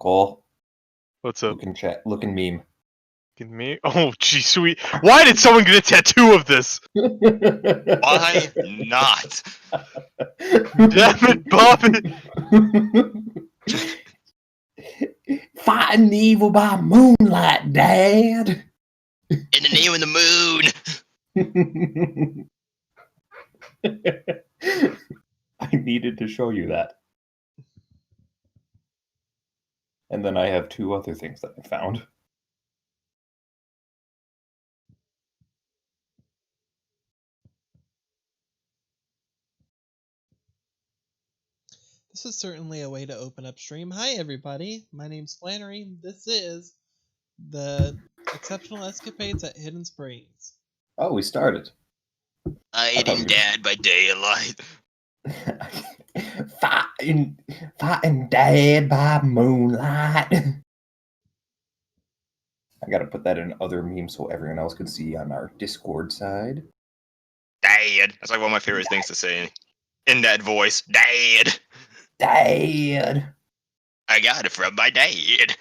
Cole, What's up? looking chat, looking meme. Fucking me? Oh, gee, sweet. Why did someone get a tattoo of this? Why not? Damn it, Bobby! Fighting the evil by moonlight, Dad. In the name of the moon. I needed to show you that. And then I have two other things that I found. This is certainly a way to open up stream. Hi, everybody. My name's Flannery. This is the Exceptional Escapades at Hidden Springs. Oh, we started. Hiding Dad by daylight. Fighting Dad by moonlight. I gotta put that in other memes so everyone else can see on our Discord side. Dad. That's like one of my favorite things to say in that voice. Dad. Dad. I got it from my dad.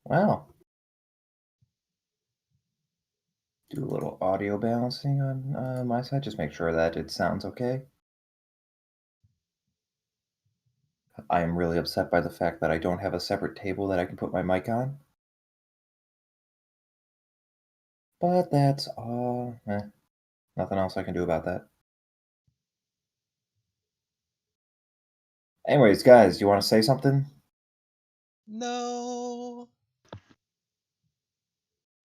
Wow. Do a little audio balancing on my side. Just make sure that it sounds okay. I am really upset by the fact that I don't have a separate table that I can put my mic on. But that's all. Nothing else I can do about that. Anyways, guys, do you want to say something? No.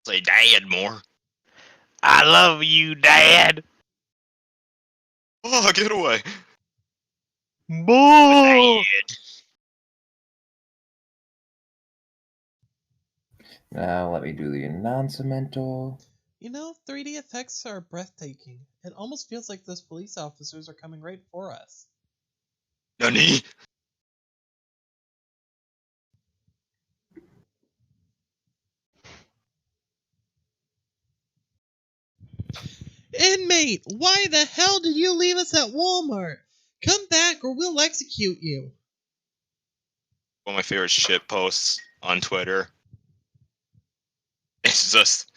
Say Dad more. I love you, Dad! Oh, get away. Boo! Dad. Now let me do the non-cemental. You know, 3D effects are breathtaking. It almost feels like those police officers are coming right for us. Nani? Inmate, why the hell did you leave us at Walmart? Come back or we'll execute you. One of my favorite shit posts on Twitter. It's just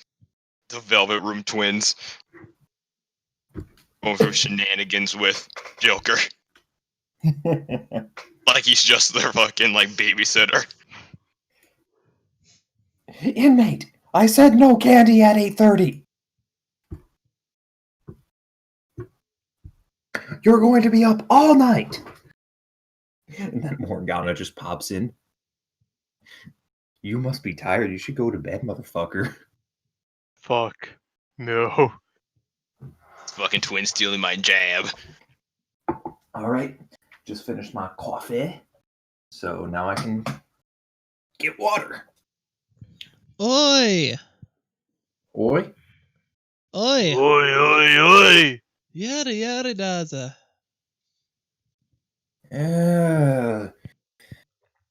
the Velvet Room twins going through shenanigans with Joker. Like he's just their fucking like babysitter. Inmate, I said no candy at 8:30. You're going to be up all night. And then Morgana just pops in. You must be tired. You should go to bed, motherfucker. Fuck. No. Fucking twin stealing my jab. All right, just finished my coffee. So now I can get water. Oi! Oi? Oi! Oi, oi, oi! Yada yada daza.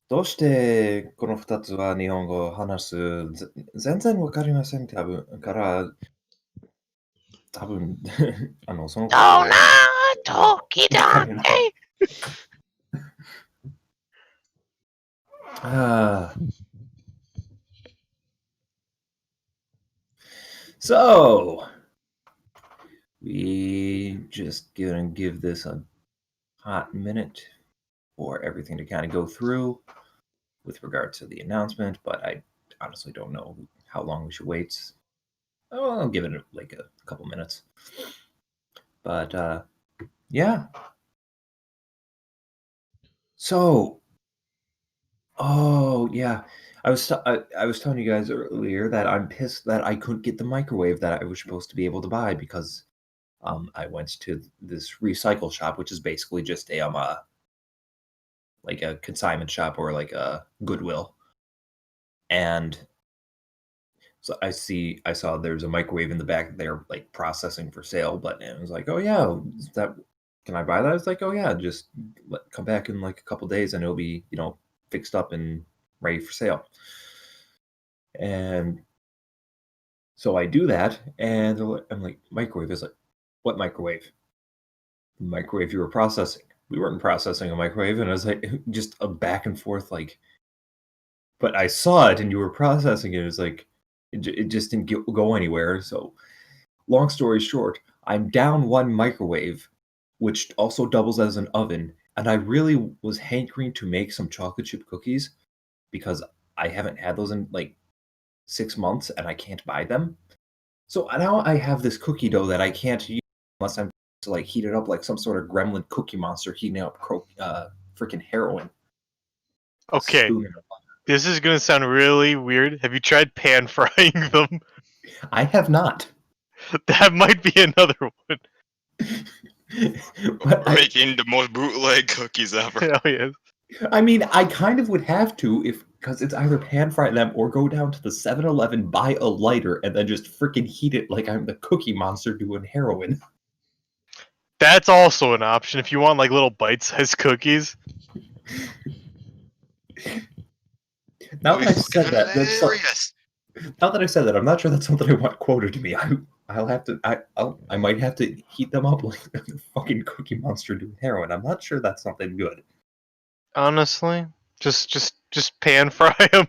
どうしてこの2つは日本語を話す全然わかりません。多分そのどんな時だって So, we just gonna give this a hot minute for everything to kind of go through with regard to the announcement, but I honestly don't know how long we should wait. I'll give it like a couple minutes. But yeah. So, oh yeah, I was telling you guys earlier that I'm pissed that I couldn't get the microwave that I was supposed to be able to buy because I went to this recycle shop, which is basically just a like a consignment shop or like a Goodwill, and so I saw there's a microwave in the back there like processing for sale, but it was like, oh yeah, can I buy that? I was like, oh yeah, just come back in like a couple days and it'll be fixed up and ready for sale. And so I do that, and I'm like, microwave is like, What microwave? The microwave you were processing. We weren't processing a microwave, and it was like just a back and forth like. But I saw it, and you were processing it. It was like it just didn't go anywhere. So, long story short, I'm down one microwave, which also doubles as an oven, and I really was hankering to make some chocolate chip cookies because I haven't had those in like 6 months, and I can't buy them. So now I have this cookie dough that I can't use unless I'm to like heat it up like some sort of gremlin cookie monster heating up freaking heroin. Okay, Spoon in a pot. this is gonna sound really weird. Have you tried pan frying them? I have not. That might be another one. But We're making the most bootleg cookies ever. Hell yeah. I mean, I kind of would have to because it's either pan fry them or go down to the 7-Eleven, buy a lighter, and then just freaking heat it like I'm the cookie monster doing heroin. That's also an option if you want like little bite-sized cookies. Now that I said that, Hilarious. now that I said that, I'm not sure that's something I want quoted to me. I'll have to. I might have to heat them up like the fucking cookie monster doing heroin. I'm not sure that's something good. Honestly, just pan fry them.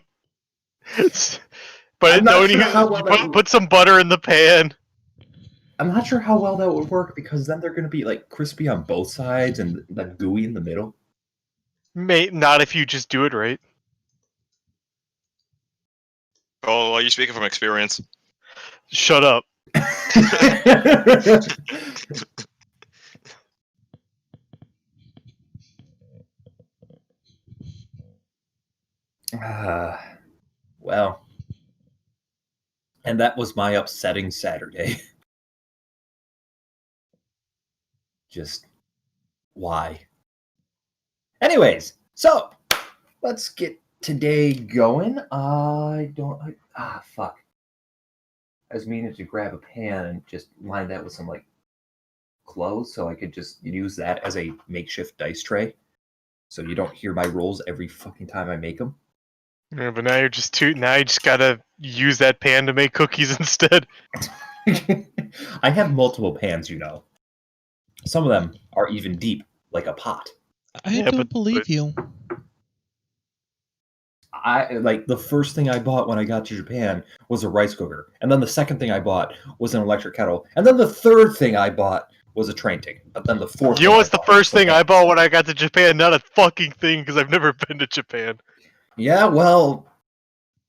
But I'm not don't sure use, how well that would- put some butter in the pan. I'm not sure how well that would work because then they're going to be like crispy on both sides and then gooey in the middle. Not if you just do it right. Oh, well, you're speaking from experience. Shut up. Well, and that was my upsetting Saturday. Just why? Anyways, so let's get today going. Fuck. I was meaning to grab a pan and just line that with some like clothes so I could just use that as a makeshift dice tray. So you don't hear my rolls every fucking time I make them. Yeah, but now now you just gotta use that pan to make cookies instead. I have multiple pans, you know. Some of them are even deep, like a pot. I don't believe you. I like the first thing I bought when I got to Japan was a rice cooker, and then the second thing I bought was an electric kettle, and then the third thing I bought was a train ticket. But then the fourth. You know what's the first thing I bought when I got to Japan? Not a fucking thing, because I've never been to Japan. Yeah, well,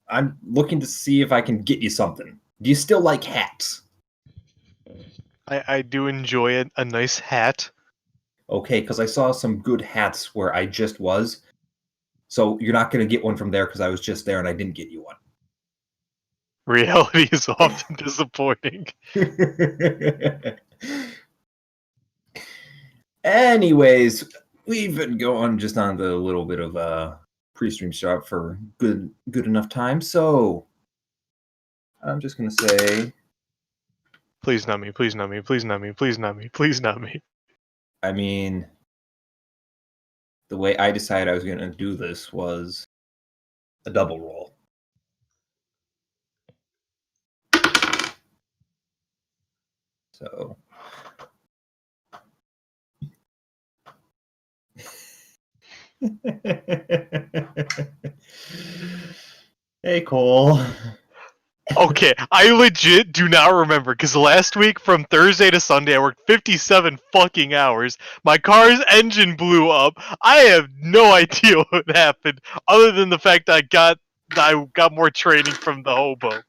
I'm looking to see if I can get you something. Do you still like hats? I do enjoy a nice hat. Okay, because I saw some good hats where I just was. So you're not going to get one from there because I was just there and I didn't get you one. Reality is often disappointing. Anyways, we've been going just on the little bit of pre-stream start for good enough time. So I'm just going to say, Please not me, please not me, please not me, please not me, please not me. I mean, the way I decided I was going to do this was a double roll. So hey, Cole. Okay, I legit do not remember, because last week from Thursday to Sunday I worked 57 fucking hours. My car's engine blew up. I have no idea what happened, other than the fact that I got more training from the hobo.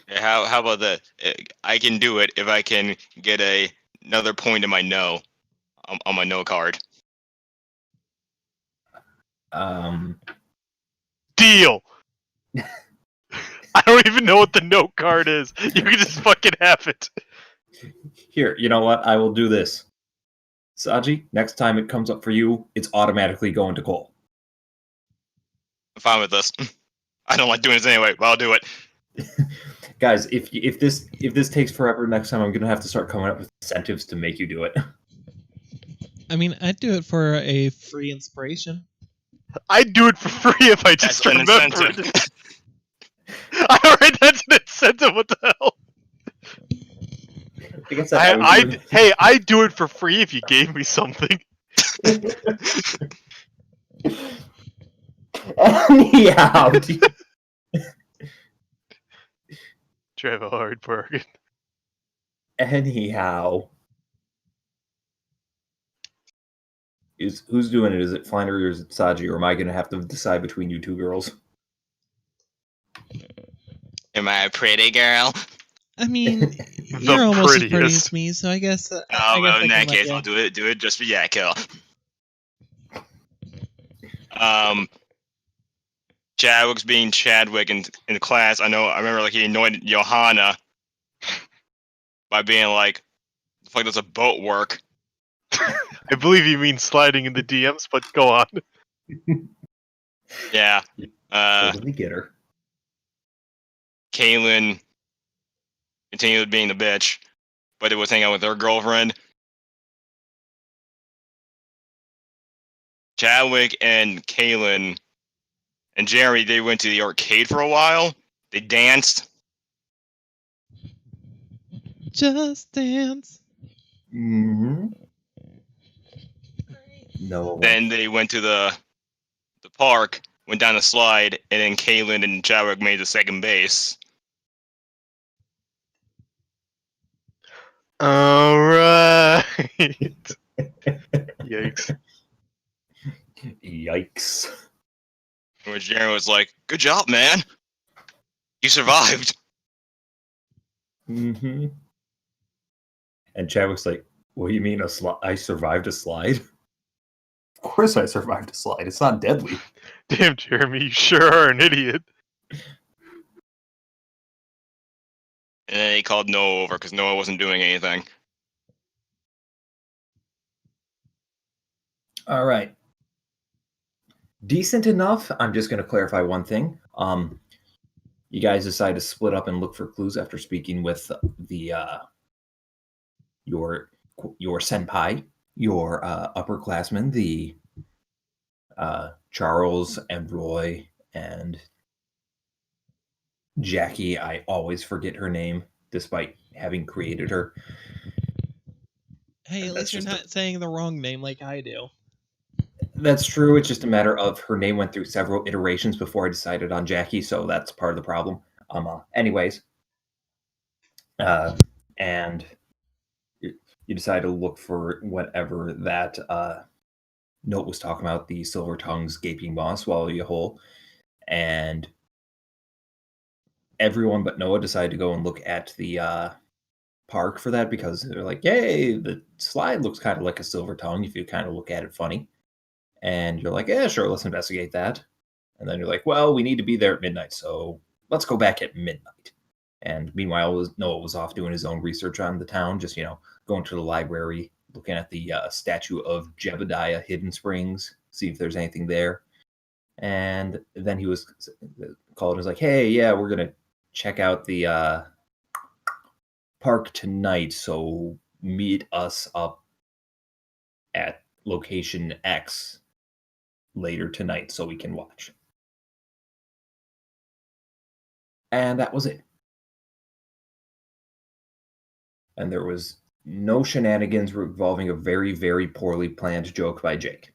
How about that? I can do it if I can get another point in my no on my no card. Deal! I don't even know what the no card is. You can just fucking have it. Here, you know what? I will do this. Saji, next time it comes up for you, it's automatically going to Cole. I'm fine with this. I don't like doing this anyway, but I'll do it. Guys, if this takes forever next time, I'm gonna have to start coming up with incentives to make you do it. I mean, I'd do it for a free inspiration. I'd do it for free if I just That's an remembered. incentive. Alright, that's an incentive, what the hell? Like I said, I was doing... Hey, I'd do it for free if you gave me something. Anyhow, Drive a hard bargain. anyhow, who's doing it? Is it Flannery or is it Saji? Or am I going to have to decide between you two girls? Am I a pretty girl? I mean, you're almost as pretty as me, so I guess. Oh, well, in that case, I'll do it just for Yakko. Chadwick's being Chadwick in class. I remember like he annoyed Johanna by being like, the fuck does a boat work? I believe you mean sliding in the DMs, but go on. Yeah. Totally get her. Kaylin continued being the bitch, but it was hanging out with her girlfriend. Chadwick and Kaylin and Jerry, they went to the arcade for a while. They danced. Just dance. Mm-hmm. No. Then they went to the park, went down the slide, and then Kaylin and Chadwick made the second base. All right. Yikes. Yikes. Where Jerry was like, "Good job, man. You survived." Mm-hmm. And Chadwick's like, what do you mean I survived a slide? Of course I survived a slide. It's not deadly. Damn, Jeremy, you sure are an idiot. And then he called Noah over because Noah wasn't doing anything. All right. Decent enough. I'm just going to clarify one thing. You guys decide to split up and look for clues after speaking with the your senpai, your upperclassmen, the Charles and Roy and Jackie. I always forget her name, despite having created her. Hey, at least you're not saying the wrong name like I do. That's true. It's just a matter of her name went through several iterations before I decided on Jackie, so that's part of the problem. Anyways, and you decide to look for whatever that note was talking about, the silver tongue's gaping maw, swallow you whole, and everyone but Noah decided to go and look at the park for that because they're like, yay, the slide looks kind of like a silver tongue if you kind of look at it funny. And you're like, yeah, sure, let's investigate that. And then you're like, well, we need to be there at midnight, so let's go back at midnight. And meanwhile, Noah was off doing his own research on the town, just, going to the library, looking at the statue of Jebediah Hidden Springs, see if there's anything there. And then he was called and was like, hey, yeah, we're going to check out the park tonight, so meet us up at location X later tonight so we can watch. And that was it. And there was no shenanigans involving a very, very poorly planned joke by Jake.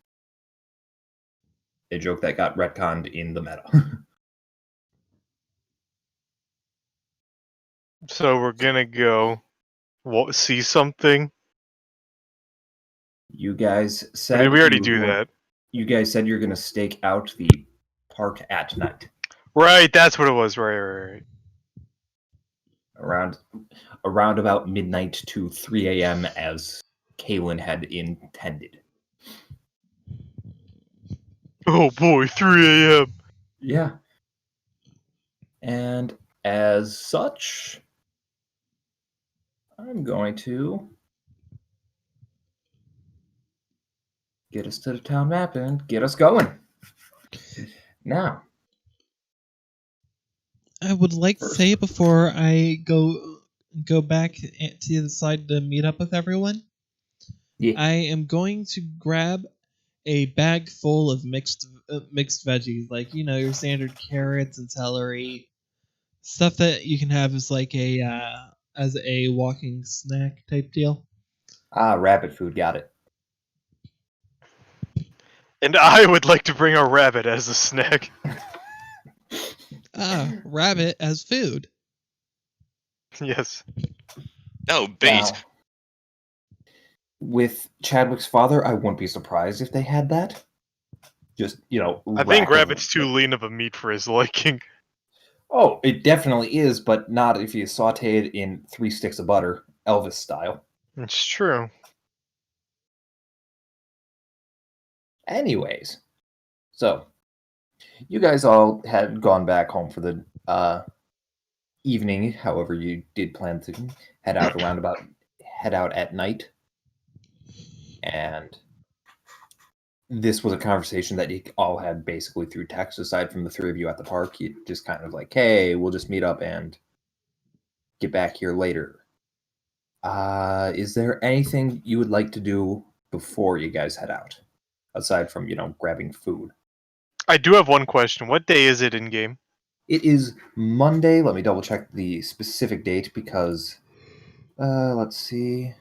A joke that got retconned in the meta. So we're gonna go see something? You guys said... Or did we already do that? You guys said you're going to stake out the park at night. Right, that's what it was. Right. Around about midnight to 3 a.m. as Kaylin had intended. Oh boy, 3 a.m. Yeah. And as such, I'm going to get us to the town map and get us going. Now, I would like to say before I go back to the side to meet up with everyone, I am going to grab a bag full of mixed veggies, like your standard carrots and celery, stuff that you can have as like a as a walking snack type deal. Ah, rabbit food, got it. And I would like to bring a rabbit as a snack. Rabbit as food. Yes. No, bait. Now, with Chadwick's father, I wouldn't be surprised if they had that. Just, I think rack of- rabbit's too lean of a meat for his liking. Oh, it definitely is, but not if you saute it in 3 sticks of butter, Elvis style. It's true. Anyways, so you guys all had gone back home for the evening. However, you did plan to head out at night, and this was a conversation that you all had basically through text. Aside from the 3 of you at the park, you just kind of like, "Hey, we'll just meet up and get back here later." Is there anything you would like to do before you guys head out? Aside from, grabbing food. I do have one question. What day is it in game? It is Monday. Let me double check the specific date because, let's see.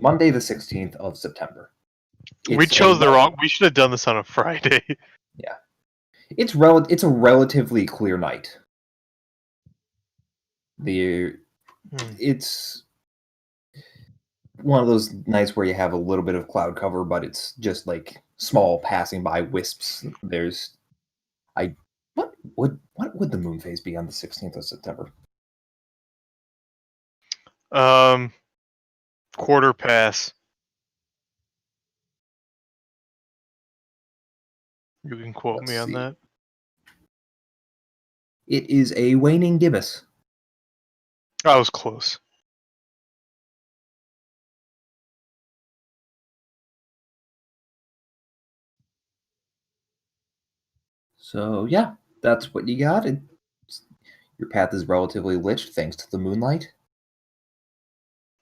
Monday the 16th of September. We chose the wrong. We should have done this on a Friday. Yeah. It's a relatively clear night. It's one of those nights where you have a little bit of cloud cover, but it's just like small passing by wisps. What would the moon phase be on the 16th of September? Quarter pass. You can quote me on that. It is a waning gibbous. I was close. So yeah, that's what you got. Your path is relatively lit thanks to the moonlight.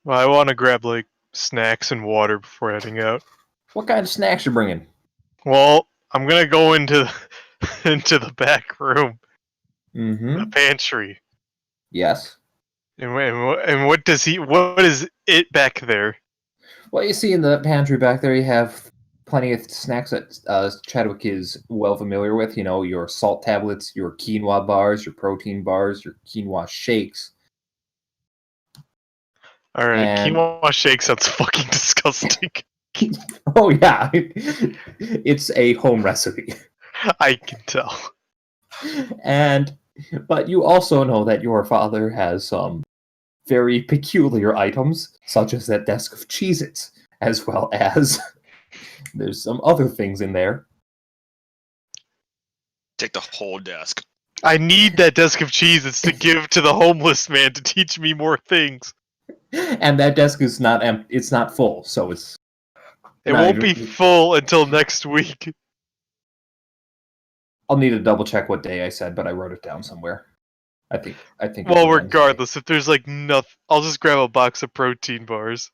Well, I want to grab like snacks and water before heading out. What kind of snacks you bringing? Well, I'm gonna go into into the back room, Mm-hmm. the pantry. Yes. And what does he? What is it back there? Well, you see in the pantry back there, you have plenty of snacks that Chadwick is well familiar with. Your salt tablets, your quinoa bars, your protein bars, your quinoa shakes. All right, And... quinoa shake sounds fucking disgusting. Oh yeah, it's a home recipe. I can tell. But you also know that your father has some very peculiar items, such as that desk of Cheez-Its, as well as there's some other things in there. Take the whole desk. I need that desk of Cheez-Its to give to the homeless man to teach me more things. And that desk is not it's not full, so it's... It won't be full until next week. I'll need to double check what day I said, but I wrote it down somewhere. I think. Well, regardless, if there's like nothing, I'll just grab a box of protein bars.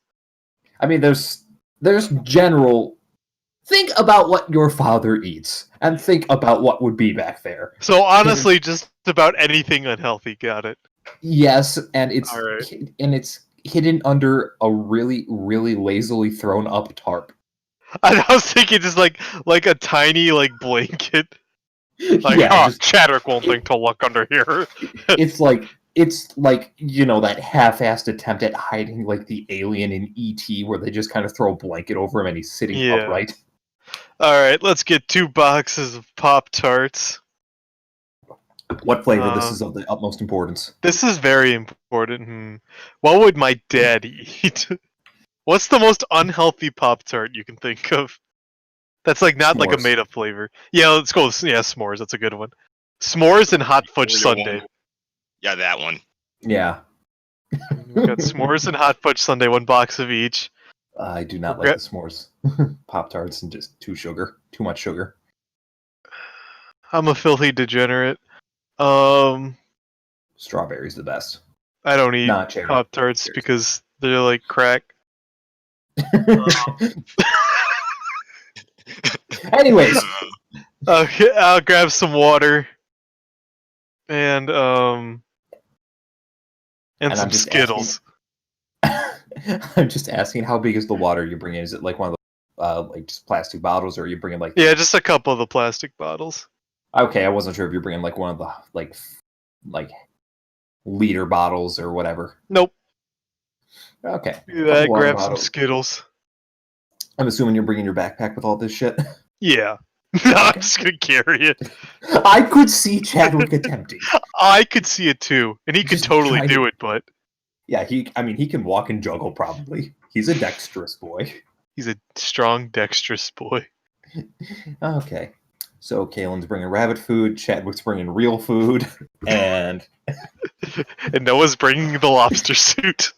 I mean, there's general... Think about what your father eats, and think about what would be back there. So honestly, just about anything unhealthy. Got it. Yes, and it's All right. and it's hidden under a really, really lazily thrown up tarp. I was thinking just like a tiny like blanket. Like, Yeah, Chadwick won't think to look under here. it's like that half-assed attempt at hiding like the alien in E.T. where they just kind of throw a blanket over him and he's sitting upright. Alright, let's get 2 boxes of Pop-Tarts. What flavor? This is of the utmost importance. This is very important. What would my dad eat? What's the most unhealthy Pop-Tart you can think of? That's like not like a made-up flavor. Yeah, let's go with s'mores. That's a good one. S'mores and hot fudge sundae. Yeah, that one. Yeah. We got s'mores and hot fudge sundae, 1 box of each. I do not like the s'mores. Pop-Tarts and just too much sugar. I'm a filthy degenerate. Strawberry's the best. I don't eat Pop-Tarts because they're like crack. Anyways. Okay, I'll grab some water. And And And some Skittles. I'm just asking, how big is the water you're bringing? Is it like one of the like just plastic bottles, or are you bringing like? Yeah, just a couple of the plastic bottles. Okay, I wasn't sure if you're bringing like one of the like liter bottles or whatever. Nope. Okay, Yeah, I couple water grabbed some bottles. Skittles. I'm assuming you're bringing your backpack with all this shit. Yeah. I'm Okay. just gonna carry it. I could see Chadwick attempting. I could see it too, and he could Just totally trying do to- it, but Yeah, he can walk and juggle probably. He's a dexterous boy. he's a strong, dexterous boy. Okay. So Kalen's bringing rabbit food, Chadwick's bringing real food, and And Noah's bringing the lobster suit.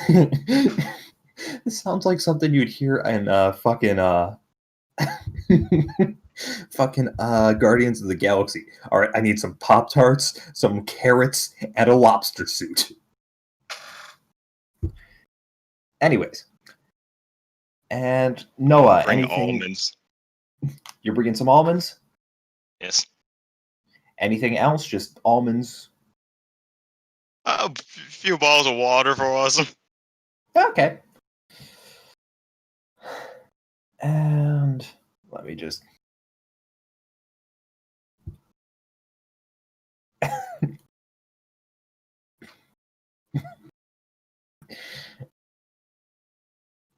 this sounds like something you'd hear in fucking fucking Guardians of the Galaxy. All right, I need some Pop-Tarts, some carrots, and a lobster suit. Anyways, and Noah, Bring anything? almonds. You're bringing some almonds? Yes. Anything else? Just almonds? A few bottles of water for awesome. Okay. And let me just.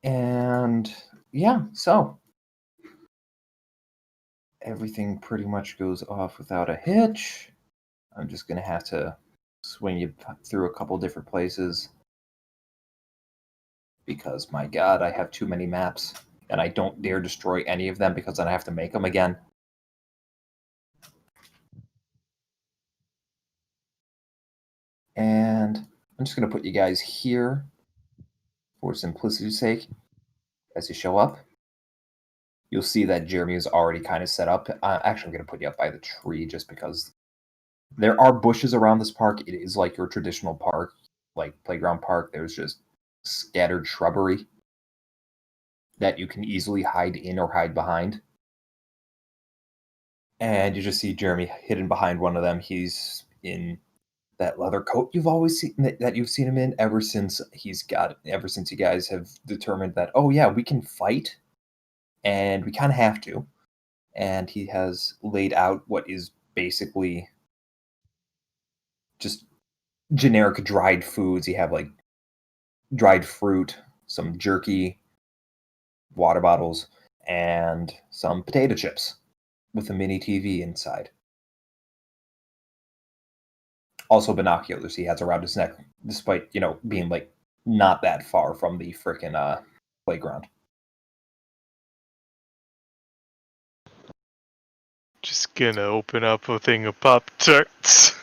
And yeah, so everything pretty much goes off without a hitch. I'm just gonna have to swing you through a couple different places because my god, I have too many maps and I don't dare destroy any of them because then I have to make them again. And I'm just gonna put you guys here for simplicity's sake. As you show up, you'll see that Jeremy is already kind of set up. Actually, I'm going to put you up by the tree just because there are bushes around this park. It is like your traditional park, like playground park. There's just scattered shrubbery that you can easily hide in or hide behind. And you just see Jeremy hidden behind one of them. He's in that leather coat you've always seen that you've seen him in ever since you guys have determined that, oh yeah, we can fight and we kind of have to. And he has laid out what is basically just generic dried foods. You have like dried fruit, some jerky, water bottles, and some potato chips with a mini TV inside. Also binoculars he has around his neck, despite, being like not that far from the frickin' playground. Just gonna open up a thing of Pop-Tarts.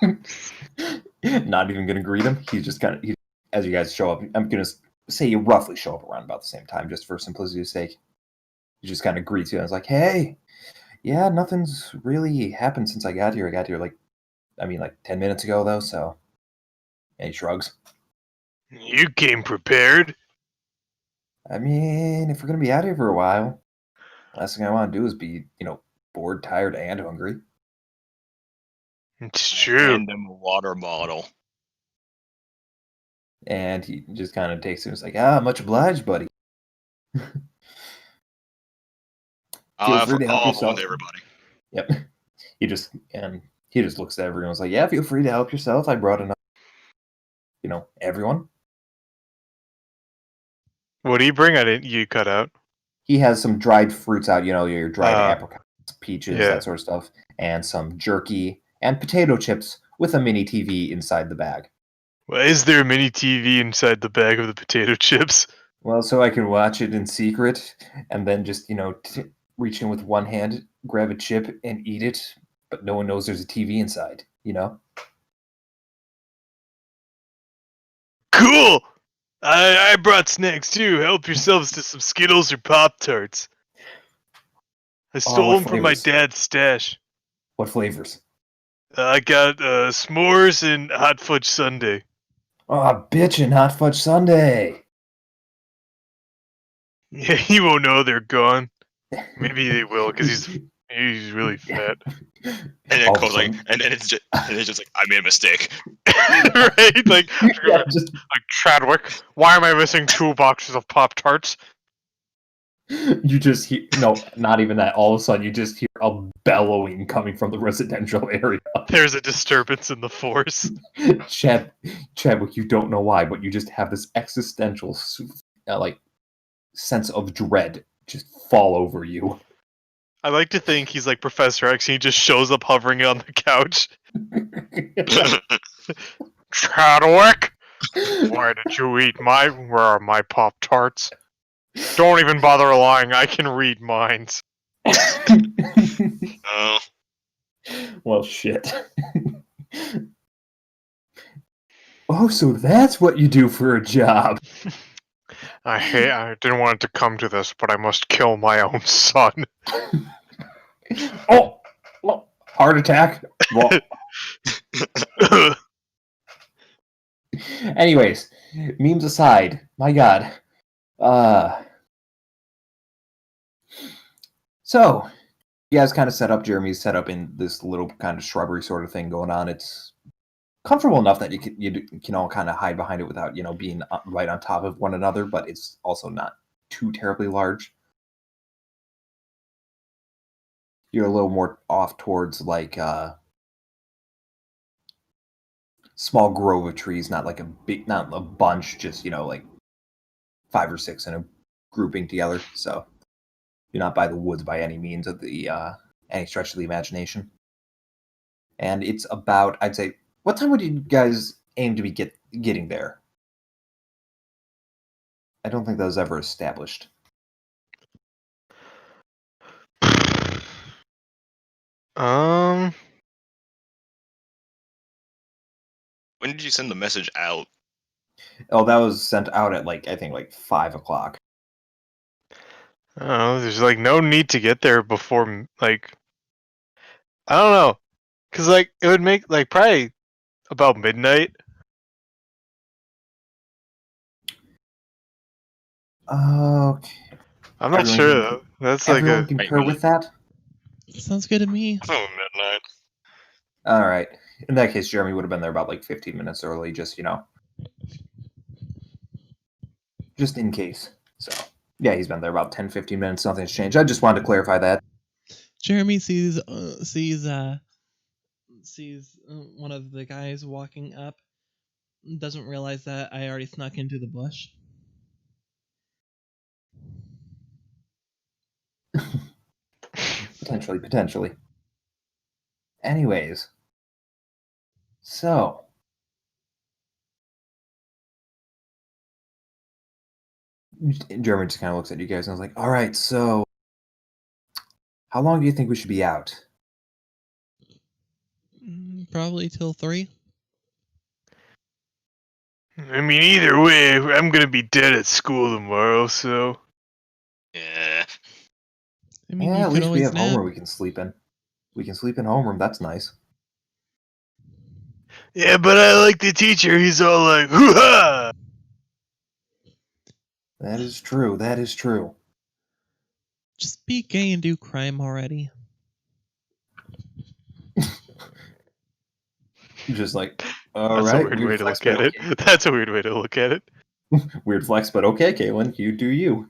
Not even gonna greet him. He's just kind of, as you guys show up, I'm gonna say you roughly show up around about the same time, just for simplicity's sake. He just kind of greets you and is like, "Hey, yeah, nothing's really happened since I got here. I got here like 10 minutes ago though." So, and he shrugs. You came prepared. I mean, if we're gonna be out here for a while, last thing I want to do is be, bored, tired, and hungry. It's true. And them a water bottle. And he just kind of takes it and is like, much obliged, buddy. I'll free to help offer yourself. with everybody. Yep. He just looks at everyone and was like, yeah, feel free to help yourself. I brought enough, everyone. What do you bring? You cut out. He has some dried fruits out, your dried apricots, peaches, yeah. that sort of stuff, and some jerky and potato chips with a mini TV inside the bag. Well, is there a mini TV inside the bag of the potato chips? Well, so I can watch it in secret and then just, reach in with one hand, grab a chip, and eat it, but no one knows there's a TV inside, Cool! I brought snacks too. Help yourselves to some Skittles or Pop-Tarts. I stole them from my dad's stash. What flavors? I got s'mores and hot fudge sundae. Oh, bitchin' hot fudge sundae! Yeah, he won't know they're gone. Maybe they will, because he's He's really fat. And then All of a Cole's like, sudden- and then it's just like, I made a mistake. Right? Like, Yeah, just like Chadwick, why am I missing 2 boxes of Pop-Tarts? you just hear not even that. All of a sudden, you just hear a bellowing coming from the residential area. There's a disturbance in the force. Chadwick, you don't know why, but you just have this existential like sense of dread just fall over you. I like to think he's like Professor X and he just shows up hovering on the couch. Chadwick, why did you eat where are my Pop-Tarts? Don't even bother lying, I can read minds. Oh, Well, shit. Oh, so that's what you do for a job. I didn't want it to come to this, but I must kill my own son. Oh, well, heart attack. Well, anyways, memes aside, my god. So, you guys kind of Jeremy's set up in this little kind of shrubbery sort of thing going on. It's comfortable enough that you can all kind of hide behind it without, being right on top of one another, but it's also not too terribly large. You're a little more off towards like small grove of trees, not like not a bunch, just like 5 or 6 in a grouping together. So you're not by the woods by any means of the any stretch of the imagination. And it's about, I'd say, what time would you guys aim to be getting there? I don't think that was ever established. when did you send the message out? Oh, that was sent out at I think 5 o'clock. Oh, there's like no need to get there before like I don't know, cause like it would make like probably about midnight. Okay. I'm not sure though. That's like Everyone a concur with that? Sounds good to me. Oh, midnight. All right. In that case, Jeremy would have been there about 15 minutes early, just just in case. So, yeah, he's been there about 10, 15 minutes. Nothing's changed. I just wanted to clarify that. Jeremy sees one of the guys walking up. Doesn't realize that I already snuck into the bush. Potentially. Anyways, so Jeremy just kind of looks at you guys and was like, "All right, so how long do you think we should be out?" Probably till 3. I mean, either way, I'm gonna be dead at school tomorrow, so. Yeah. I mean, Yeah, you at could least we always have nap. homeroom we can sleep in. We can sleep in homeroom. That's nice. Yeah, but I like the teacher. He's all like, hoo-ha! That is true. That is true. Just be gay and do crime already. Just like, all That's right, a weird way to flex, look at but it. That's a weird way to look at it. weird flex, but okay, Caitlin, you do you.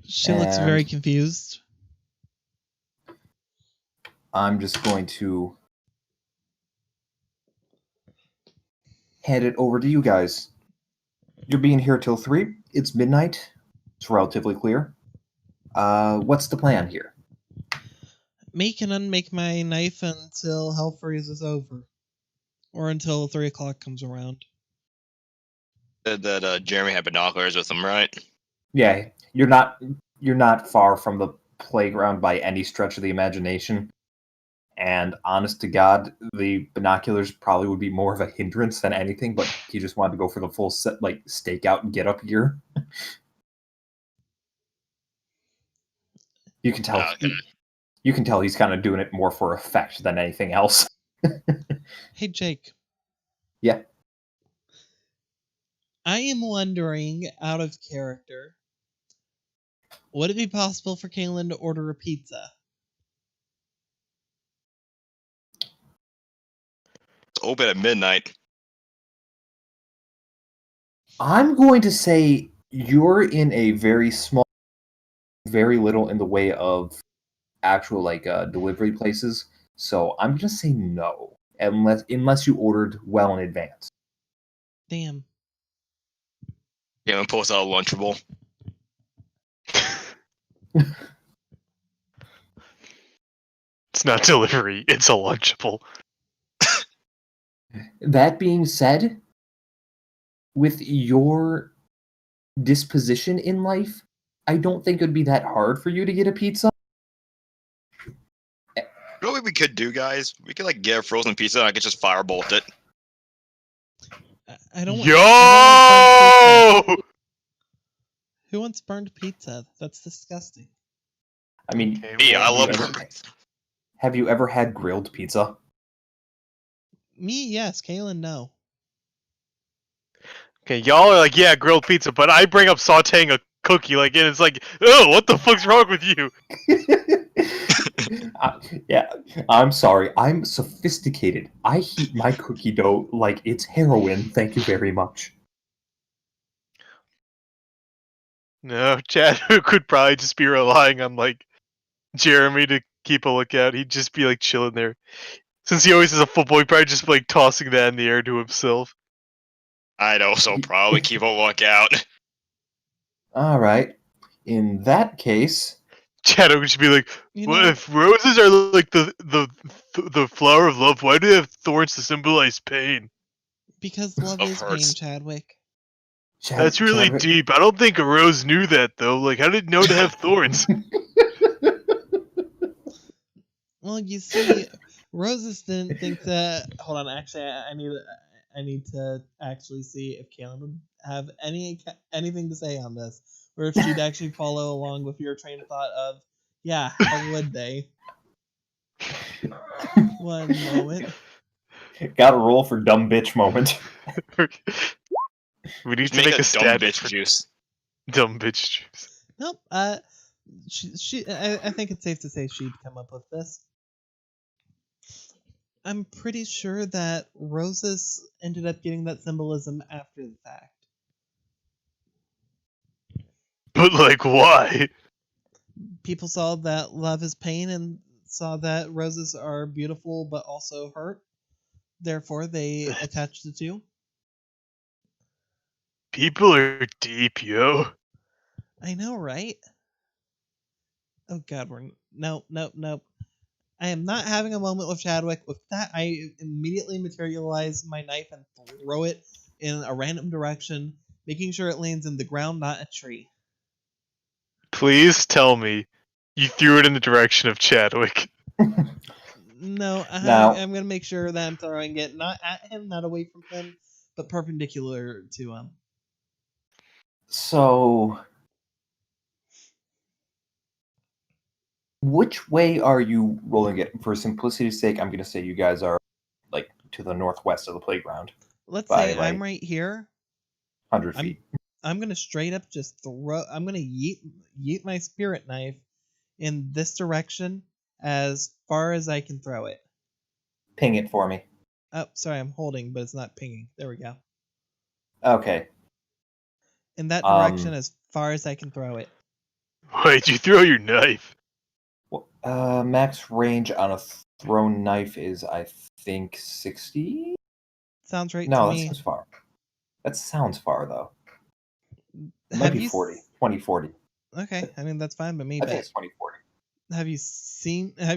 She looks very And confused. I'm just going to hand it over to you guys. You're being here till 3. It's midnight. It's relatively clear. What's the plan here? Make and unmake my knife until hell freezes over. Or until 3 o'clock comes around. Said that Jeremy had binoculars with him, right? Yeah, you're not far from the playground by any stretch of the imagination. And honest to God, the binoculars probably would be more of a hindrance than anything, but he just wanted to go for the full set, stakeout and get up gear. You can tell. Okay. You can tell he's kind of doing it more for effect than anything else. Hey, Jake. Yeah. I am wondering, out of character, Would it be possible for Kaylin to order a pizza? It's open at midnight. I'm going to say you're in a very small, very little in the way of actual delivery places. So I'm gonna say no, unless you ordered well in advance. Damn. Yeah, and pulls out a Lunchable. It's not delivery, it's a Lunchable. That being said, with your disposition in life, I don't think it'd be that hard for you to get a pizza. You know what we could do, guys? We could like get a frozen pizza and I could just firebolt it. I don't. Yo! I don't want pizza. Who wants burned pizza? That's disgusting. I mean, Okay, Yeah, I love have you ever had grilled pizza? Me, yes. Kaylin, no. Okay, y'all are like, yeah, grilled pizza, but I bring up sauteing a cookie, like, and it's like, oh, what the fuck's wrong with you? Yeah, I'm sorry. I'm sophisticated. I heat my cookie dough like it's heroin. Thank you very much. No, Chad could probably just be relying on, like, Jeremy to keep a lookout. He'd just be, like, chilling there. Since he always has a football, he'd probably just be, like, tossing that in the air to himself. I'd also probably keep a lookout. All right. In that case, Chad would just be like, You what know, if roses are like the flower of love? Why do they have thorns to symbolize pain? because love Love is pain, hurts. Chadwick. That's really Chadwick- deep. I don't think a rose knew that though. Like, how did it know to have thorns? Well, you see, roses didn't think that. Hold on, actually, I need to actually see if Kaylin would have anything to say on this, or if she'd actually follow along with your train of thought of, yeah, how would they? One moment. Gotta roll for dumb bitch moment. We need to Make make a a dumb stat bitch for juice. dumb bitch juice. Nope. I think it's safe to say she'd come up with this. I'm pretty sure that roses ended up getting that symbolism after the fact. But like, why? People saw that love is pain and saw that roses are beautiful but also hurt. Therefore, they attached the two. People are deep, yo. I know, right? Oh God, nope. I am not having a moment with Chadwick. With that, I immediately materialize my knife and throw it in a random direction, making sure it lands in the ground, not a tree. Please tell me you threw it in the direction of Chadwick. No, Now- I'm gonna make sure that I'm throwing it not at him, not away from him, but perpendicular to him. So, which way are you rolling it? For simplicity's sake, I'm going to say you guys are like to the northwest of the playground, Let's By, say I'm like, right here. 100 I'm- feet. I'm gonna straight up just throw. I'm gonna yeet my spirit knife in this direction as far as I can throw it. Ping it for me. Oh, sorry, I'm holding, but it's not pinging. There we go. Okay. In that direction as far as I can throw it. Why'd you throw your knife? Max range on a thrown knife is, I think, 60? Sounds right No, to that me. sounds far. That sounds far, though. It might Have be you 40. 2040. Okay, I mean that's fine by me. I think But it's 2040. have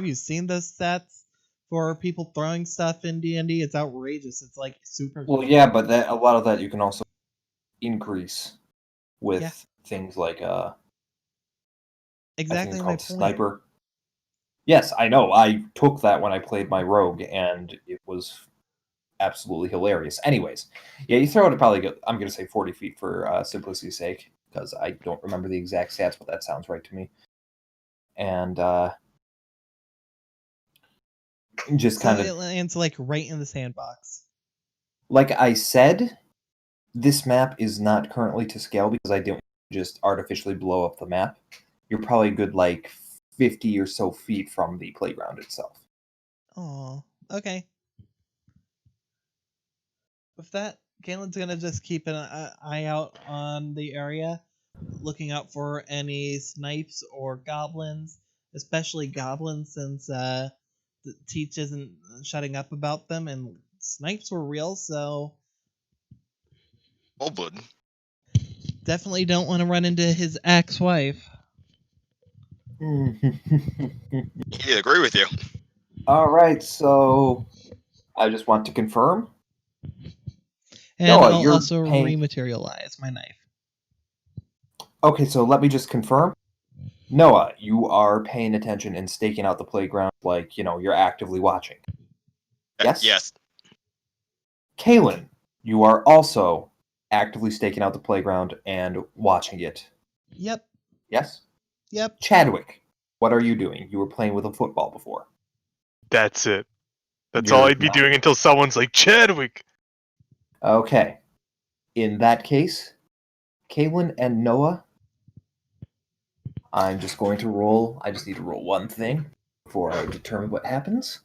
you seen those stats for people throwing stuff in D&D? It's outrageous. It's like super. Well, yeah, but a lot of that you can also increase with Yeah. things like I think Exactly it's my called point. sniper. Yes, I know. I took that when I played my rogue, and it was absolutely hilarious. Anyways, yeah, you throw it at probably, I'm going to say 40 feet for simplicity's sake, because I don't remember the exact stats, but that sounds right to me. And just So kind it of, lands like right in the sandbox. like I said, this map is not currently to scale because I didn't just artificially blow up the map. You're probably good like 50 or so feet from the playground itself. Oh, okay. With that, Caitlin's gonna just keep an eye out on the area, looking out for any snipes or goblins, especially goblins, since the Teach isn't shutting up about them, and snipes were real, so Oh, bud. definitely don't want to run into his ex-wife. Yeah, agree with you. All right, so I just want to confirm. And Noah, I'll you're also paying... rematerialize my knife. Okay, so let me just confirm. Noah, you are paying attention and staking out the playground like, you're actively watching. Yes? Yes. Kaylin, you are also actively staking out the playground and watching it. Yep. Yes? Yep. Chadwick, what are you doing? You were playing with a football before. That's it. That's You're all I'd be not- doing until someone's like, Chadwick! Okay. In that case, Kaylin and Noah, I'm just going to roll. I just need to roll one thing before I determine what happens.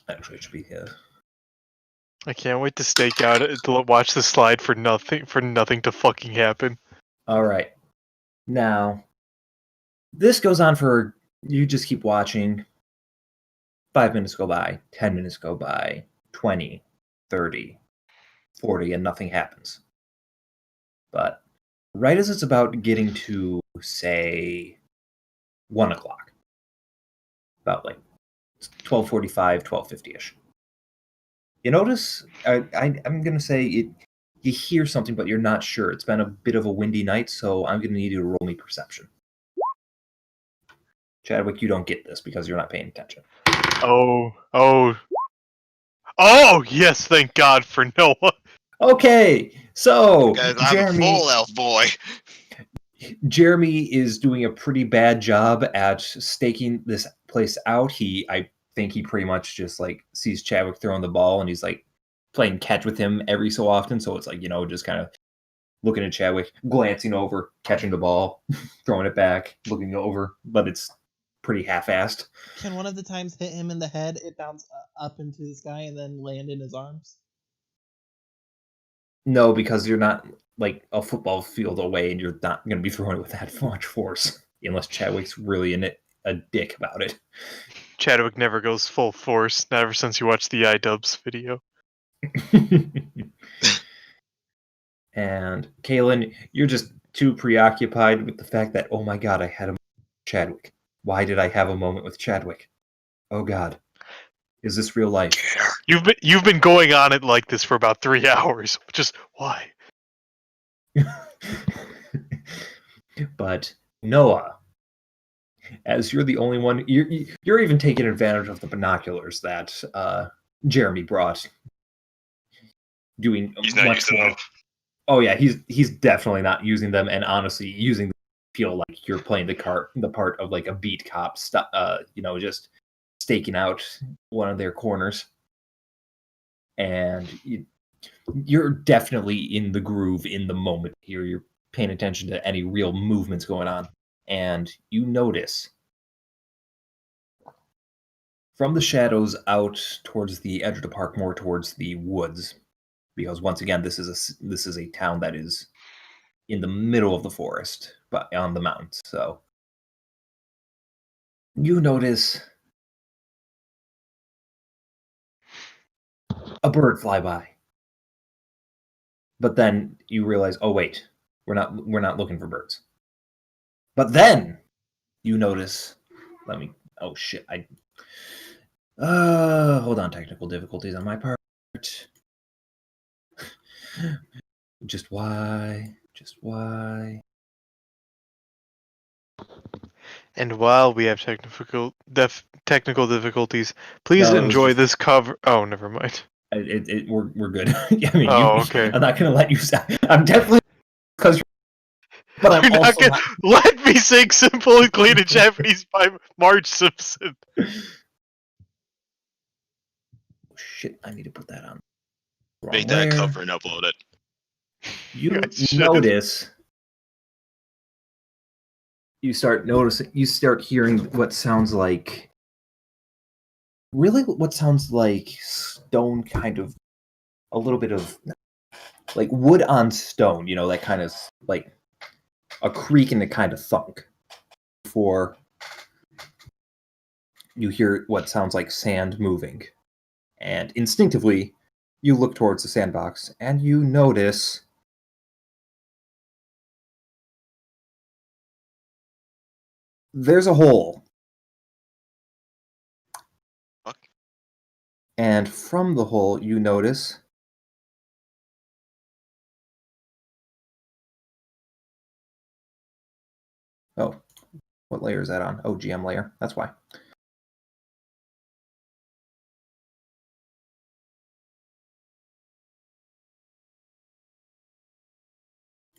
Actually, it should be here. I can't wait to stake out to watch the slide for nothing to fucking happen. All right. Now, this goes on for, you just keep watching. 5 minutes go by, 10 minutes go by, 20, 30, 40, and nothing happens. But right as it's about getting to, say, 1 o'clock, about like 12:45, 12:50-ish, you notice, I'm going to say it. You hear something, but you're not sure. It's been a bit of a windy night, so I'm going to need you to roll me perception. Chadwick, you don't get this because you're not paying attention. Oh, yes, thank God for Noah. Okay, so Guys, I'm a full elf boy. Jeremy is doing a pretty bad job at staking this place out. I think he pretty much just like sees Chadwick throwing the ball and he's like playing catch with him every so often. So it's like, just kind of looking at Chadwick, glancing over, catching the ball, throwing it back, looking over, but it's pretty half-assed. Can one of the times hit him in the head, it bounce up into the sky, and then land in his arms? No, because you're not like a football field away and you're not going to be throwing it with that much force unless Chadwick's really a dick about it. Chadwick never goes full force, not ever since you watched the iDubbbz video. And Kaylin, you're just too preoccupied with the fact that, oh my god, I had a moment with Chadwick. Why did I have a moment with Chadwick? Oh god. Is this real life? You've been going on it like this for about 3 hours. Just why? But Noah, as you're the only one, you're even taking advantage of the binoculars that Jeremy brought. Doing He's not much using more. them. Oh yeah, he's definitely not using them, and honestly, using them feel like you're playing the part of like a beat cop, just staking out one of their corners, and you're definitely in the groove in the moment here. You're paying attention to any real movements going on, and you notice from the shadows out towards the edge of the park, more towards the woods, because once again, this is a town that is in the middle of the forest, but on the mountains. So you notice a bird fly by, but then you realize, oh wait, we're not looking for birds. But then you notice, oh shit, hold on, technical difficulties on my part. Just why? And while we have technical difficulties, please enjoy this cover. Oh, never mind. We're good. I mean, okay. I'm not gonna let you. I'm definitely because. But I'm You're also not gonna let me sing "Simple and Clean in Japanese" by Marge Simpson. shit, I need to put that on. Wrong Make that layer. cover and upload it. You I should've. notice. You start noticing. You start hearing what sounds like. Really, what sounds like stone, kind of, a little bit of, like wood on stone. You know, that kind of like a creak and a kind of thunk. Before you hear what sounds like sand moving, and instinctively, you look towards the sandbox, and you notice. There's a hole. Fuck. And from the hole, you notice oh, what layer is that on? Oh, GM layer. That's why.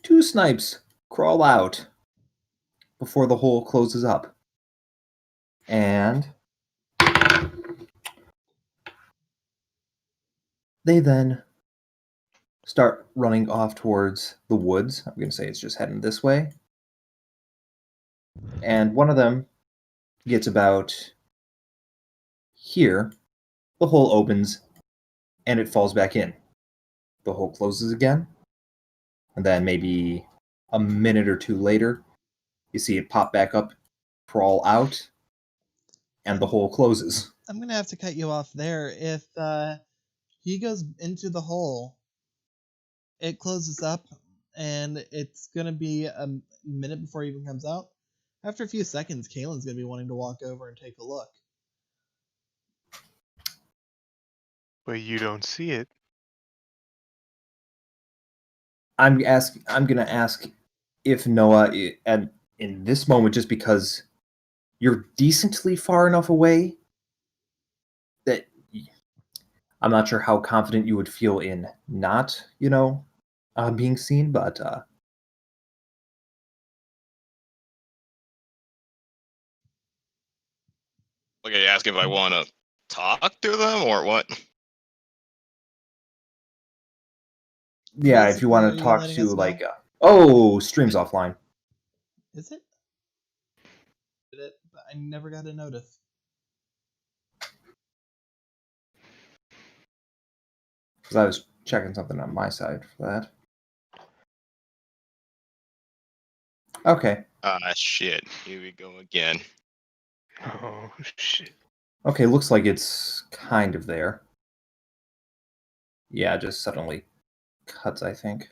Two snipes crawl out before the hole closes up. And they then start running off towards the woods. I'm going to say it's just heading this way. And one of them gets about here. The hole opens and it falls back in. The hole closes again. And then maybe a minute or two later, you see it pop back up, crawl out, and the hole closes. I'm gonna have to cut you off there. If he goes into the hole, it closes up, and it's gonna be a minute before he even comes out. After a few seconds, Kaylin's gonna be wanting to walk over and take a look. But you don't see it. I'm gonna ask if Noah, and in this moment, just because you're decently far enough away that I'm not sure how confident you would feel in not, being seen, but Like, are you asking if I want to talk to them or what? yeah, if you Basically, want are to you talk letting to us know? like, stream's offline. Is it? Did it? I never got a notice. Because I was checking something on my side for that. Okay. Ah, shit. Here we go again. Oh shit. Okay, looks like it's kind of there. Yeah, just suddenly cuts, I think.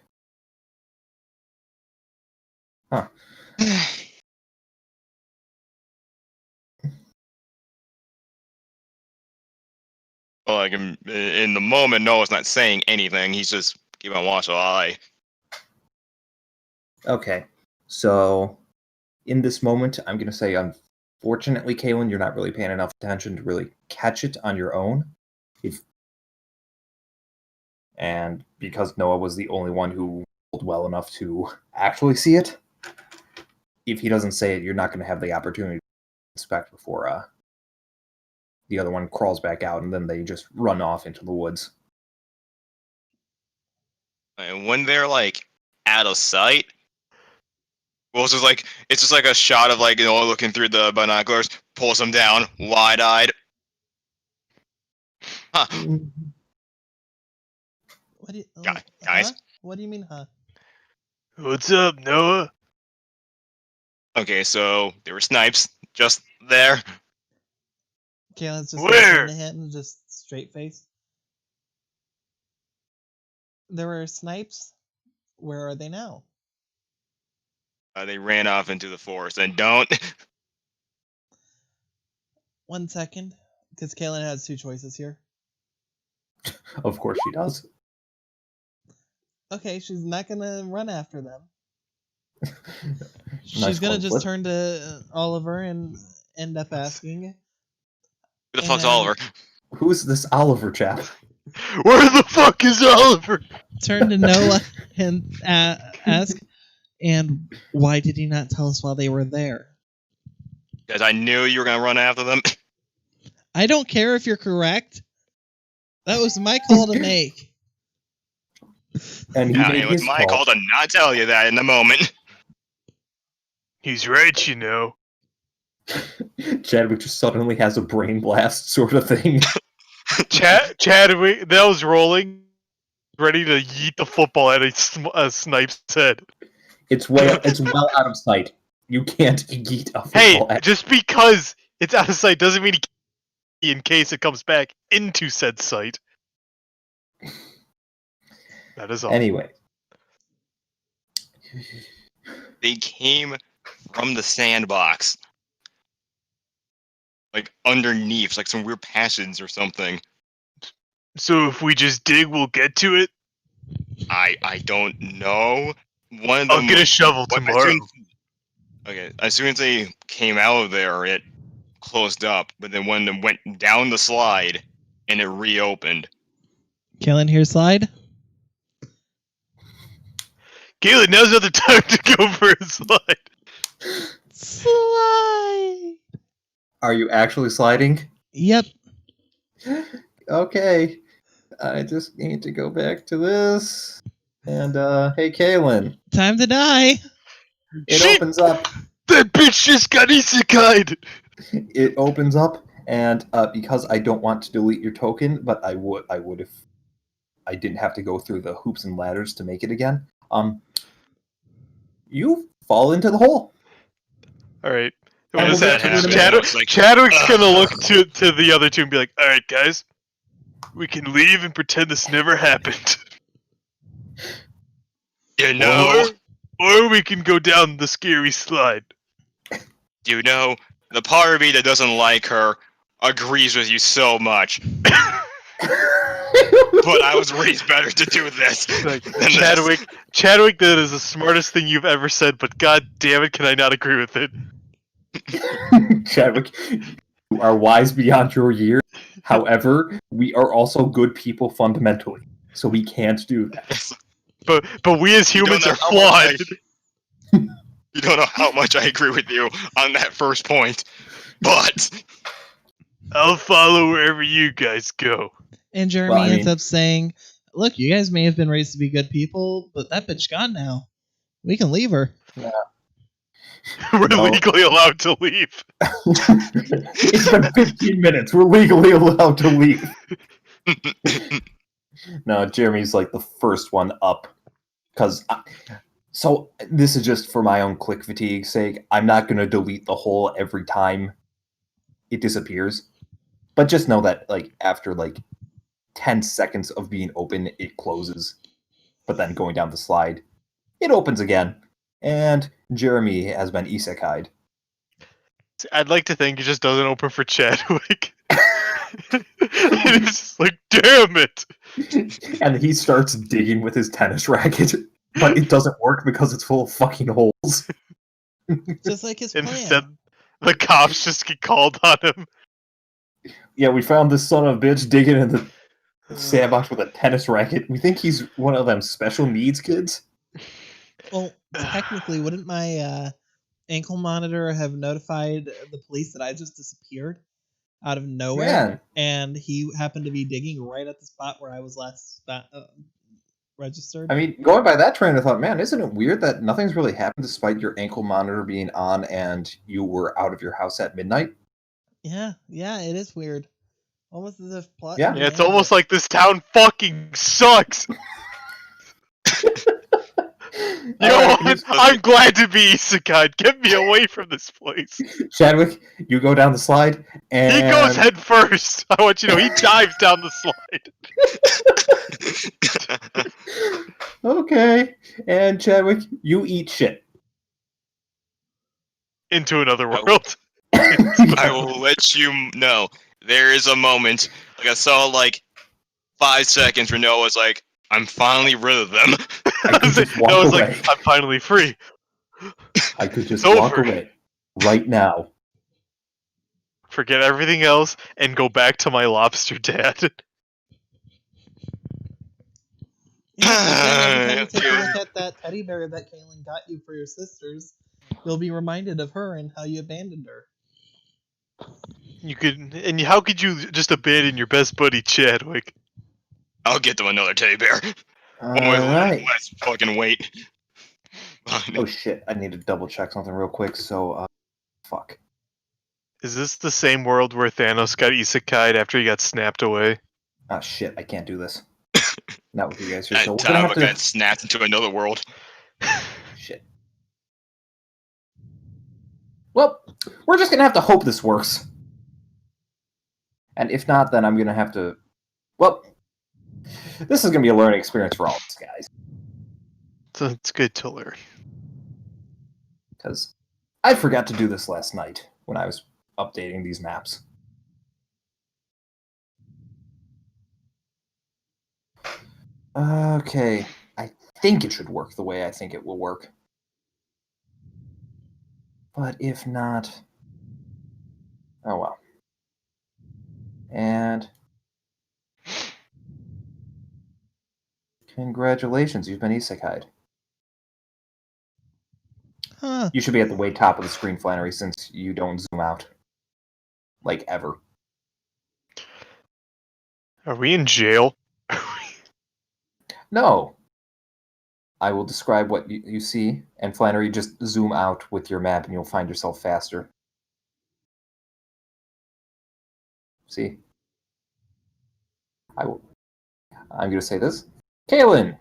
Huh. Well, like in the moment, Noah's not saying anything. He's just keeping a watchful eye. Okay, so in this moment, I'm going to say, unfortunately, Kaylin, you're not really paying enough attention to really catch it on your own. And because Noah was the only one who rolled well enough to actually see it, if he doesn't say it, you're not going to have the opportunity to inspect before the other one crawls back out, and then they just run off into the woods. And when they're like out of sight, well, it's just like a shot of like looking through the binoculars, pulls them down, wide-eyed. Huh, What do you, guys. Huh? What do you mean, huh? What's up, Noah? Okay, so there were snipes just there. Kaylin's just Where? turn to him and just straight face. There were snipes. Where are they now? They ran off into the forest and don't. 1 second, because Kaylin has two choices here. Of course she does. Okay, she's not gonna run after them. Nice She's gonna coin just flip. turn to Oliver and end up asking. Who the fuck's And- Oliver? Who's this Oliver chap? Where the fuck is Oliver? Turn to Noah and ask, and why did he not tell us while they were there? Because I knew you were gonna run after them. I don't care if you're correct. That was my call to make. And he made it was his my call to not tell you that in the moment. He's right, you know. Chadwick just suddenly has a brain blast sort of thing. Chadwick, that was rolling, ready to yeet the football at a snipe's head. It's well out of sight. You can't yeet a Hey, football at just because it's out of sight doesn't mean in case it comes back into said sight. That is all. Anyway. They came from the sandbox. Like underneath, like some weird passage or something. So if we just dig, we'll get to it? I don't know. One of them, I'll get a shovel tomorrow. As soon as they came out of there, it closed up. But then when they went down the slide, and it reopened. Kalen, here, slide. Galen, now's not the time to go for a slide. Slide. Are you actually sliding? Yep. Okay. I just need to go back to this. And, hey, Kaylin. Time to die. It opens up. That bitch just got isekai'd! It opens up, and because I don't want to delete your token, but I would if I didn't have to go through the hoops and ladders to make it again. You fall into the hole. Alright. And we'll get to it in a minute. Chadwick's gonna look to the other two and be like, alright, guys. We can leave and pretend this never happened. You know, Or we can go down the scary slide. you know, the part of me that doesn't like her agrees with you so much. But I was raised better to do this. Like, Chadwick, that is the smartest thing you've ever said, but god damn it, can I not agree with it? Chadwick, you are wise beyond your years. However, we are also good people fundamentally, so we can't do that. But we as humans are flawed. You don't know how much I agree with you on that first point, but I'll follow wherever you guys go. And Jeremy ends up saying, look, you guys may have been raised to be good people, but that bitch gone now. We can leave her. Yeah. We're legally allowed to leave. It's been 15 minutes. We're legally allowed to leave. No, Jeremy's like the first one up. So this is just for my own click fatigue's sake. I'm not going to delete the hole every time it disappears. But just know that after 10 seconds of being open, it closes. But then going down the slide, it opens again. And Jeremy has been isekai'd. I'd like to think it just doesn't open for Chadwick. It's just like, damn it! And he starts digging with his tennis racket, but it doesn't work because it's full of fucking holes. Just like his plan. Instead, the cops just get called on him. Yeah, we found this son of a bitch digging in the sandbox with a tennis racket. We think he's one of them special needs kids. Well, technically, wouldn't my ankle monitor have notified the police that I just disappeared out of nowhere? Man. And he happened to be digging right at the spot where I was last registered? I mean, going by that train of thought, man, isn't it weird that nothing's really happened despite your ankle monitor being on and you were out of your house at midnight? Yeah, it is weird. Almost as if plot. Yeah, it's almost like this town fucking sucks. You know what? I'm glad to be isekai. Get me away from this place. Chadwick, you go down the slide, and... He goes head first. I want you to know, he dives down the slide. Okay. And Chadwick, you eat shit. Into another world. I will let you know. There is a moment, I saw 5 seconds where Noah's like, I'm finally rid of them. I could just walk away. Like, I'm finally free. I could just walk away right now. Forget everything else and go back to my lobster dad. Every time you take a look at that teddy bear that Kaylin got you for your sisters, you'll be reminded of her and how you abandoned her. You could, and how could you just abandon your best buddy Chadwick? I'll get them another teddy bear. Alright. Let's fucking wait. Oh shit, I need to double check something real quick, so, fuck. Is this the same world where Thanos got isekai'd after he got snapped away? Ah, shit, I can't do this. Not with you guys here, That so we're gonna time have I to... got snapped into another world. Shit. Well, we're just gonna have to hope this works. And if not, then I'm gonna have to... Well, this is gonna be a learning experience for all of us, guys. So it's good to learn. Because I forgot to do this last night when I was updating these maps. Okay, I think it should work the way I think it will work. But if not... Oh well. And... Congratulations, you've been isekai'd. Huh. You should be at the way top of the screen, Flannery, since you don't zoom out. Like, ever. Are we in jail? No. I will describe what you see, and Flannery, just zoom out with your map and you'll find yourself faster. See? I'm going to say this. Kaylin!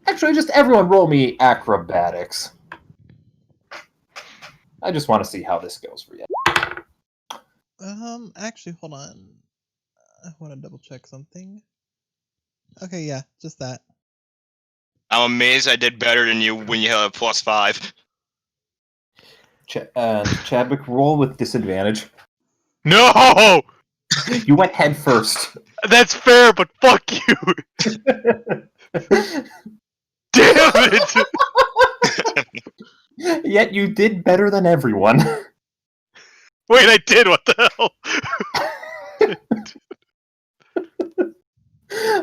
Actually, just everyone roll me acrobatics. I just want to see how this goes for you. Actually, hold on. I want to double check something. Okay, yeah, just that. I'm amazed I did better than you when you had a +5. Chadwick, roll with disadvantage. No! You went head first. That's fair, but fuck you! Damn it! Yet you did better than everyone. Wait, I did, what the hell?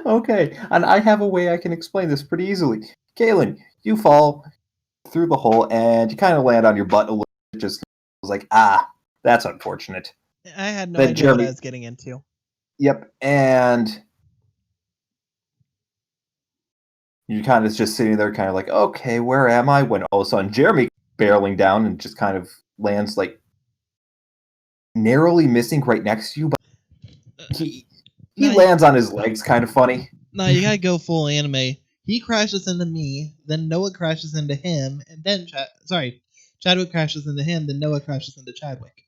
Okay, and I have a way I can explain this pretty easily. Kaylin, you fall through the hole and you kind of land on your butt a little bit. Just was like, that's unfortunate. I had no Then idea what Jeremy- I was getting into. Yep, and you kind of just sitting there, kind of like, okay, where am I? When all of a sudden Jeremy barreling down and just kind of lands like narrowly missing right next to you, but he lands on his legs, kind of funny. No, you gotta go full anime. He crashes into me, then Noah crashes into him, and then Chadwick crashes into him, then Noah crashes into Chadwick.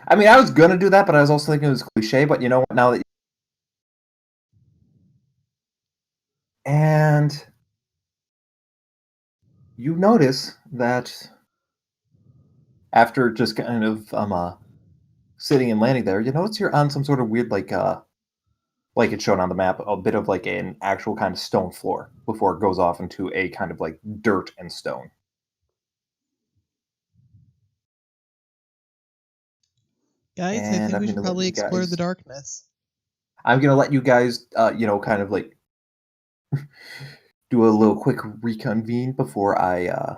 I mean, I was gonna do that, but I was also thinking it was cliche. But you know what? Now that and you notice that after just kind of sitting and landing there, you notice you're on some sort of weird like it's shown on the map, a bit of like an actual kind of stone floor before it goes off into a kind of like dirt and stone. Guys, I And think I'm we should gonna let probably you explore guys- the darkness. I'm gonna let you guys, kind of like do a little quick reconvene before I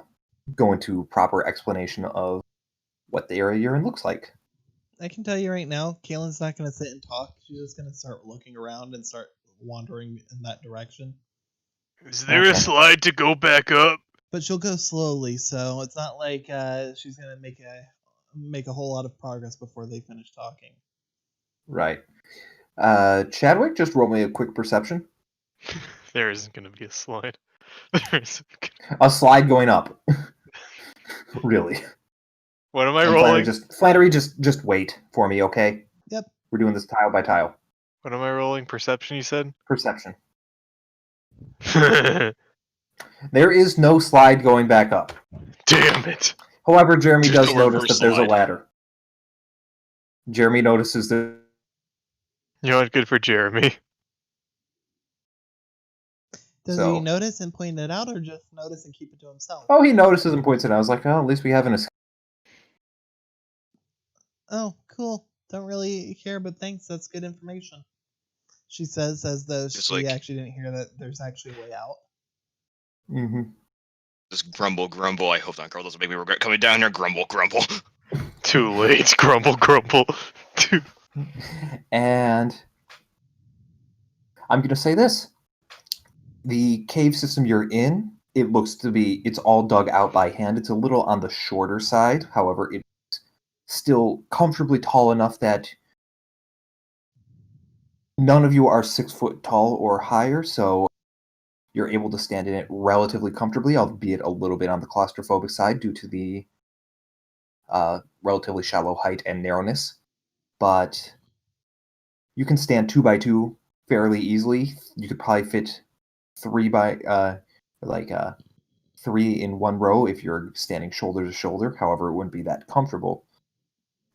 go into proper explanation of what the area you're in looks like. I can tell you right now, Kaylin's not gonna sit and talk. She's just gonna start looking around and start wandering in that direction. Is there a slide to go back up? But she'll go slowly, so it's not like she's gonna make a whole lot of progress before they finish talking. Right. Chadwick, just roll me a quick perception. There isn't gonna be a slide. There isn't A slide going up. Really. What am I And rolling? Flannery, just wait for me, okay? Yep. We're doing this tile by tile. What am I rolling? Perception, you said? Perception. There is no slide going back up. Damn it. However, Jeremy There's does no notice reverse that there's a slide. ladder. Jeremy notices that. You know what? Good for Jeremy. Does So- he notice and point it out, or just notice and keep it to himself? Oh, he notices and points it out. I was like, oh, at least we have an escape. Oh, cool. Don't really care, but thanks. That's good information. She says, as though Just she like- actually didn't hear that there's actually a way out. Mm-hmm. Just grumble, grumble. I hope that girl doesn't make me regret coming down here. Grumble, grumble. Too late. Grumble, grumble. And I'm going to say this. The cave system you're in, it looks to be, it's all dug out by hand. It's a little on the shorter side. However, it's still comfortably tall enough that none of you are 6 foot tall or higher, so you're able to stand in it relatively comfortably, albeit a little bit on the claustrophobic side due to the relatively shallow height and narrowness. But you can stand 2 by 2 fairly easily. You could probably fit 3 by 3 in one row if you're standing shoulder to shoulder. However, it wouldn't be that comfortable.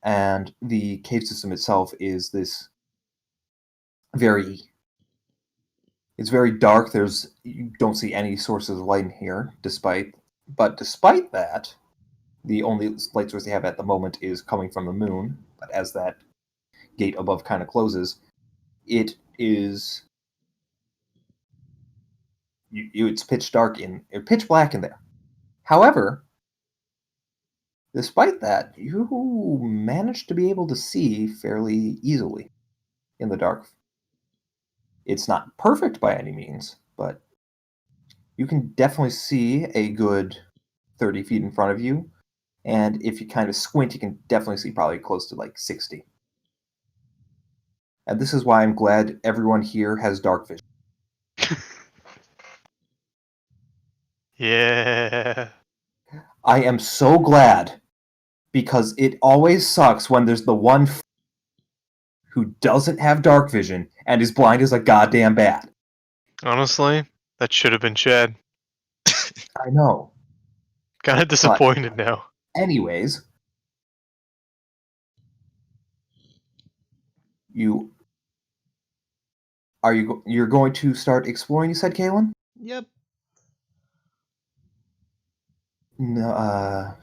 And the cave system itself is this it's very dark. You don't see any sources of light in here, despite that, the only light source they have at the moment is coming from the moon. But as that gate above kind of closes, it is it's pitch black in there. However, despite that, you manage to be able to see fairly easily in the dark. It's not perfect by any means, but you can definitely see a good 30 feet in front of you. And if you kind of squint, you can definitely see probably close to like 60. And this is why I'm glad everyone here has dark vision. Yeah. I am so glad, because it always sucks when there's the one who doesn't have dark vision and is blind as a goddamn bat. Honestly, that should have been Chad. I know. Kind of disappointed now. Anyways, you're going to start exploring, you said, Kaylin? Yep. No,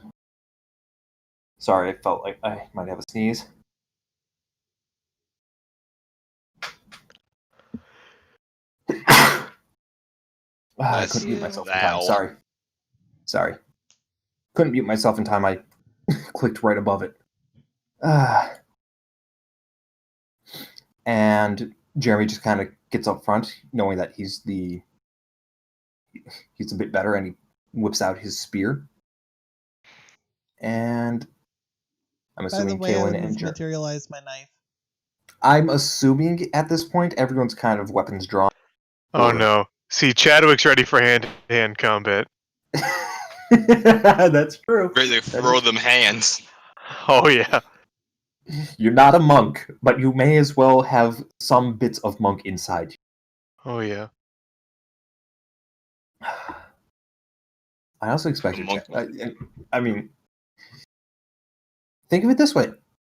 sorry, I felt like I might have a sneeze. I couldn't mute myself in time. Sorry. Couldn't mute myself in time. I clicked right above it. And Jeremy just kind of gets up front, knowing that he's a bit better, and he whips out his spear. And I'm assuming Kaylin and Jeremy materialize my knife. I'm assuming at this point everyone's kind of weapons drawn. Oh no. See, Chadwick's ready for hand-to-hand combat. That's true. Ready to throw them hands. Oh yeah. You're not a monk, but you may as well have some bits of monk inside you. Oh yeah. I also expected I mean, think of it this way.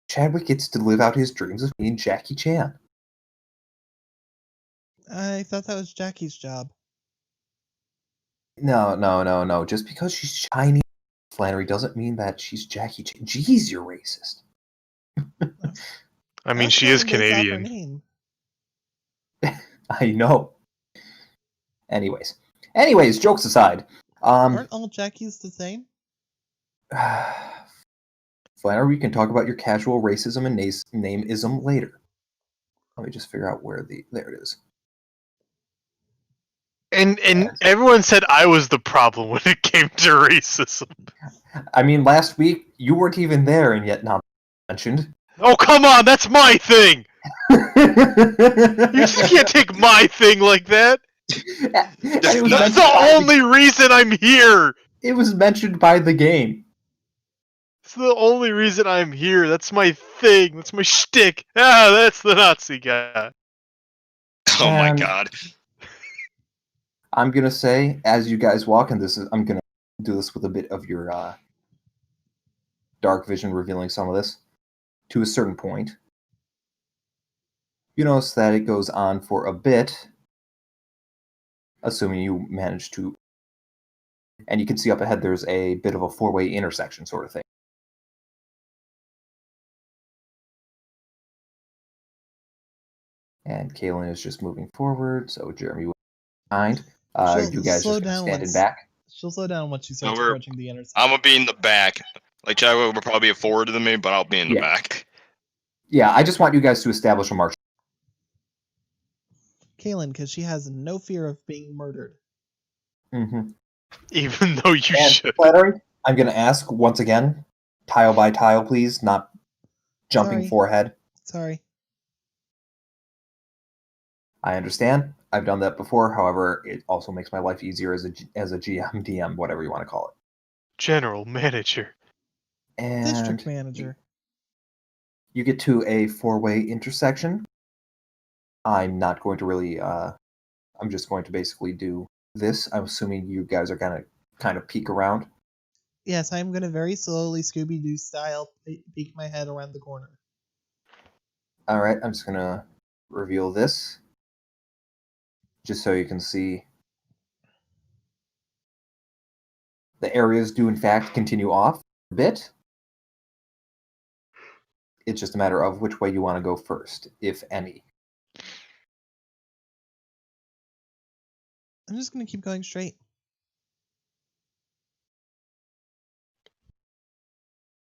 Chadwick gets to live out his dreams of being Jackie Chan. I thought that was Jackie's job. No. Just because she's Chinese, Flannery, doesn't mean that she's Jackie Chan. Jeez, you're racist. I mean, she is Canadian. I know. Anyways, jokes aside. Aren't all Jackies the same? Flannery, we can talk about your casual racism and nameism later. Let me just figure out there it is. And everyone said I was the problem when it came to racism. I mean, last week you weren't even there, and yet not mentioned. Oh come on, that's my thing. You just can't take my thing like that. That's the only reason I'm here. It was mentioned by the game. It's the only reason I'm here. That's my thing. That's my shtick. Ah, that's the Nazi guy. Oh my god. I'm gonna say, as you guys walk, and I'm gonna do this with a bit of your dark vision revealing some of this to a certain point. You notice that it goes on for a bit, assuming you manage to, and you can see up ahead there's a bit of a four-way intersection sort of thing. And Kaylin is just moving forward, so Jeremy will be behind. You guys just standing back. She'll slow down once she starts approaching the intersection. I'm gonna be in the back. Like Chadwick will probably be forward than me, but I'll be in the back. Yeah, I just want you guys to establish a march. Kaylin, because she has no fear of being murdered. Mm-hmm. Even though you And should. flattery, I'm going to ask once again, tile by tile, please, not jumping Sorry. forehead. Sorry. I understand. I've done that before. However, it also makes my life easier as a GM, DM, whatever you want to call it. General manager. And District manager. you get to a 4-way intersection. I'm not going to really. I'm just going to basically do this. I'm assuming you guys are gonna kind of peek around. Yes, I'm going to very slowly Scooby-Doo style peek my head around the corner. All right, I'm just gonna reveal this, just so you can see. The areas do in fact continue off a bit. It's just a matter of which way you want to go first, if any. I'm just going to keep going straight.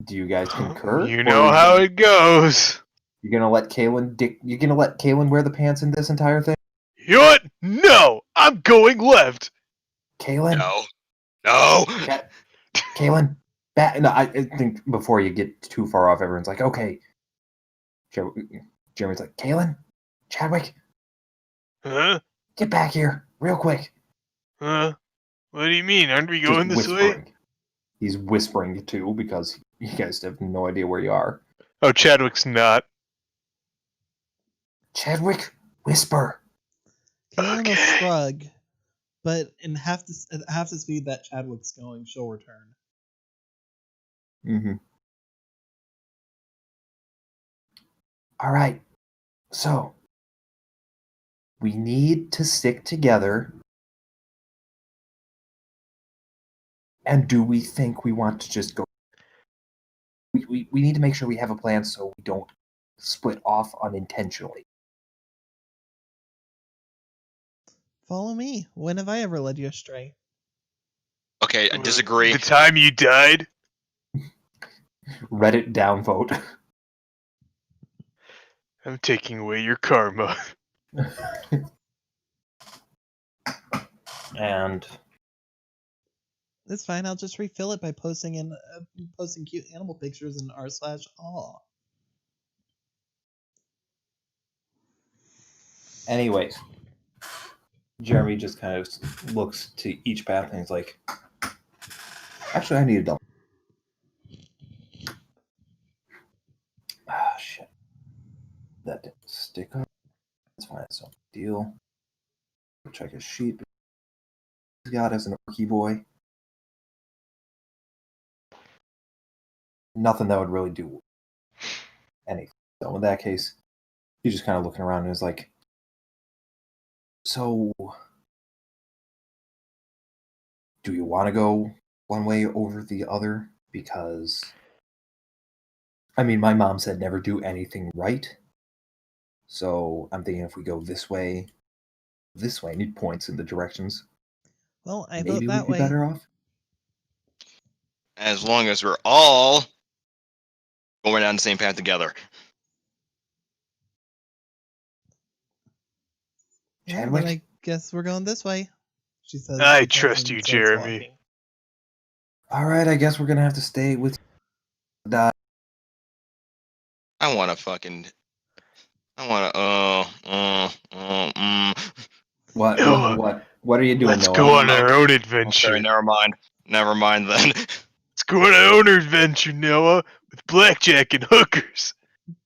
Do you guys concur? You know how it goes. You're gonna let Kaylin You're gonna let Kaylin wear the pants in this entire thing? You know what? No! I'm going left! Kaylin? No. Kaylin? No, I think before you get too far off, everyone's like, okay. Jeremy's like, Kaylin? Chadwick? Huh? Get back here, real quick. Huh? What do you mean? Aren't we Just going this whispering. way? He's whispering too, because you guys have no idea where you are. Oh, Chadwick's not. Chadwick, whisper. Kaylin will Okay. shrug, but in half the speed that Chadwick's going, she'll return. Mm-hmm. All right. So, we need to stick together. And do we think we want to just go? We need to make sure we have a plan so we don't split off unintentionally. Follow me. When have I ever led you astray? Okay, I disagree. The time you died? Reddit downvote. I'm taking away your karma. And It's fine. I'll just refill it by posting cute animal pictures in r/aw. anyways, Jeremy just kind of looks to each path and he's like, actually, I need a double. Ah, shit. That didn't stick up. That's fine. It's no big deal. Check his sheet. He's got as an orky boy. Nothing that would really do anything. So in that case, he's just kind of looking around and is like, so do you want to go one way over the other? Because, I mean, my mom said never do anything right. So I'm thinking if we go this way, I need points in the directions. Well, I Maybe vote that we'd be way. better off. As long as we're all going down the same path together. Yeah, Chadwick? then I guess we're going this way. She says. I she says trust and you, starts Jeremy. walking. All right, I guess we're gonna have to stay with. I want to fucking. I want to. What? Noah, What are you doing, let's Noah? go on our own Okay, adventure. never mind. Never mind then. Let's go on our own adventure, Noah, with blackjack and hookers.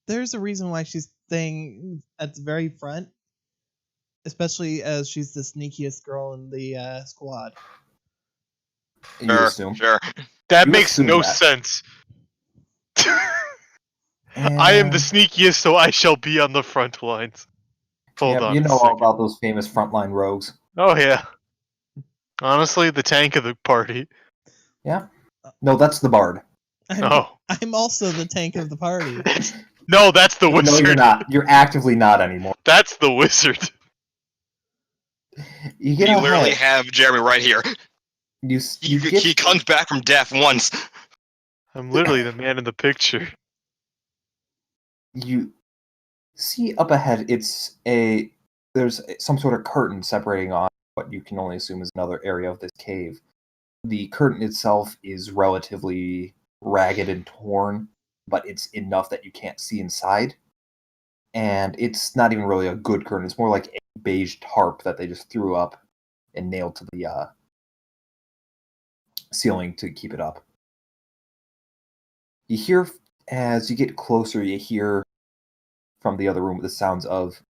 There's a reason why she's staying at the very front, especially as she's the sneakiest girl in the squad. You assume. Sure. That You makes assume no that. sense. I am the And- sneakiest, so I shall be on the front lines. Hold Yep, on. you a know all second. about those famous frontline rogues. Oh yeah. Honestly, the tank of the party. Yeah. No, that's the bard. I'm also the tank of the party. No, that's the wizard. No, you're not. You're actively not anymore. That's the wizard. You get We ahead. literally have Jeremy right here. He comes back from death once. I'm literally the man in the picture. You see up ahead. It's a there's some sort of curtain separating on what you can only assume is another area of this cave. The curtain itself is relatively ragged and torn, but it's enough that you can't see inside. And it's not even really a good curtain. It's more like a beige tarp that they just threw up and nailed to the ceiling to keep it up. You hear, as you get closer, you hear from the other room the sounds of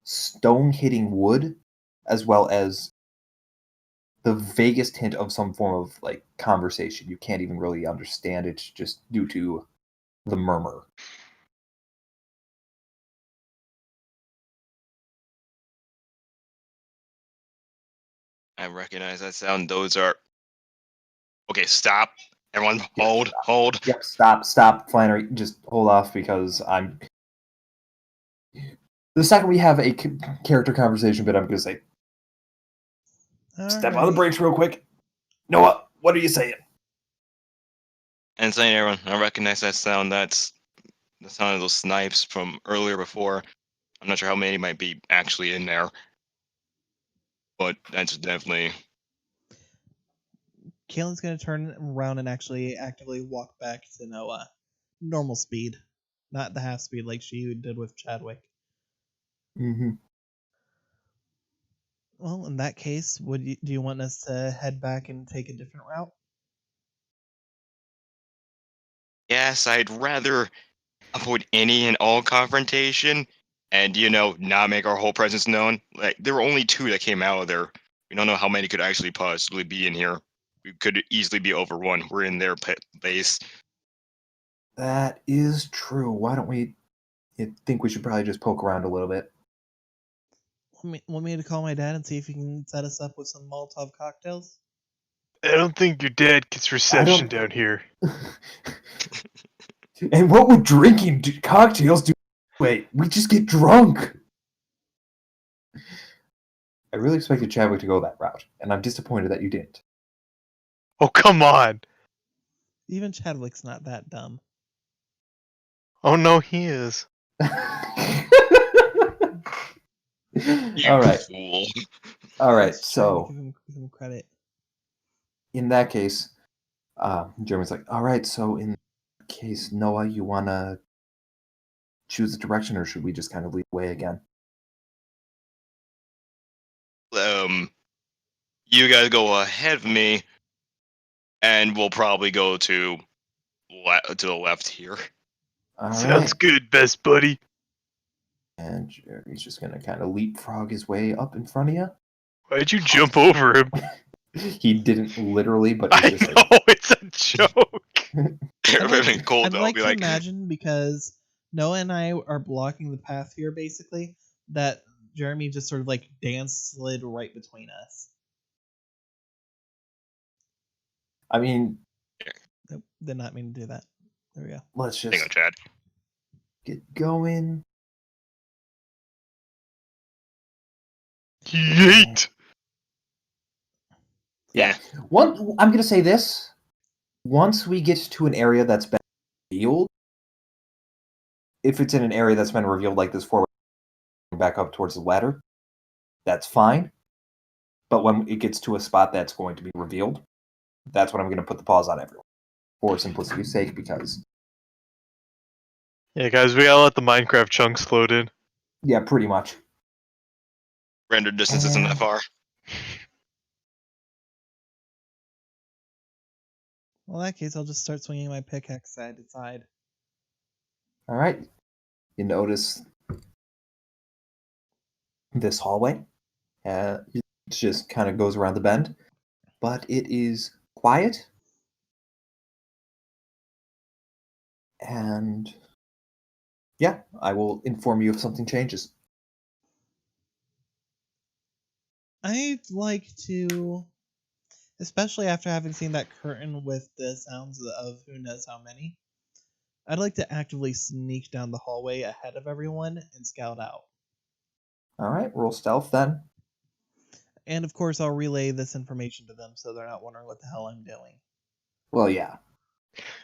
stone hitting wood, as well as the vaguest hint of some form of like conversation. You can't even really understand it just due to the murmur. I recognize that sound. Those are. Okay, stop. Everyone, Yep, hold, stop. hold. Yep, stop, Flannery. Just hold off because I'm. The second we have a character conversation bit, I'm going to say, step on the brakes real quick. Noah, what are you saying? And saying, everyone, I recognize that sound. That's the sound of those snipes from earlier before. I'm not sure how many might be actually in there, but that's definitely. Kaylin's gonna turn around and actually actively walk back to Noah. Normal speed, not the half speed like she did with Chadwick. Mm-hmm. Well, in that case, do you want us to head back and take a different route? Yes, I'd rather avoid any and all confrontation and, not make our whole presence known. Like, there were only 2 that came out of there. We don't know how many could actually possibly be in here. We could easily be over 1. We're in their base. That is true. Why don't we... I think we should probably just poke around a little bit. Want me to call my dad and see if he can set us up with some Molotov cocktails? I don't think your dad gets reception down here. And what would drinking cocktails do? Wait, we just get drunk. I really expected Chadwick to go that route, and I'm disappointed that you didn't. Oh, come on. Even Chadwick's not that dumb. Oh, no, he is. You All right. fool. All right, Let's try to so give him credit. in that case, Jeremy's like, all right, so in that case, Noah, you want to choose a direction, or should we just kind of lead the way again? You guys go ahead of me, and we'll probably go to the left here. All Sounds right. good, best buddy. And Jeremy's just going to kind of leapfrog his way up in front of you. Why'd you jump over him? He didn't literally, but I it's just know, like... it's a joke. Cold, I'd though. like Be to like, imagine, because Noah and I are blocking the path here, basically, that Jeremy just sort of like slid right between us. I mean... Nope, did not mean to do that. There we go. Let's hang on, just Chad. get going. Yeet. Yeah. I'm going to say this. Once we get to an area that's been revealed, if it's in an area that's been revealed like this forward back up towards the ladder, that's fine. But when it gets to a spot that's going to be revealed, that's when I'm going to put the pause on everyone. For simplicity's sake, because... Yeah, guys, we gotta let the Minecraft chunks load in. Yeah, pretty much. Render distance isn't that far. Well, in that case, I'll just start swinging my pickaxe side to side. All right. You notice this hallway. It just kind of goes around the bend, but it is quiet. And yeah, I will inform you if something changes. I'd like to, especially after having seen that curtain with the sounds of who knows how many, I'd like to actively sneak down the hallway ahead of everyone and scout out. All right, roll stealth then. And of course, I'll relay this information to them so they're not wondering what the hell I'm doing. Well, yeah.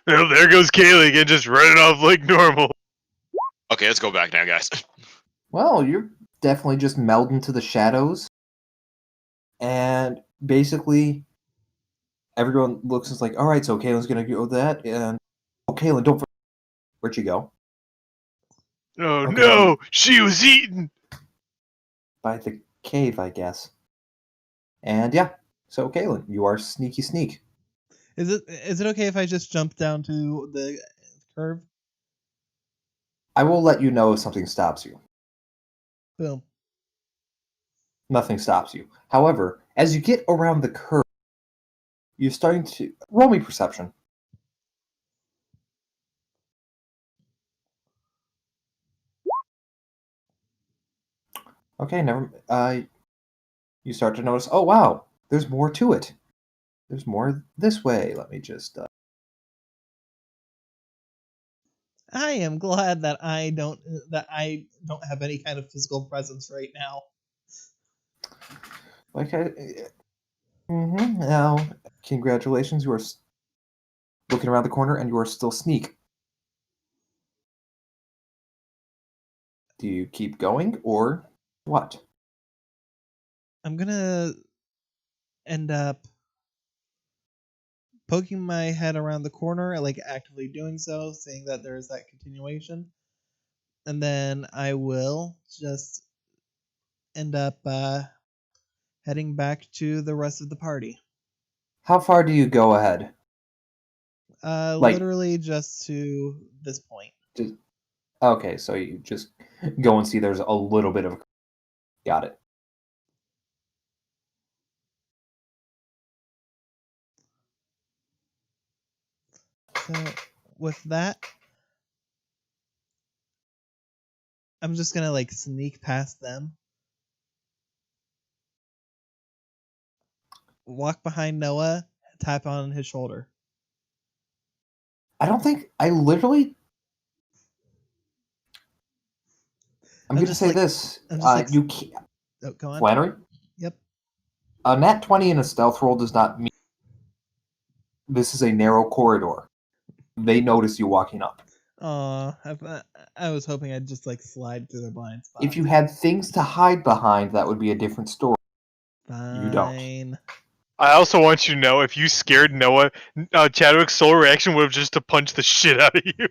Well, there goes Kaylee again, just running off like normal. Okay, let's go back now, guys. Well, you're definitely just meld into the shadows. And basically, everyone looks and is like, all right, so Kaylin's going to go that. And, oh, Kaylin, don't forget. Where'd you go? Oh Okay. no, she was eaten. By the cave, I guess. And yeah, so Kaylin, you are sneaky sneak. Is it okay if I just jump down to the curve? I will let you know if something stops you. Boom. Nothing stops you. However, as you get around the curve, you're starting to roll me perception. Okay, never. You start to notice. Oh wow, there's more to it. There's more this way. Let me just. I am glad that I don't have any kind of physical presence right now. Like I. Now, congratulations. You are looking around the corner, and you are still sneak. Do you keep going or what? I'm gonna end up poking my head around the corner, like actively doing so, seeing that there is that continuation, and then I will just end up heading back to the rest of the party. How far do you go ahead? Like, Literally just to this point. just, okay, so you just go and see there's a little bit of. Got it. So with that, I'm just gonna like sneak past them, walk behind Noah, tap on his shoulder. I don't think I literally. I'm going to say like, this. like, You can't. oh, go on. Flannery? Yep. A nat 20 in a stealth roll does not mean this is a narrow corridor. They notice you walking up. Aw, I was hoping I'd just like slide through their blind spots. If you had things to hide behind, that would be a different story. Fine. You don't. I also want you to know, if you scared Noah, Chadwick's sole reaction would have just to punch the shit out of you.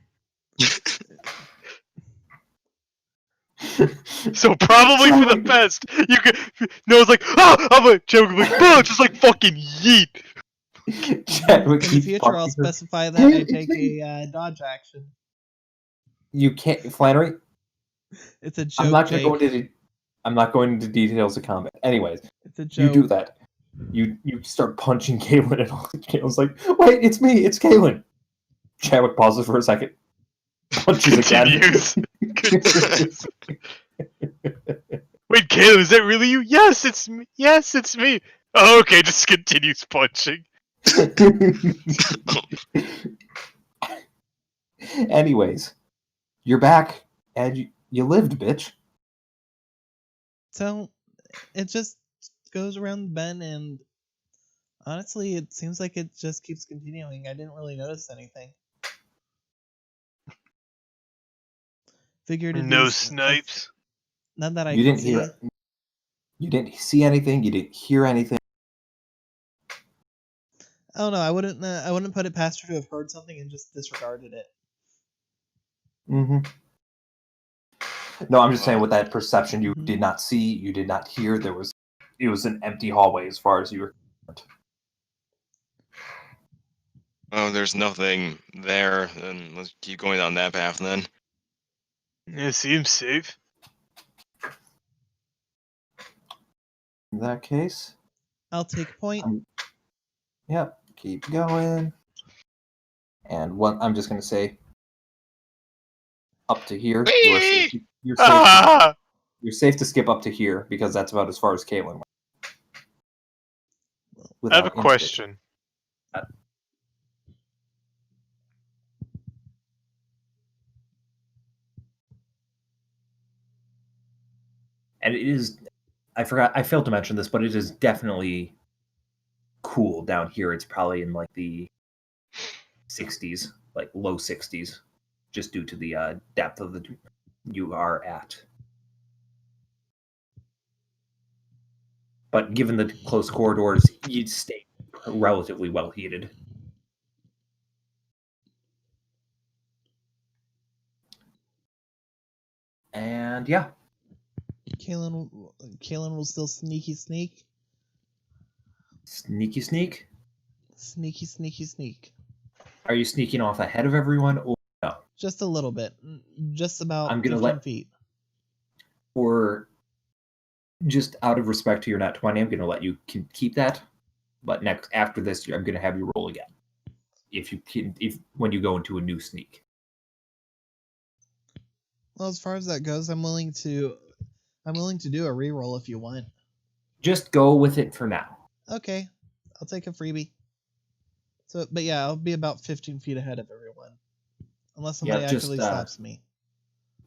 So probably for the best. You could. Noah's like, ah! I'm like, Chadwick like, boom! Just like fucking yeet. Chadwick In the keeps future, I'll punching her. specify that I take a dodge action. You can't, Flannery. It's a joke. I'm not going to go into. I'm not going into details of combat. Anyways, It's a joke. you do that. You start punching Kaylin, and all. Kaylin's like, "Wait, it's me. It's Kaylin." Chadwick pauses for a second. Punches Continues. again. Continues. Wait, Caleb, is that really you? Yes, it's me. Yes, it's me. Oh, okay, just continues punching. Anyways, you're back, and you lived, bitch. So it just goes around the bend, and honestly, it seems like it just keeps continuing. I didn't really notice anything. Figured it'd No be snipes. none that I You can didn't see. hear. You didn't see anything. You didn't hear anything. Oh no, I wouldn't put it past her to have heard something and just disregarded it. Mm-hmm. No, I'm just saying Wow. with that perception, you did not see, you did not hear. It was an empty hallway as far as you were concerned. Oh, there's nothing there. Then let's keep going down that path then. It seems safe. In that case, I'll take point. Yep, keep going. And I'm just going to say, up to here, you're safe. You're safe to skip up to here because that's about as far as Caitlin went. I have a question. And it is, I failed to mention this, but it is definitely cool down here. It's probably in like the 60s, like low 60s, just due to the depth of the you are at. but given the close corridors, you'd stay relatively well heated. And yeah. Kalen will still sneak. Sneaky sneak? Sneak. Are you sneaking off ahead of everyone or no? Just a little bit. Just about I'm gonna 15 feet. Or just out of respect to your nat 20, I'm going to let you keep that. But after this, I'm going to have you roll again. When you go into a new sneak. Well, as far as that goes, I'm willing to do a reroll if you want. Just go with it for now. Okay, I'll take a freebie. So, but yeah, I'll be about 15 feet ahead of everyone, unless somebody actually stops me.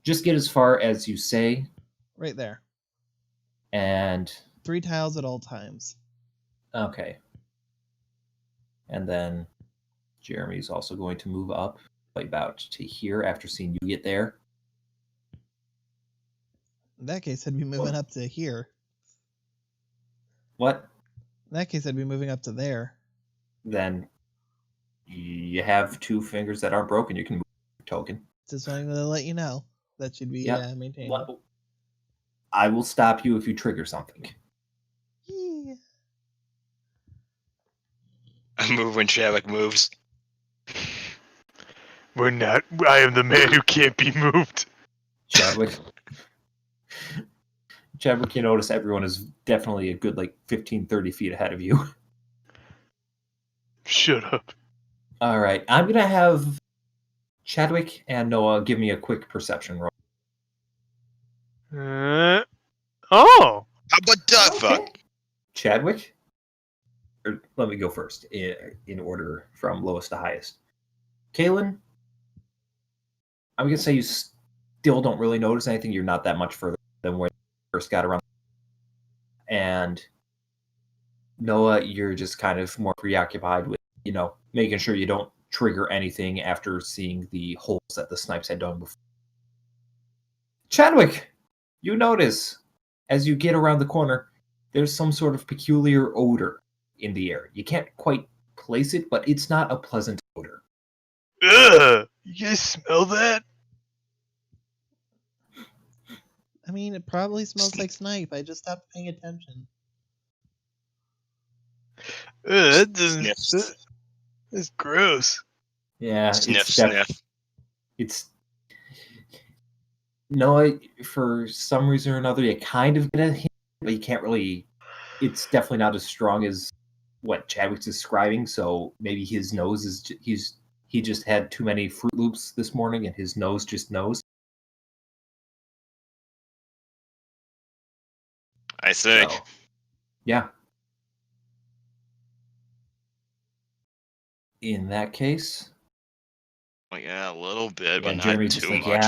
Just get as far as you say. Right there. And 3 tiles at all times. Okay. And then Jeremy's also going to move up about to here after seeing you get there. In that case, I'd be moving up to here. What? In that case, I'd be moving up to there. Then you have 2 fingers that aren't broken. You can move your token. Just wanting to let you know that should be maintained. I will stop you if you trigger something. Yeah. I move when Shavik moves. We're not. I am the man who can't be moved. Chadwick, you notice everyone is definitely a good 15, 30 feet ahead of you. Shut up. All right. I'm going to have Chadwick and Noah give me a quick perception roll. Oh. How about that fuck? Chadwick? Or let me go first in order from lowest to highest. Kaylin, I'm going to say you still don't really notice anything. You're not that much further than where you first got around. And Noah, you're just kind of more preoccupied with, making sure you don't trigger anything after seeing the holes that the snipes had done before. Chadwick, you notice as you get around the corner, there's some sort of peculiar odor in the air. You can't quite place it, but it's not a pleasant odor. Ugh! You guys smell that? I mean, it probably smells like snipe. I just stopped paying attention. That's gross. Yeah, Sniff. It's no, for some reason or another, you kind of get a hint, but you can't really. It's definitely not as strong as what Chadwick's describing. So maybe his nose is he just had too many Fruit Loops this morning, and his nose just knows. I see. So, yeah. In that case, Well, yeah, a little bit, but not Jeremy's too just much.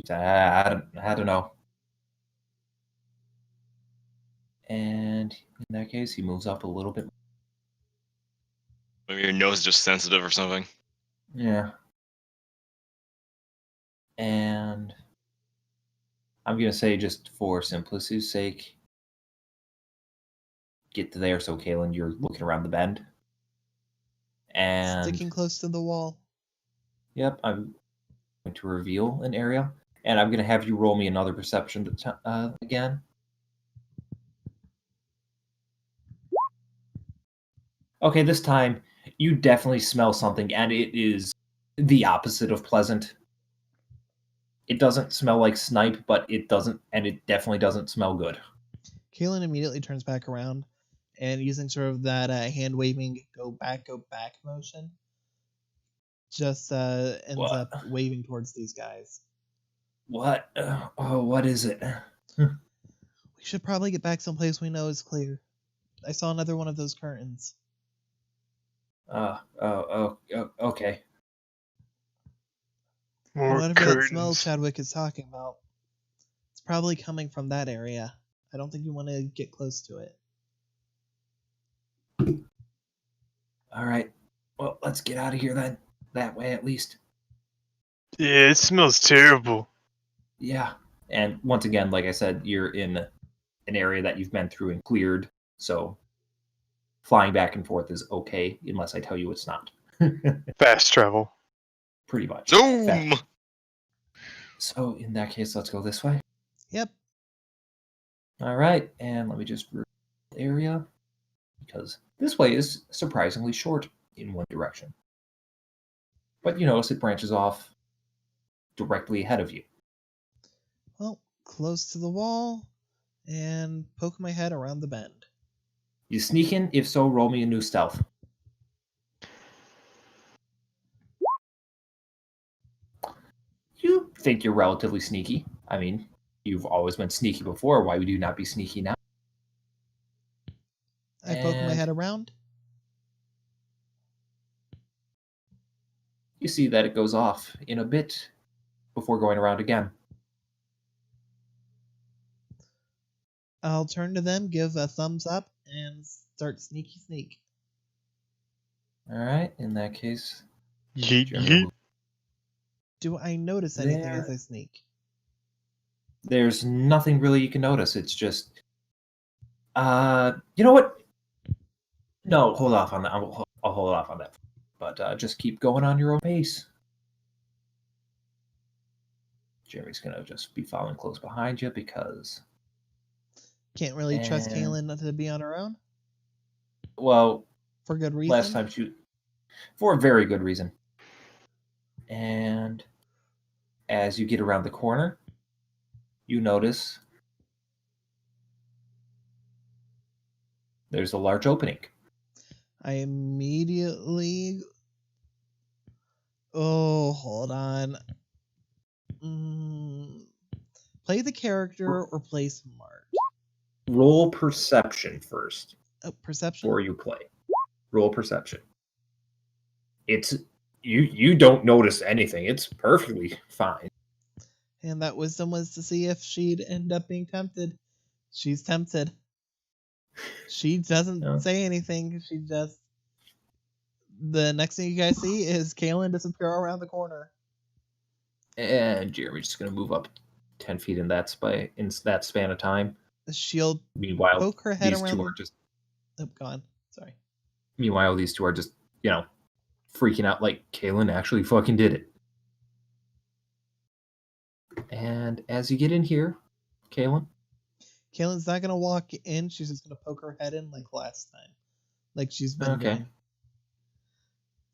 I don't know. And in that case, he moves up a little bit. Maybe your nose is just sensitive or something. Yeah. And I'm going to say, just for simplicity's sake, get to there so, Kaylin, you're looking around the bend. And sticking close to the wall. Yep, I'm going to reveal an area. And I'm going to have you roll me another perception again. Okay, this time you definitely smell something, and it is the opposite of pleasant. It doesn't smell like snipe, but it definitely doesn't smell good. Kaylin immediately turns back around, and using sort of that hand waving go back motion, just ends up waving towards these guys. What? What is it? We should probably get back someplace we know is clear. I saw another one of those curtains. Okay. Whatever that smell Chadwick is talking about, it's probably coming from that area. I don't think you want to get close to it. All right. Well, let's get out of here then. That way, at least. Yeah, it smells terrible. Yeah. And once again, like I said, you're in an area that you've been through and cleared, so flying back and forth is okay, unless I tell you it's not. Fast travel. Pretty much. Zoom! So in that case, let's go this way. Yep. All right, and let me just reveal the area, because this way is surprisingly short in one direction. But you notice it branches off directly ahead of you. Well, close to the wall, and poke my head around the bend. You sneak in? If so, roll me a new stealth. You think you're relatively sneaky. I mean, you've always been sneaky before. Why would you not be sneaky now? I poke my head around. You see that it goes off in a bit before going around again. I'll turn to them, give a thumbs up, and start sneaky sneak. All right, in that case, Yeet, Jeremy yeet. will- Do I notice anything There. as I sneak? there's nothing really you can notice. It's just, you know what? No, hold off on that. I'll hold off on that. But just keep going on your own pace. Jeremy's gonna just be following close behind you because, Can't really trust And- Kaylin to be on her own well, for good reason. last time for a very good reason. And as you get around the corner, you notice there's a large opening. I immediately. Oh, hold on. Play the character or play smart? Roll perception first Oh, perception? before you play. Roll perception. It's you don't notice anything. It's perfectly fine. And that wisdom was to see if she'd end up being tempted. She's tempted. She doesn't No. say anything. She just. The next thing you guys see is Kaylin disappear around the corner. And Jeremy's just gonna move up 10 feet in that span of time. She'll Meanwhile, poke her head these around. two are just Oh, gone. Sorry. meanwhile these two are just, freaking out like Kaylin actually fucking did it. And as you get in here, Kaylin, Kaylin's not gonna walk in. She's just gonna poke her head in like last time, like she's been Okay. doing.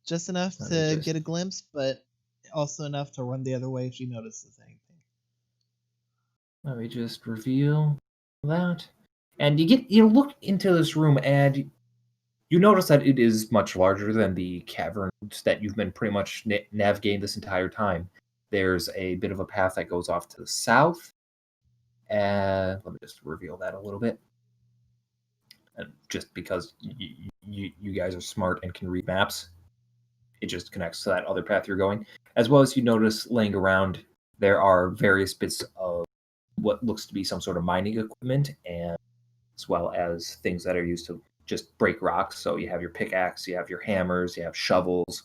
Just enough Let to me just- get a glimpse, but also enough to run the other way if she notices anything. let me just reveal that. And you look into this room and you notice that it is much larger than the caverns that you've been pretty much navigating this entire time. There's a bit of a path that goes off to the south. And let me just reveal that a little bit. And just because you guys are smart and can read maps, it just connects to that other path you're going. As well as you notice laying around, there are various bits of what looks to be some sort of mining equipment, and as well as things that are used to just break rocks. So you have your pickaxe, you have your hammers, you have shovels.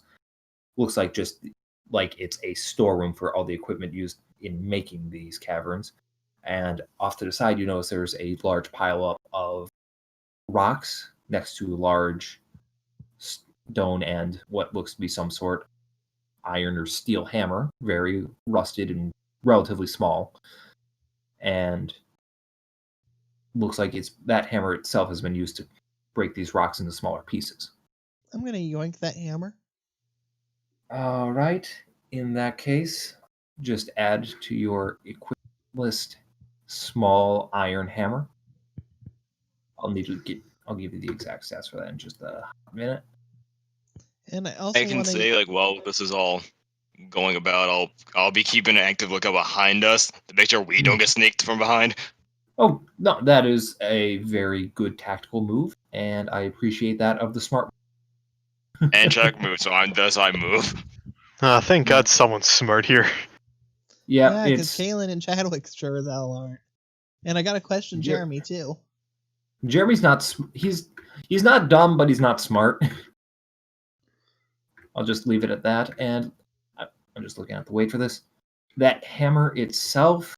Looks like just like it's a storeroom for all the equipment used in making these caverns. And off to the side, you notice there's a large pile up of rocks next to a large stone and what looks to be some sort iron or steel hammer, very rusted and relatively small. And looks like that hammer itself has been used to break these rocks into smaller pieces. I'm gonna yoink that hammer. All right. In that case, just add to your equipment list small iron hammer. I'll give you the exact stats for that in just a minute. And I also I can want say to. like, while this is all going about, I'll be keeping an active lookout behind us to make sure we don't get snaked from behind. Oh, no, that is a very good tactical move, and I appreciate that of the smart. And check move, so I move. Thank God someone's smart here. Yeah, because it's Kaylin and Chadwick sure as hell aren't. And I gotta question Jer- Jeremy too. Jeremy's not. He's not dumb, but he's not smart. I'll just leave it at that. And I'm just looking at the weight for this. That hammer itself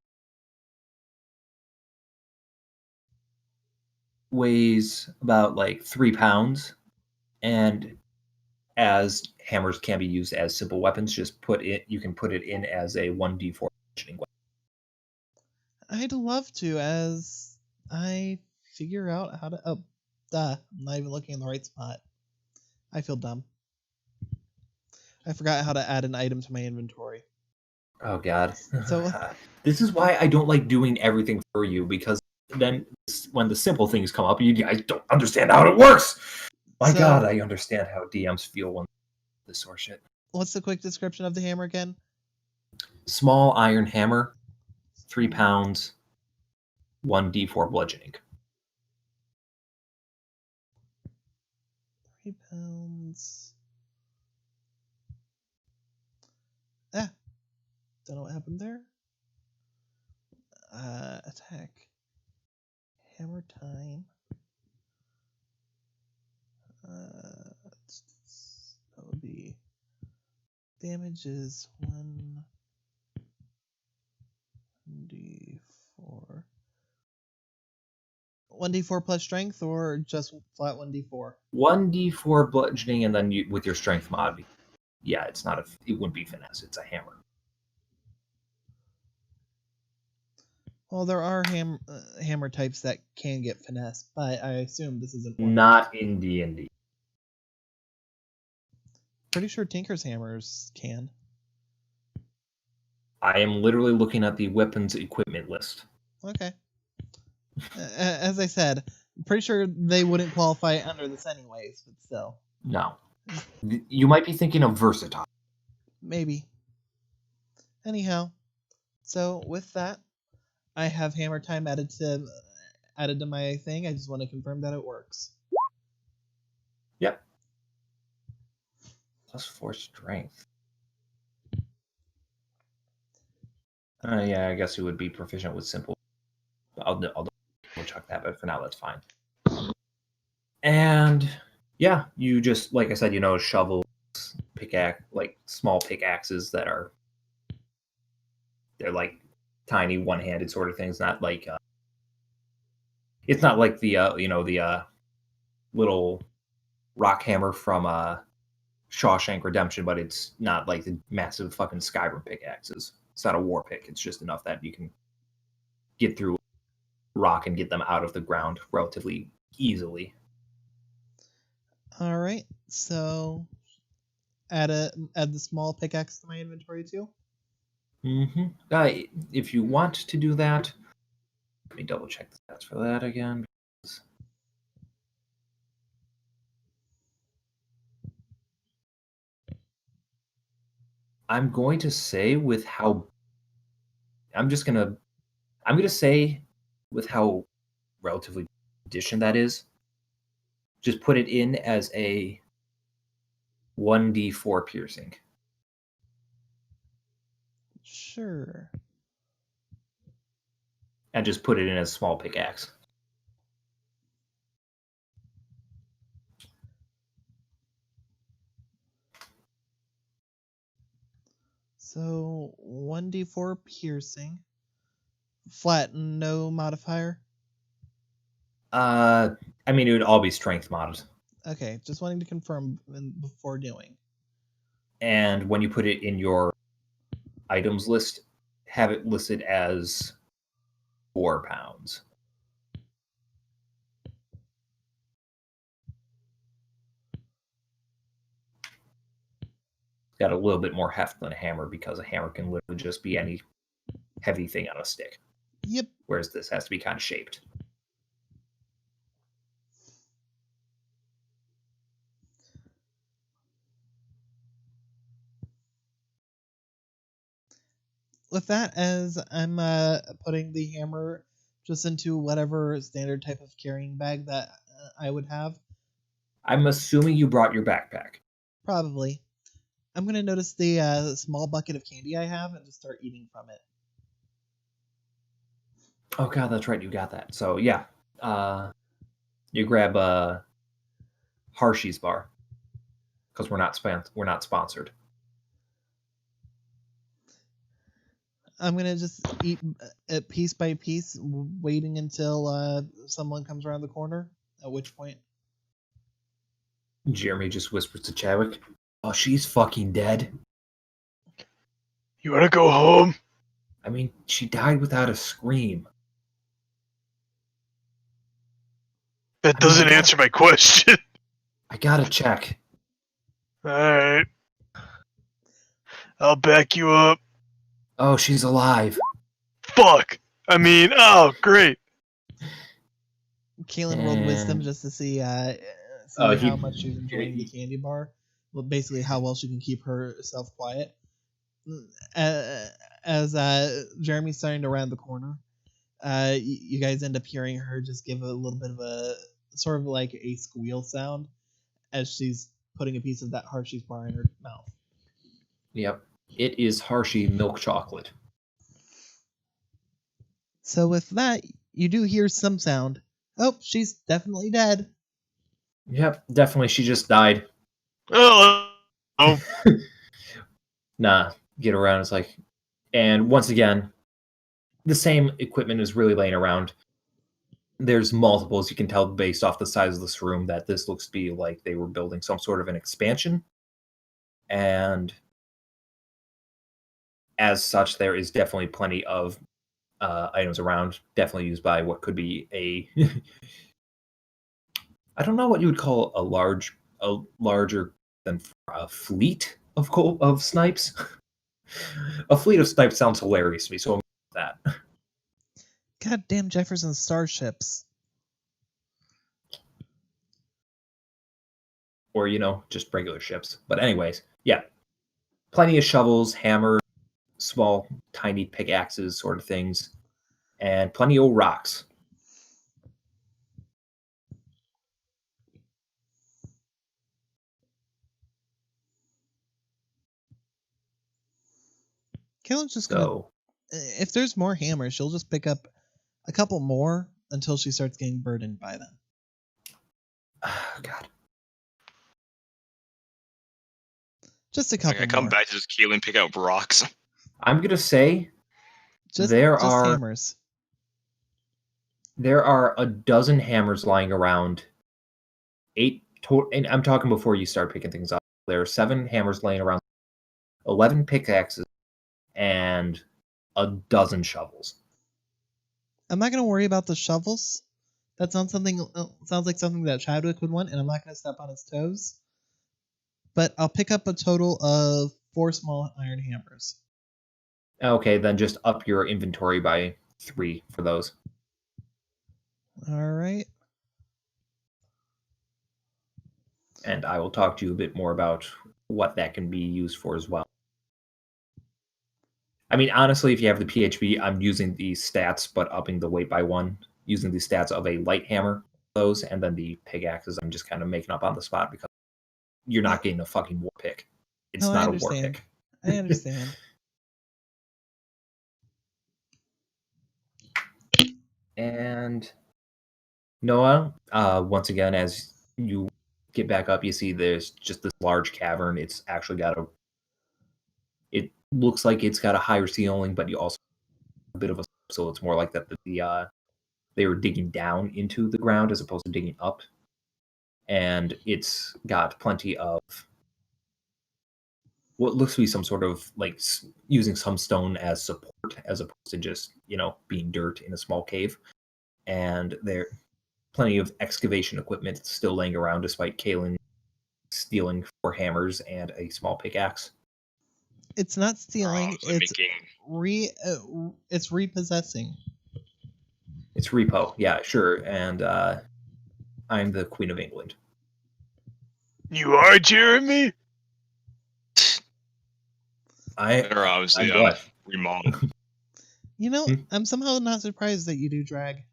weighs about like 3 pounds, and as hammers can be used as simple weapons, you can put it in as a 1d4 bludgeoning weapon. I'd love to, as I figure out how to. Oh, duh! I'm not even looking in the right spot. I feel dumb. I forgot how to add an item to my inventory. Oh god. So this is why I don't like doing everything for you, because then when the simple things come up, you guys don't understand how it works. My god, I understand how DMs feel when this sort of shit. What's the quick description of the hammer again? Small iron hammer, 3 pounds, 1d4 bludgeoning. 3 pounds. Ah, don't know what happened there. Attack. Hammer time. That would be damage is 1d4. 1d4 plus strength, or just flat 1d4? 1d4 bludgeoning, and then with your strength mod. Yeah, it wouldn't be finesse. It's a hammer. Well, there are hammer types that can get finesse, but I assume this isn't one. Not in D&D. Pretty sure Tinker's hammers can. I am literally looking at the weapons equipment list. Okay. As I said, I'm pretty sure they wouldn't qualify under this anyways, but still. No. You might be thinking of versatile. Maybe. Anyhow, so with that, I have hammer time added to my thing. I just want to confirm that it works. Yep. +4 strength. Yeah, I guess you would be proficient with simple. I'll check that, but for now that's fine. And yeah, you just, like I said, shovels, pickaxe, like small pickaxes they're like tiny one-handed sort of things, not like it's not like the the little rock hammer from Shawshank Redemption, but it's not like the massive fucking Skyrim pickaxes. It's not a war pick. It's just enough that you can get through rock and get them out of the ground relatively easily. All right, so add the small pickaxe to my inventory too. If you want to do that, let me double check the stats for that again. I'm going to say I'm going to say with how relatively addition that is, just put it in as a 1d4 piercing. Sure. And just put it in as small pickaxe. So 1d4 piercing. Flat, no modifier? I mean, it would all be strength modded. Okay, just wanting to confirm before doing. And when you put it in your items list, have it listed as 4 pounds. Got a little bit more heft than a hammer, because a hammer can literally just be any heavy thing on a stick. Yep. Whereas this has to be kind of shaped. With that, as I'm putting the hammer just into whatever standard type of carrying bag that I would have. I'm assuming you brought your backpack. Probably. I'm going to notice the small bucket of candy I have and just start eating from it. Oh god, that's right, you got that. So yeah, you grab a Hershey's bar, because we're not sponsored. I'm gonna just eat it piece by piece, waiting until someone comes around the corner. At which point, Jeremy just whispers to Chadwick, "Oh, she's fucking dead." You wanna go home? I mean, she died without a scream. That doesn't answer my question. I gotta check. Alright. I'll back you up. Oh, she's alive. Fuck! I mean, oh, great. Kaylin rolled wisdom just to see how much she's enjoying the candy bar. Well, basically, how well she can keep herself quiet. As Jeremy's starting to round the corner, you guys end up hearing her just give a little bit of a sort of like a squeal sound as she's putting a piece of that Hershey's bar in her mouth. Yep. It is Hershey milk chocolate. So with that, you do hear some sound. Oh, she's definitely dead. Yep, definitely. She just died. Oh. Nah, get around. It's like, and once again, the same equipment is really laying around. There's multiples. You can tell based off the size of this room that this looks to be like they were building some sort of an expansion. And as such, there is definitely plenty of items around, definitely used by what could be a I don't know what you would call a larger than a fleet of snipes. A fleet of snipes sounds hilarious to me, so I'm with that. Goddamn Jefferson starships. Or, just regular ships. But anyways, yeah. Plenty of shovels, hammers, small, tiny pickaxes sort of things, and plenty of rocks. Kaylin's just gonna... If there's more hammers, she'll just pick up a couple more until she starts getting burdened by them. Oh, God. Just a couple I come more. back to just Keelan pick out rocks. I'm going to say just are hammers. There are a dozen hammers lying around. 8 total, and I'm talking before you start picking things up. There are 7 hammers laying around, 11 pickaxes, and a dozen shovels. I'm not gonna worry about the shovels. That sounds like something that Chadwick would want, and I'm not gonna step on his toes. But I'll pick up a total of 4 small iron hammers. Okay, then just up your inventory by 3 for those. All right. And I will talk to you a bit more about what that can be used for as well. I mean, honestly, if you have the PHB, I'm using the stats, but upping the weight by 1, using the stats of a light hammer, those, and then the pickaxes I'm just kind of making up on the spot because you're not getting a fucking war pick. It's not a war pick. I understand. And Noah, once again, as you get back up, you see there's just this large cavern. It's actually it looks like it's got a higher ceiling, but you also have a bit of a, so it's more like that they were digging down into the ground as opposed to digging up. And it's got plenty of what looks to be some sort of like using some stone as support as opposed to just, being dirt in a small cave. And there plenty of excavation equipment still laying around despite Kaylin stealing 4 hammers and a small pickaxe. It's not stealing, it's making... it's repossessing. It's repo, yeah, sure. And I'm the Queen of England. You are, Jeremy? They're obviously remodeled. I'm somehow not surprised that you do drag.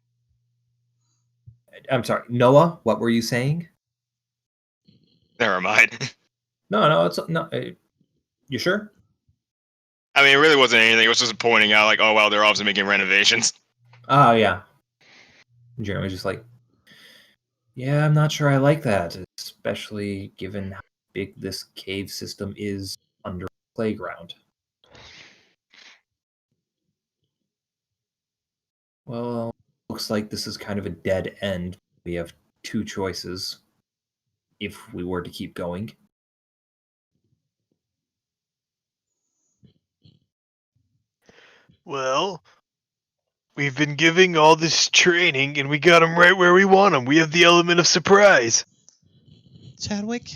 I'm sorry, Noah, what were you saying? Never mind. No, it's no. You sure? I mean, it really wasn't anything. It was just pointing out, like, oh, wow, they're obviously making renovations. Oh, yeah. Jeremy was just like, yeah, I'm not sure I like that, especially given how big this cave system is under the playground. Well, looks like this is kind of a dead end. We have two choices if we were to keep going. Well, we've been giving all this training, and we got them right where we want them. We have the element of surprise. Chadwick,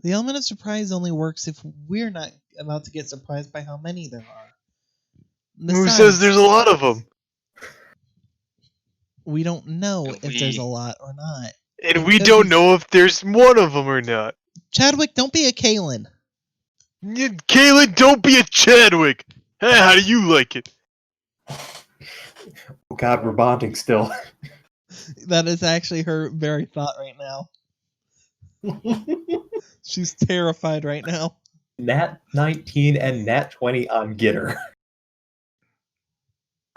the element of surprise only works if we're not about to get surprised by how many there are. Who says there's a lot of them? We don't know And if there's a lot or not. And we don't know if there's one of them or not. Chadwick, don't be a Kalen. Kaylin, don't be a Chadwick. Hey, how do you like it? Oh God, we're bonding still. That is actually her very thought right now. She's terrified right now. Nat 19 and Nat 20 on Getter.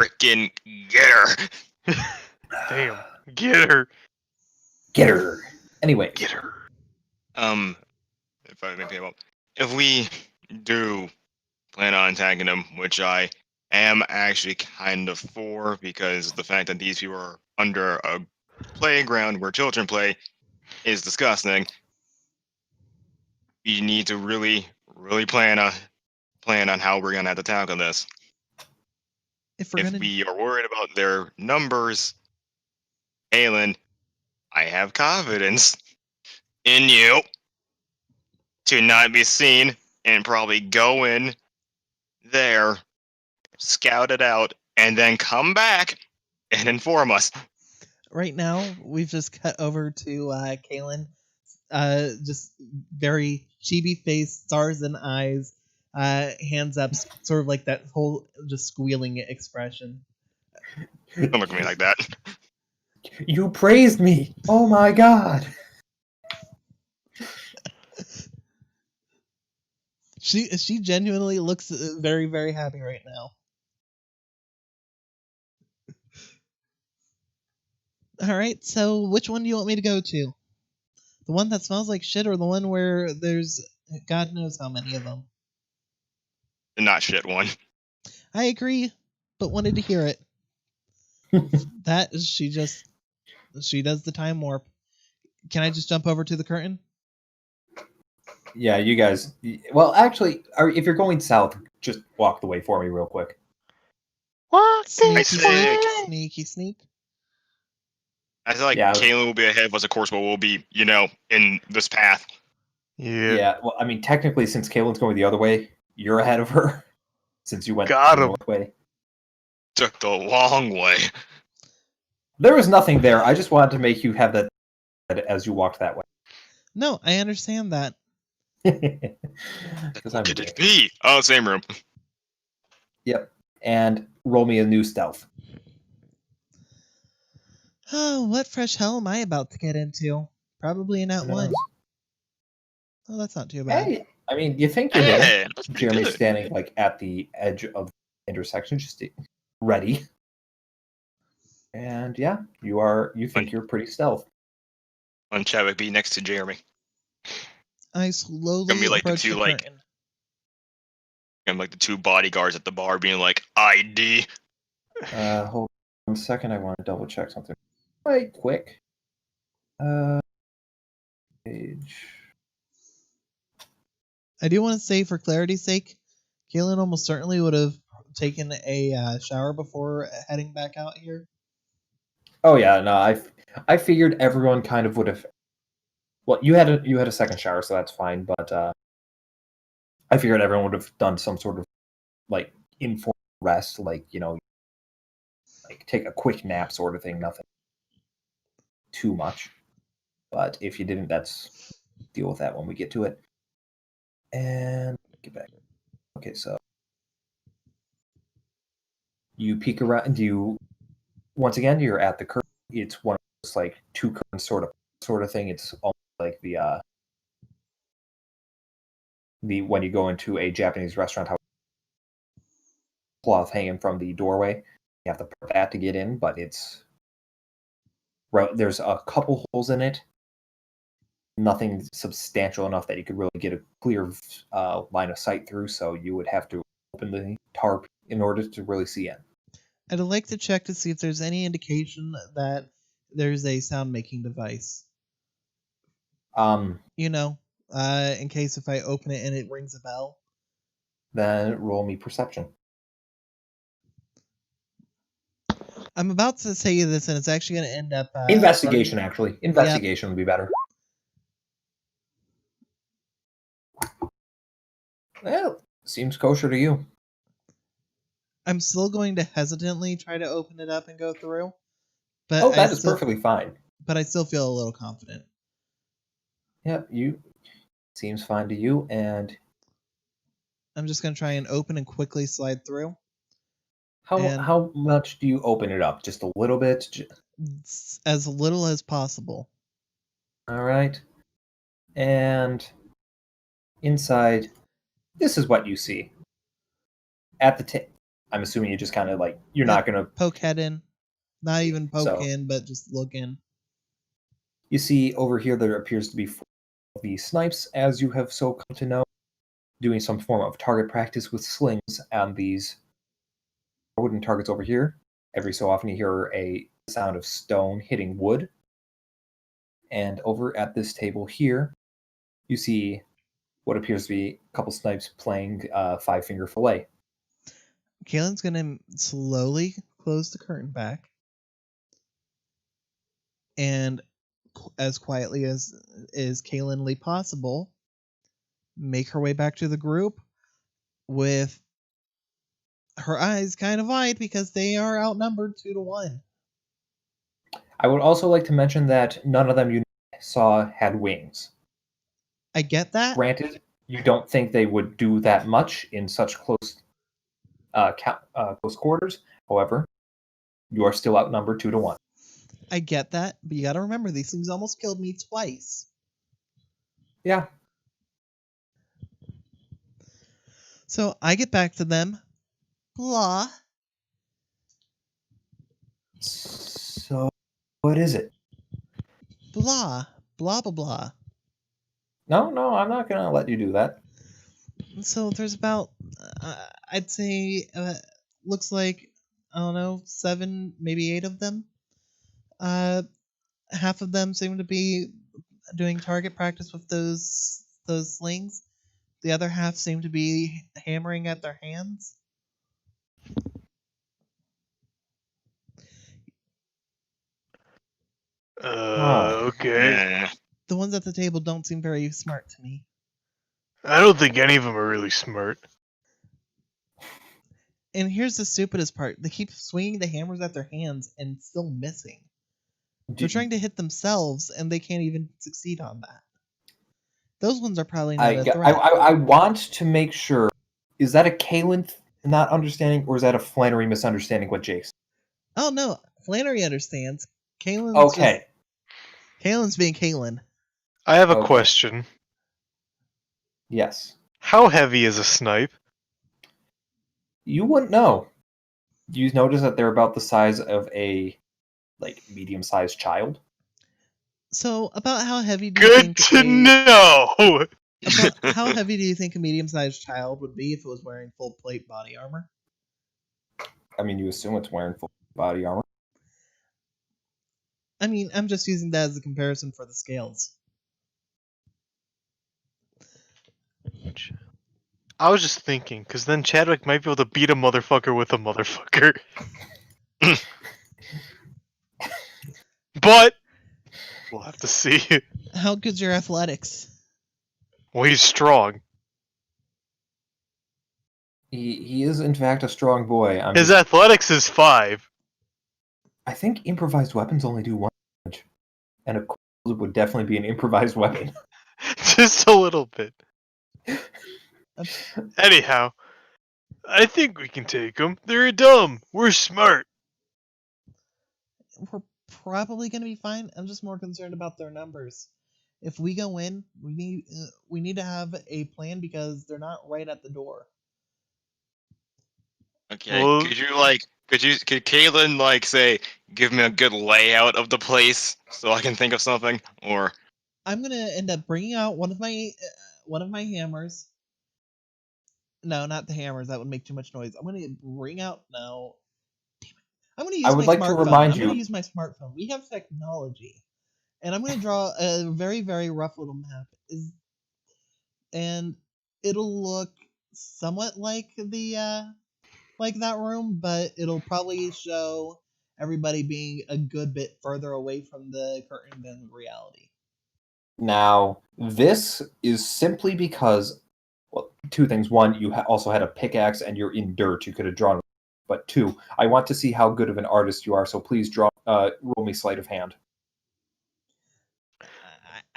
Frickin' get her. Damn, get her. Getter. Anyway. Get her. If we do plan on attacking them, which I am actually kind of for, because the fact that these people are under a playground where children play is disgusting. We need to really plan on how we're gonna have to tackle this. If We are worried about their numbers, Alan, I have confidence in you to not be seen and probably go in there, scout it out, and then come back and inform us. Right now, we've just cut over to Kaylin, just very chibi face, stars and eyes, hands up, sort of like that whole just squealing expression. Don't look at me like that. You praised me! Oh my God! She genuinely looks very, very happy right now. Alright, so which one do you want me to go to? The one that smells like shit or the one where there's God knows how many of them? The not shit one. I agree, but wanted to hear it. That is, she does the time warp. Can I just jump over to the curtain? Yeah, you guys. Well, actually, if you're going south, just walk the way for me real quick. Walk Sneaky, this way. sneak. I feel like Yeah. Kaylin will be ahead of us, of course, but we'll be, in this path. Yeah. Well, I mean, technically, since Kaylin's going the other way, you're ahead of her. Since you went Got the him. north way. Took the long way. There was nothing there. I just wanted to make you have that as you walked that way. No, I understand that. Could it be? Oh, same room. Yep. And roll me a new stealth. Oh, what fresh hell am I about to get into? Probably a nat 1. Oh, that's not too bad. Hey, I mean, you think you're there. Hey, that's pretty Jeremy's good. standing like at the edge of the intersection, just ready. And yeah, you think you're pretty stealth. On Chadwick be next to Jeremy. I slowly Gonna be like the approach two, the like- curtain. And like the two bodyguards at the bar being like, ID. Hold on a second, I want to double check something. Right quick. Page. I do want to say, for clarity's sake, Kaylin almost certainly would have taken a shower before heading back out here. Oh yeah, no, I figured everyone kind of would have. Well, you had a second shower, so that's fine. But I figured everyone would have done some sort of like informal rest, like like take a quick nap sort of thing. Nothing too much. But if you didn't, that's deal with that when we get to it. And get back. Okay, so you peek around. Once again, you're at the curtain. It's one of those like two curtains sort of thing. It's almost like the when you go into a Japanese restaurant, how cloth hanging from the doorway. You have to put that to get in, but there's a couple holes in it. Nothing substantial enough that you could really get a clear line of sight through. So you would have to open the tarp in order to really see in. I'd like to check to see if there's any indication that there's a sound making device. You know, in case if I open it and it rings a bell. Then roll me perception. I'm about to say this, and it's actually going to end up Investigation, actually. Investigation would be better. Well, seems kosher to you. I'm still going to hesitantly try to open it up and go through. But That is perfectly fine. But I still feel a little confident. Yep, seems fine to you, and I'm just going to try and open and quickly slide through. How much do you open it up? Just a little bit? As little as possible. All right. And inside, this is what you see. At the I'm assuming you just kind of like, you're not going to... Poke head in. Not even poke in, but just look in. You see over here there appears to be 4 of these snipes, as you have so come to know, doing some form of target practice with slings on these wooden targets over here. Every so often you hear a sound of stone hitting wood. And over at this table here, you see what appears to be a couple snipes playing 5-finger fillet. Kaylin's going to slowly close the curtain back. And as quietly as is Kaylinly possible, make her way back to the group with her eyes kind of wide because they are outnumbered 2-1. I would also like to mention that none of them you saw had wings. I get that. Granted, you don't think they would do that much in such close quarters. However, you are still outnumbered 2-1. I get that, but you gotta remember these things almost killed me twice. Yeah. So I get back to them. Blah. So, what is it? Blah. Blah, blah, blah. No, I'm not going to let you do that. So there's about, I'd say, looks like, I don't know, 7, maybe 8 of them. Half of them seem to be doing target practice with those slings. The other half seem to be hammering at their hands. Okay. Yeah. The ones at the table don't seem very smart to me. I don't think any of them are really smart. And here's the stupidest part. They keep swinging the hammers at their hands and still missing. They're trying to hit themselves, and they can't even succeed on that. Those ones are probably not a threat. I want to make sure, is that a Kaylin not understanding, or is that a Flannery misunderstanding what Jake said? Oh, no. Flannery understands. Kaylin's okay. Kaylin's being Kaylin. I have a question. Yes. How heavy is a snipe? You wouldn't know. You notice that they're about the size of a medium-sized child. So, about how heavy do you think... Good to know! About how heavy do you think a medium-sized child would be if it was wearing full plate body armor? I mean, you assume it's wearing full body armor. I mean, I'm just using that as a comparison for the scales. I was just thinking, because then Chadwick might be able to beat a motherfucker with a motherfucker. But we'll have to see. How good's your athletics? Well, he's strong. He is, in fact, a strong boy. His athletics is 5. I think improvised weapons only do 1 damage. And a cold would definitely be an improvised weapon. Just a little bit. Anyhow, I think we can take them. They're dumb. We're smart. We're probably going to be fine. I'm just more concerned about their numbers. If we go in, we need to have a plan because they're not right at the door. Okay, well, could Kaylin say, give me a good layout of the place so I can think of something, or? I'm gonna end up bringing out one of my hammers. No, not the hammers. That would make too much noise. I'm gonna bring out now. Damn it! I'm going to I use would my like to smartphone. remind I'm going to you. use my smartphone. We have technology. And I'm going to draw a very, very rough little map. And it'll look somewhat like like that room, but it'll probably show everybody being a good bit further away from the curtain than reality. Now, this is simply because, well, two things. One, you also had a pickaxe and you're in dirt. You could have drawn. But two, I want to see how good of an artist you are. So please roll me sleight of hand.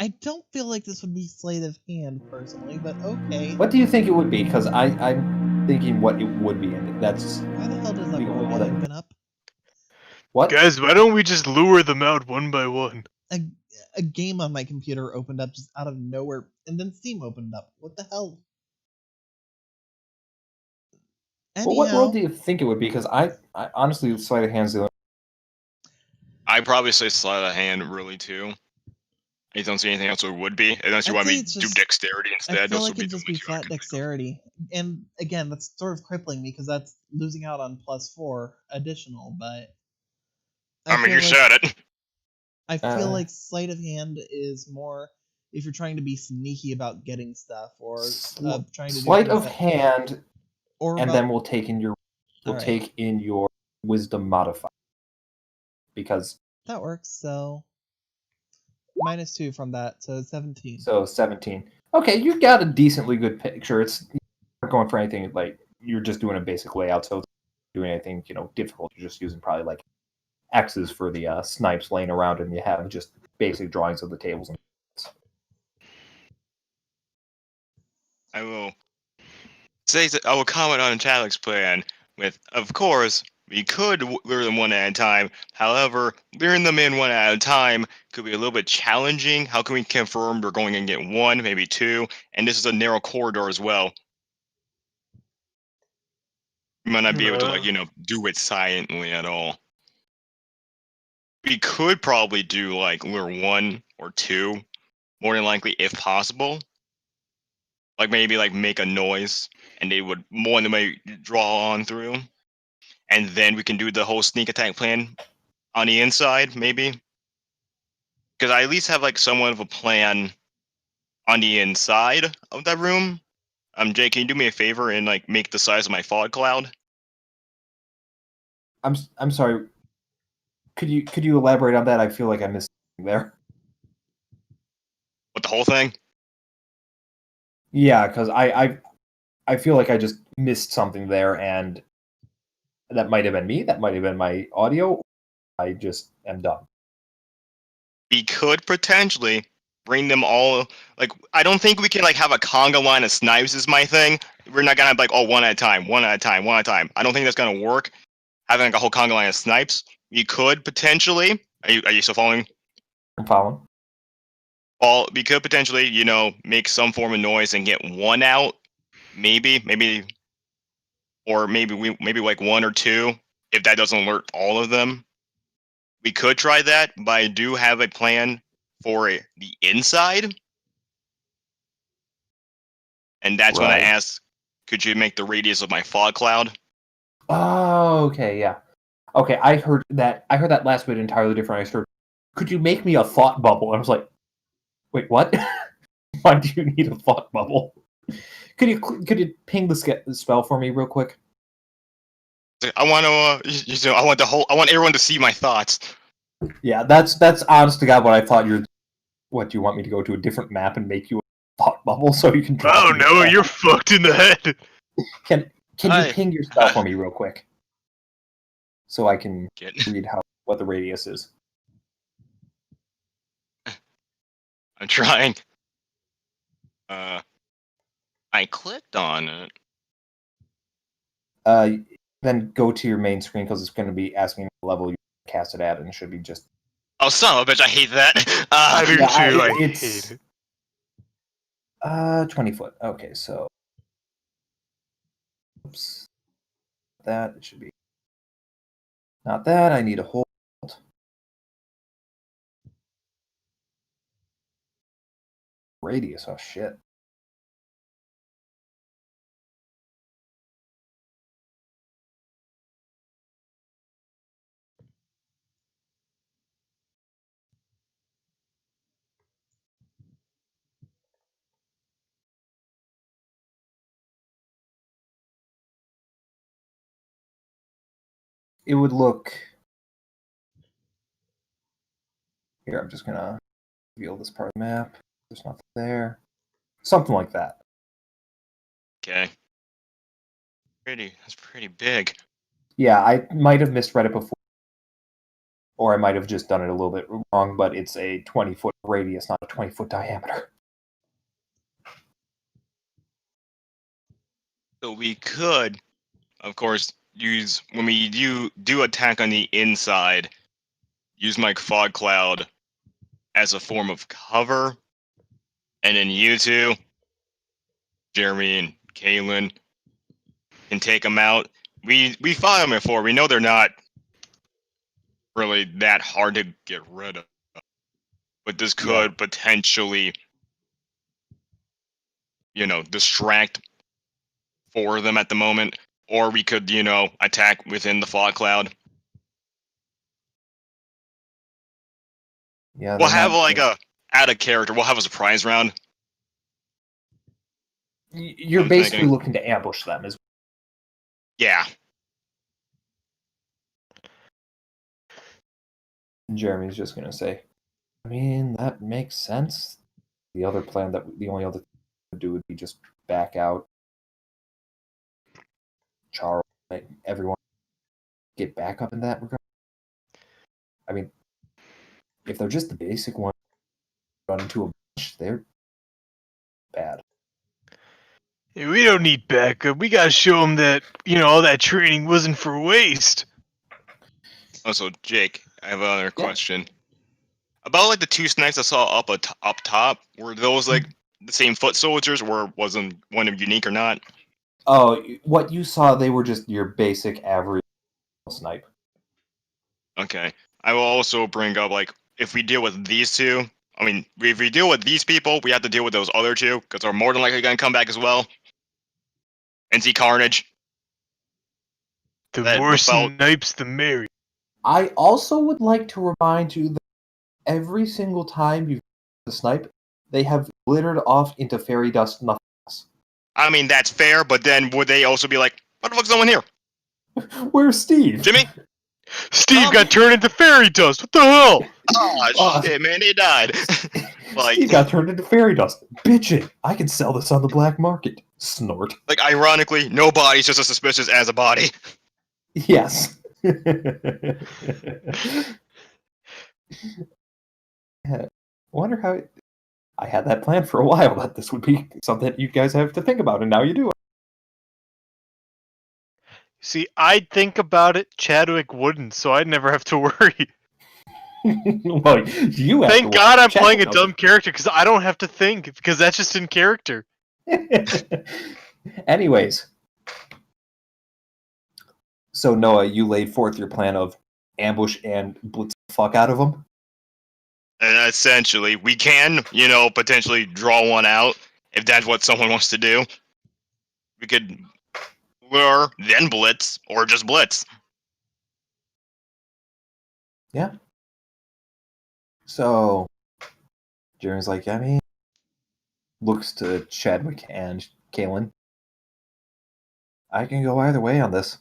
I don't feel like this would be sleight of hand personally, but okay. What do you think it would be? Because I'm thinking what it would be, and that's Why the hell does that the only one that. open up? What? Guys, why don't we just lure them out one by one? A game on my computer opened up just out of nowhere, and then Steam opened up. What the hell? Well, what Anyhow, world do you think it would be? Because I honestly, sleight of hand's the only. I'd probably say sleight of hand really too. I don't see anything else it would be, unless you I'd want say me it's to do just. dexterity I instead. feel Those like would be it'd the just only be two I flat could think of. dexterity, and again, that's sort of crippling me because that's losing out on +4 additional. But I I mean, feel you like said it. I feel like sleight of hand is more if you're trying to be sneaky about getting stuff or trying to do Sleight things of that, hand, or and about, then we'll take in your Alright. take in your wisdom modifier, because that works. So -2 from that, so 17. so 17. Okay, you got a decently good picture. It's not going for anything like you're just doing a basic layout, so it's not doing anything difficult. You're just using probably like X's for the snipes laying around, and you have just basic drawings of the tables. I will say that I will comment on Chadwick's plan with, of course, we could lure them one at a time. However, luring them in one at a time could be a little bit challenging. How can we confirm we're going to get one, maybe two? And this is a narrow corridor as well. We might not be able to, like, do it silently at all. We could probably do, like, lure one or two, more than likely, if possible. Like, maybe, like, make a noise, and they would more than may draw on through. And then we can do the whole sneak attack plan on the inside, maybe. Because I at least have, like, somewhat of a plan on the inside of that room. Jay, can you do me a favor and, like, make the size of my fog cloud? I'm sorry. Could you elaborate on that? I feel like I missed something there. What, the whole thing? Yeah, because I feel like I just missed something there, and that might have been me. That might have been my audio. I just am dumb. We could potentially bring them all. Like, I don't think we can, like, have a conga line of snipes is my thing. We're not gonna have, like, one at a time, one at a time, one at a time. I don't think that's gonna work. Having, like, a whole conga line of snipes. We could potentially. Are you still following? I'm following. Well, we could potentially, make some form of noise and get one out. Maybe, or maybe like one or two. If that doesn't alert all of them, we could try that. But I do have a plan for the inside, and that's when I Right. asked, could you make the radius of my fog cloud? Oh, okay, yeah. Okay, I heard that last bit entirely different. I heard, could you make me a thought bubble? I was like, wait, what? Why do you need a thought bubble? Could you ping the spell for me real quick? I want to, I want everyone to see my thoughts. Yeah, that's honest to God what I thought. What, do you want me to go to a different map and make you a thought bubble so you can draw? Oh no, you're fucked in the head. Can you ping your spell for me real quick? So I can read what the radius is. I'm trying. I clicked on it. Then go to your main screen because it's going to be asking what level you cast it at, and it should be just. Oh, son of a bitch! I hate that. I do too. I it's hate it. 20 foot. Okay, so. Oops. That it should be. Not that. I need a hold. Radius. Oh shit. it would look. Here, I'm just gonna reveal this part of the map. There's nothing there. Something like that. Okay. That's pretty big. Yeah, I might have misread it before, or I might have just done it a little bit wrong, but it's a 20-foot radius, not a 20-foot diameter. So we could, of course, use when we do attack on the inside, use my fog cloud as a form of cover, and then you two, Jeremy and Kaylin, can take them out. We fought them before. We know they're not really that hard to get rid of, but this could potentially, distract for them at the moment, or we could, attack within the fog cloud. Yeah, We'll have add a character. We'll have a surprise round. You're basically looking to ambush them, as yeah. Jeremy's just gonna say. I mean, that makes sense. The other plan the only other thing to do would be just back out. Charles, everyone get back up in that regard. I mean, if they're just the basic one, run into a bunch, they're bad. Hey, we don't need backup. We gotta show them that, all that training wasn't for waste. Also, Jake, I have another question. About the two snipes I saw up top, were those the same foot soldiers, or wasn't one of unique or not? Oh, what you saw, they were just your basic average snipe. Okay. I will also bring up if we deal with these two. I mean, if we deal with these people, we have to deal with those other two because they're more than likely going to come back as well and see carnage. The more snipes, the merrier. I also would like to remind you that every single time you the snipe, they have glittered off into fairy dust nothingness. I mean, that's fair, but then would they also be like, what the fuck's going here? Where's Steve? Jimmy? Steve got turned into fairy dust. What the hell? Oh, shit, man, they died. Steve got turned into fairy dust. Bitchin', I can sell this on the black market. Snort. Ironically, no body's just as suspicious as a body. Yes. Wonder how I had that plan for a while, that this would be something that you guys have to think about, and now you do. See, I'd think about it, Chadwick wouldn't, so I'd never have to worry. Well, you have Thank God I'm playing a dumb character, because I don't have to think, because that's just in character. Anyways. So, Noah, you laid forth your plan of ambush and blitz the fuck out of them? And essentially, we can, potentially draw one out if that's what someone wants to do. We could lure, then blitz, or just blitz. Yeah. So, Jeremy's like, I mean, looks to Chadwick and Kaylin. I can go either way on this.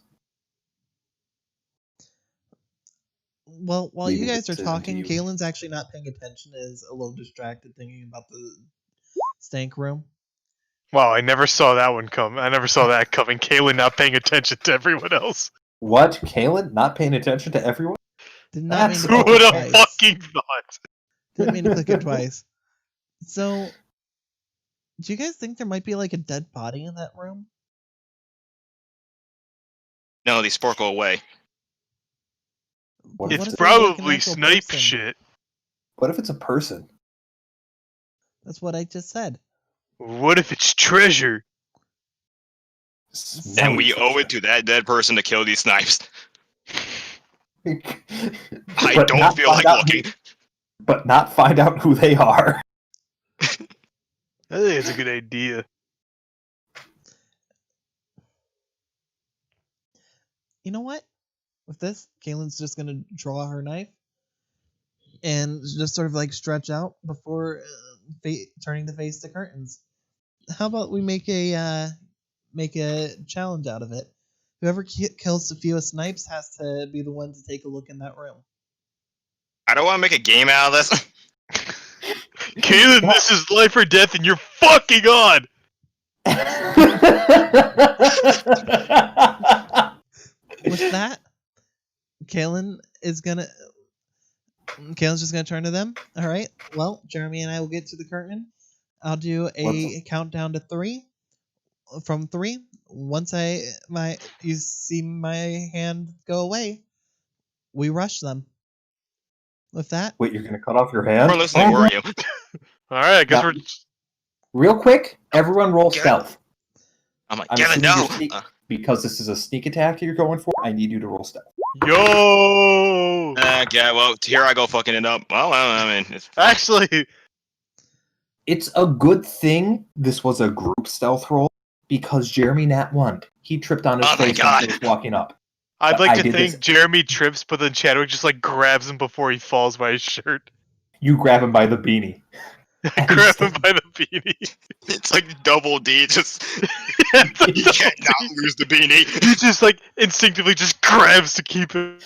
Well, while you guys are talking, Kaylin's actually not paying attention, is a little distracted thinking about the stank room. Wow, I never saw that one come. I never saw that coming. Kaylin not paying attention to everyone else. What? Kaylin not paying attention to everyone? Did not mean to Who would have fucking thought? Didn't mean to click it twice. So, do you guys think there might be a dead body in that room? No, they sparkle away. It's probably snipe shit. What if it's a person? That's what I just said. What if it's treasure? And we owe it to that dead person to kill these snipes. I don't feel like looking. But not find out who they are. I think it's a good idea. You know what? With this, Kaylin's just going to draw her knife and just sort of stretch out before turning to face the curtains. How about we make a challenge out of it? Whoever kills the fewest snipes has to be the one to take a look in that room. I don't want to make a game out of this. Kaylin, this is life or death, and you're fucking on. With that, Kaylin is gonna. Kaylin's just gonna turn to them. All right. Well, Jeremy and I will get to the curtain. I'll do a countdown to 3. From 3, once you see my hand go away, we rush them. With that, Wait, you're gonna cut off your hand? We're listening, were you? All right, I guess Now, we're. real quick, everyone roll Yeah. stealth. I'm like, I'm Kevin, assuming no! you're because this is a sneak attack you're going for, I need you to roll stealth. Yo! Yeah, well, here I go fucking it up. Well, I mean, it's Actually, It's a good thing this was a group stealth roll, because Jeremy Nat won. He tripped on his Oh my face when God. he was walking up. I'd But like I to did think this- Jeremy trips, but then Chadwick just like grabs him before he falls by his shirt. You grab him by the beanie. Grab him by the beanie. it's like double D. Just Yeah, you can't not lose the beanie. he just like instinctively just grabs to keep it.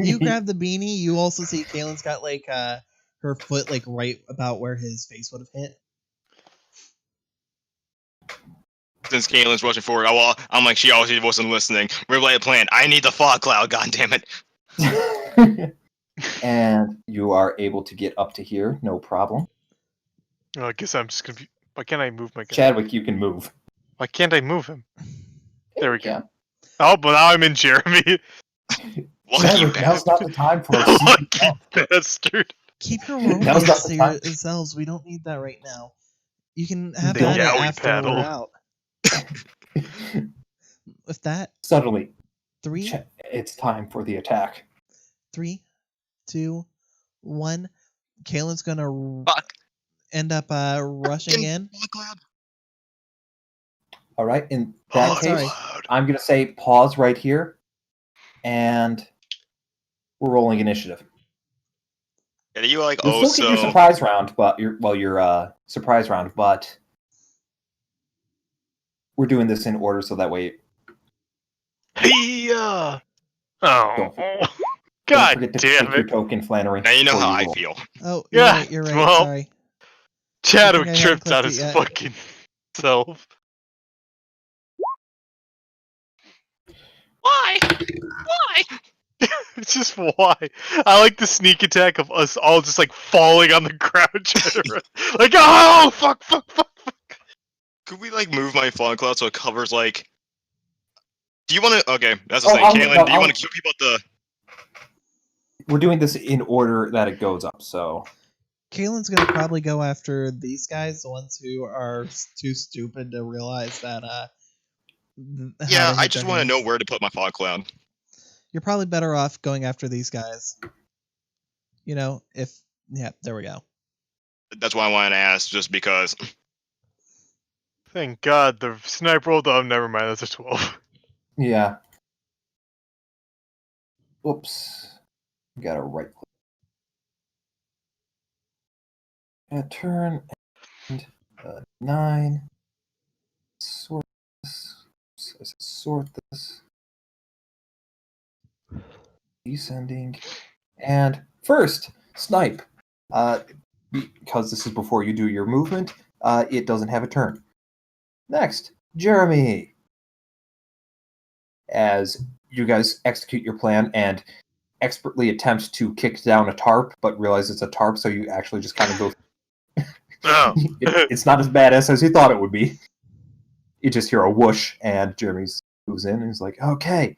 you grab the beanie. You also see Kaylin's got like her foot like right about where his face would have hit. Since Kaylin's rushing forward, I'm like, she obviously wasn't listening. We're like planned. I need the fog cloud. God damn it! And you are able to get up to here, no problem. Oh, I guess I'm just confused. Why can't I move my guy? Chadwick, you can move. Why can't I move him? There we go. Yeah. Oh, but now I'm in Jeremy. Lucky Chadwick, now's not the time for a Lucky bastard. Keep your Now's not romance the to time. yourselves. We don't need that right now. You can have The that yaoi after paddle. we're out. With that, Suddenly, 3, it's time for the attack. 3, 2, 1. Kaylin's gonna Fuck. end up rushing in. Fog cloud. All right, in that case, sorry. I'm going to say pause right here, and we're rolling initiative. Yeah, you like You'll still get your so surprise round, but your surprise round, but we're doing this in order so that way. Hey-ya! Don't Oh, God forget to damn take your it. token, Flannery. now you know before how I roll. feel. Oh, Yeah, you're right. well, Sorry. Chadwick I haven't tripped clicked on it his yet. fucking self. Why? Why? It's just why. I like the sneak attack of us all just like falling on the ground. trying to run. Like, oh, fuck. Could we like move my fog cloud so it covers like? Do you want to? Okay, that's the Oh, thing. I'll- Kaylin, no, do you I'll- want to kill people at the? We're doing this in order that it goes up, so. Kaylin's gonna probably go after these guys, the ones who are too stupid to realize that. How Yeah, to I hit just their want to know hands. where to put my fog cloud. You're probably better off going after these guys. You know, there we go. That's why I wanted to ask, just because. Thank God the sniper rolled. Oh, never mind. That's a 12. Yeah. Whoops. Got to right click. And turn and 9. Sort this. Sort this. Descending. And first, snipe. Because this is before you do your movement, it doesn't have a turn. Next, Jeremy. As you guys execute your plan and expertly attempt to kick down a tarp, but realize it's a tarp, so you actually just kind of go. Oh. It's not as badass as you thought it would be. You just hear a whoosh, and Jeremy moves in and he's like, okay.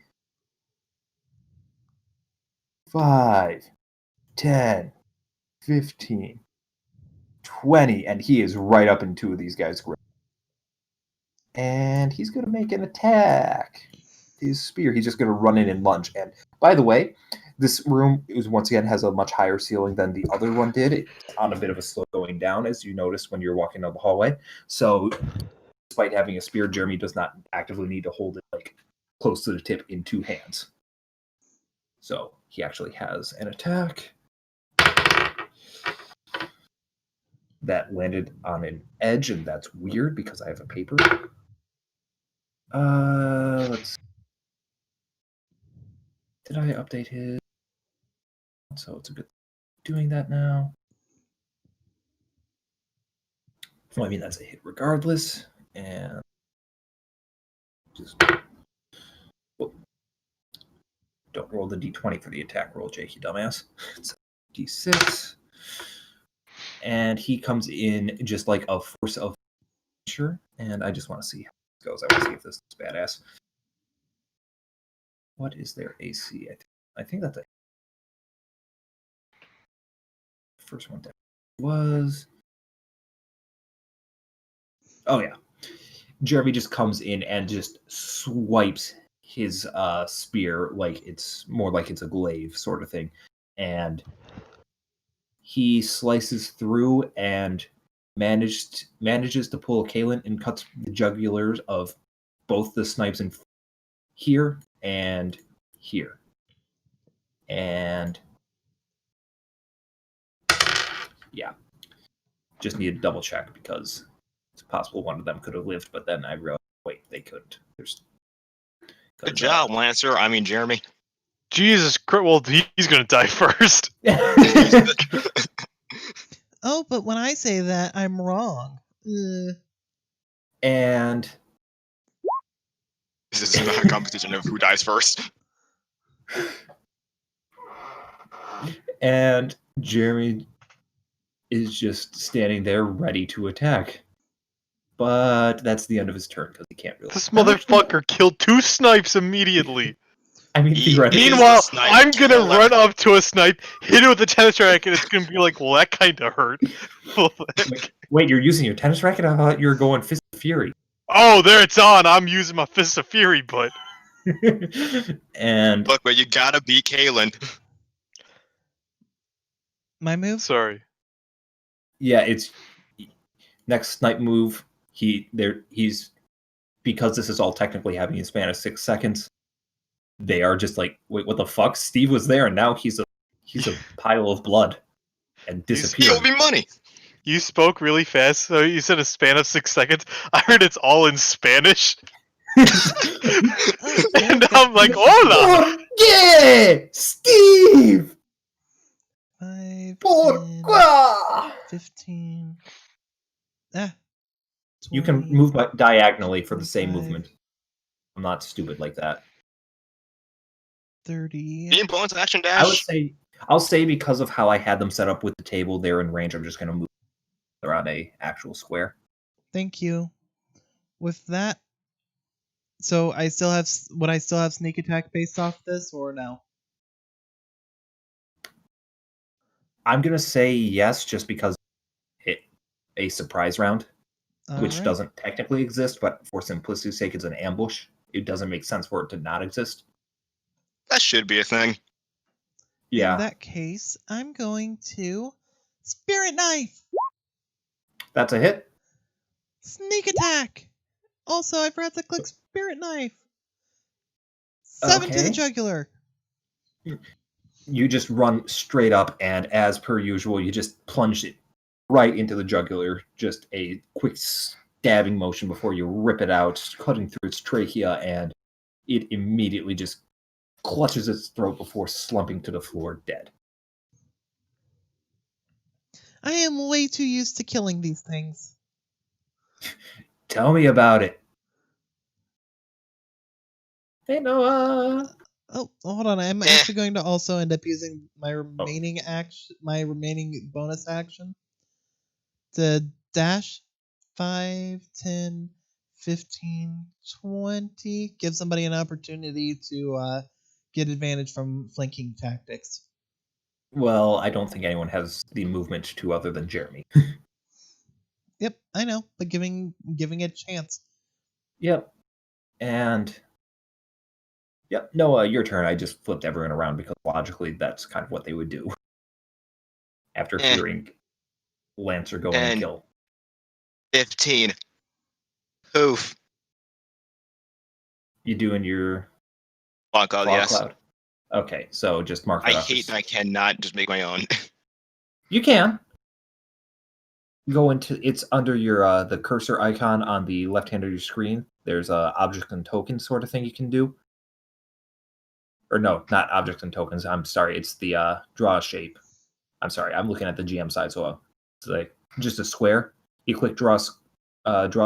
5, 10, 15, 20, and he is right up in 2 of these guys' grip. And he's going to make an attack. His spear, he's just going to run in and lunge. And by the way, this room once again has a much higher ceiling than the other one did. It's on a bit of a slope going down, as you noticed when you're walking down the hallway. So, despite having a spear, Jeremy does not actively need to hold it like close to the tip in 2 hands. So he actually has an attack that landed on an edge, and that's weird because I have a paper. Let's. Did I update his? So it's a good doing that now. Well, I mean that's a hit regardless, and just don't roll the d20 for the attack roll, Jake, you dumbass. It's d6, and he comes in just like a force of nature, and I just want to see how this goes. I want to see if this is badass. What is their AC? I think that's a first one down. Was oh yeah, Jeremy just comes in and just swipes his spear like it's more like it's a glaive sort of thing, and he slices through and manages to pull a Kalen and cuts the jugulars of both the snipes in here and here. And yeah, just need to double check because it's possible one of them could have lived, but then I realized, wait, they couldn't. Good job, Lancer. I mean, Jeremy. Jesus Christ, well, he's gonna die first. Oh, but when I say that, I'm wrong. And This is not a competition of who dies first. And Jeremy is just standing there ready to attack. But that's the end of his turn because he can't really. This motherfucker killed 2 snipes immediately. I mean, theoretically. Meanwhile, I'm gonna run up to a snipe, hit it with a tennis racket, and it's gonna be like, well, that kind of hurt. Wait, you're using your tennis racket? I thought you were going Fist of Fury. Oh, there it's on. I'm using my Fist of Fury, but. And look, but you gotta beat Kalen. My move? Sorry. Yeah, it's next snipe move. He's because this is all technically happening in a span of 6 seconds. They are just like, wait, what the fuck? Steve was there, and now he's a pile of blood and disappeared. He owe me money. You spoke really fast, so you said a span of 6 seconds. I heard it's all in Spanish. And I'm like, hola! Yeah, Steve! 5, Pourquoi? 15. You can 20, move diagonally for the same 25, movement. I'm not stupid like that. 30. Being bonus action dash. I'll say because of how I had them set up with the table, they're in range. I'm just going to move around a actual square. Thank you. With that, so would I still have sneak attack based off this or no? I'm going to say yes, just because a surprise round, which doesn't technically exist, but for simplicity's sake, it's an ambush. It doesn't make sense for it to not exist. That should be a thing. Yeah. In that case, I'm going to Spirit Knife. That's a hit. Sneak attack. Also, I forgot to click Spirit Knife. 7 to the jugular. You just run straight up, and as per usual, you just plunge it right into the jugular. Just a quick stabbing motion before you rip it out, cutting through its trachea, and it immediately just clutches its throat before slumping to the floor dead. I am way too used to killing these things. Tell me about it. Hey, Noah. Oh, hold on. I'm actually going to also end up using my remaining remaining bonus action to dash 5, 10, 15, 20. Give somebody an opportunity to get advantage from flanking tactics. Well, I don't think anyone has the movement to other than Jeremy. Yep, I know, but giving it a chance. Yep. And yep, Noah, your turn. I just flipped everyone around because logically that's kind of what they would do after hearing Lancer go and kill. 15. Poof. You doing your Fog cloud, yes. Cloud? Okay, so just mark I that off. hate that I cannot just make my own. You can. go into it's under your the cursor icon on the left hand of your screen. There's a object and token sort of thing you can do. Or no, not objects and tokens. I'm sorry, it's the draw shape. I'm sorry, I'm looking at the GM side, so it's like just a square. You click draw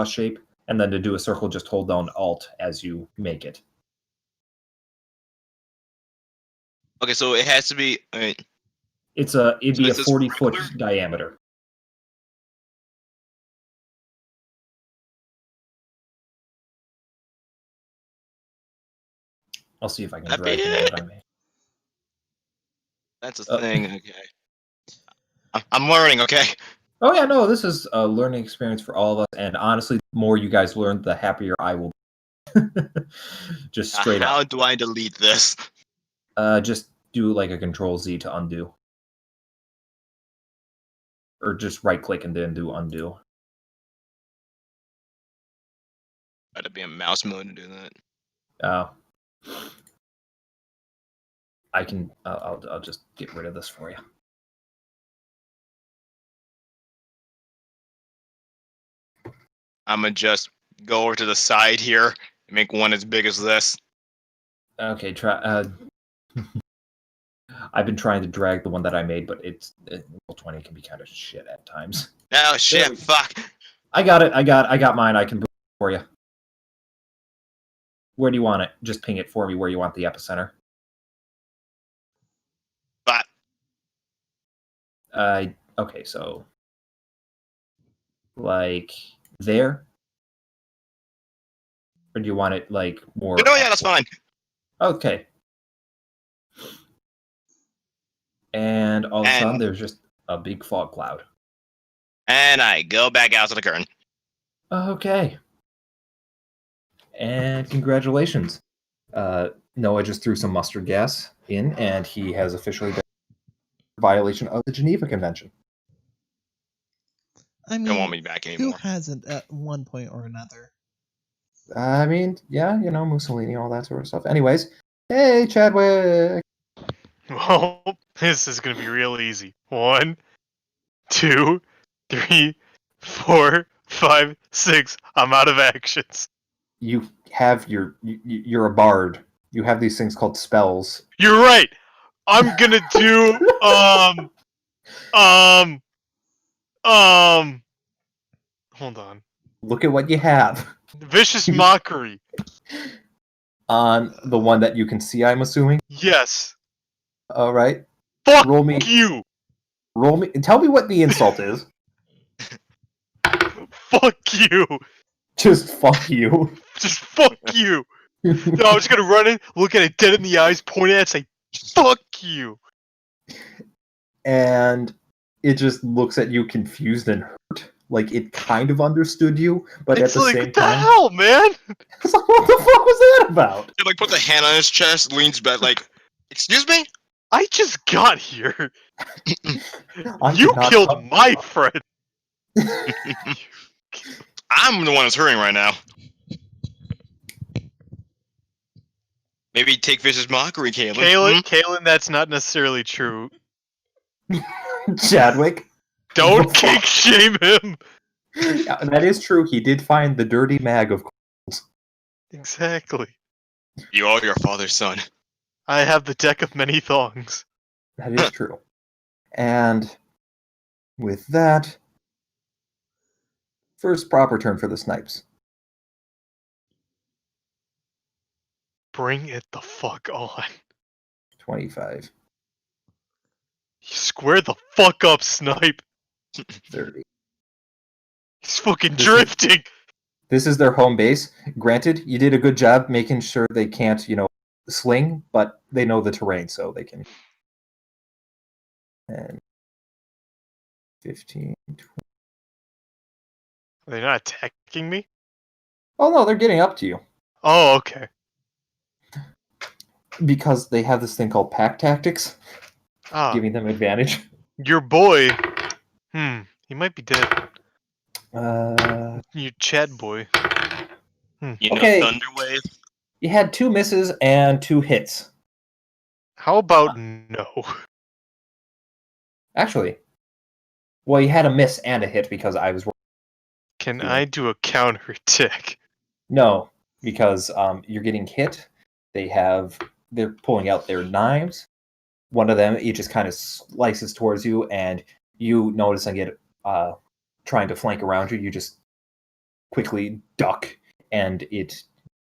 shape, and then to do a circle, just hold down Alt as you make it. Okay, so it has to be. I mean, It'd be a this is 40-foot regular? diameter. I'll see if I can That drag be the one it? that I made. That's a thing. Okay, I'm learning. Okay. Oh yeah, no, this is a learning experience for all of us, and honestly, the more you guys learn, the happier I will be. Just straight How up. do I delete this? Just do like a Control Z to undo. Or just right click and then do undo. Gotta be a mouse mode to do that. I can. I'll just get rid of this for you. I'm gonna just go over to the side here and make one as big as this. Okay, try. I've been trying to drag the one that I made, but Roll 20 can be kind of shit at times. Oh shit! Fuck. I got it. I got mine. I can bring it for you. Where do you want it? Just ping it for me. Where you want the epicenter? But Okay, so like there, or do you want it like more? no, yeah, that's fine. Okay. And all of a sudden, And- there's just a big fog cloud. And I go back out to the curtain. Okay. And congratulations. Noah just threw some mustard gas in, and he has officially been in violation of the Geneva Convention. I mean, Don't want me back who anymore. hasn't at one point or another? I mean, yeah, you know, Mussolini, all that sort of stuff. Anyways, hey, Chadwick. Well, this is gonna be real easy. 1, 2, 3, 4, 5, 6. I'm out of actions. You have you're a bard. You have these things called spells. You're right. I'm gonna do hold on. Look at what you have. Vicious mockery. On the one that you can see, I'm assuming. Yes. All right. Fuck Roll me. you. Roll me. Tell me what the insult is. Fuck you. Just fuck you. Just fuck you. No, I'm just gonna run in, look at it dead in the eyes, point at it, and say, fuck you. And it just looks at you confused and hurt. Like it kind of understood you, but It's at the like, same what the time. hell, man? It's like, what the fuck was that about? He like puts a hand on his chest, leans back, like, "Excuse me." I just got here. I You did not killed come- my friend. I'm the one that's hurting right now. Maybe take vicious mockery, Caitlin. Kaylin, that's not necessarily true. Chadwick. Don't The kick shame him. Yeah, that is true. He did find the dirty mag of coals. Exactly. You are your father's son. I have the deck of many thongs. That is true. And with that, first proper turn for the snipes. Bring it the fuck on. 25, You square the fuck up, Snipe. 30. He's fucking This is- drifting. This is their home base. Granted, you did a good job making sure they can't, sling, but they know the terrain, so they can. And 15, 20. They're not attacking me? Oh no, they're getting up to you Oh, okay. because they have this thing called pack tactics, Ah, giving them advantage. your boy. He might be dead. You Chad boy. You know, Okay. Thunderwave. You had 2 misses and 2 hits. How about no? Actually, Well, you had a miss and a hit because I was. Can I do a counter attack? No, because you're getting hit. They're pulling out their knives. One of them, it just kind of slices towards you, and you noticing it trying to flank around you. You just quickly duck, and it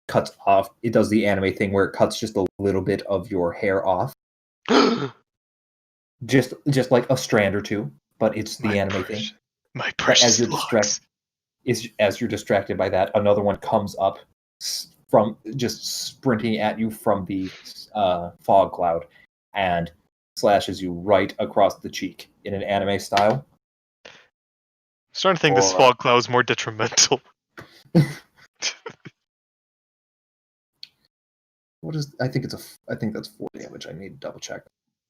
cuts off. It does the anime thing where it cuts just a little bit of your hair off, just like a strand or two. But it's the anime thing. My But as precious you're locks. as you're distracted by that, another one comes up from just sprinting at you from the fog cloud and slashes you right across the cheek in an anime style. I'm starting to think this fog cloud is more detrimental. What is? I think that's 4 damage. I need to double check.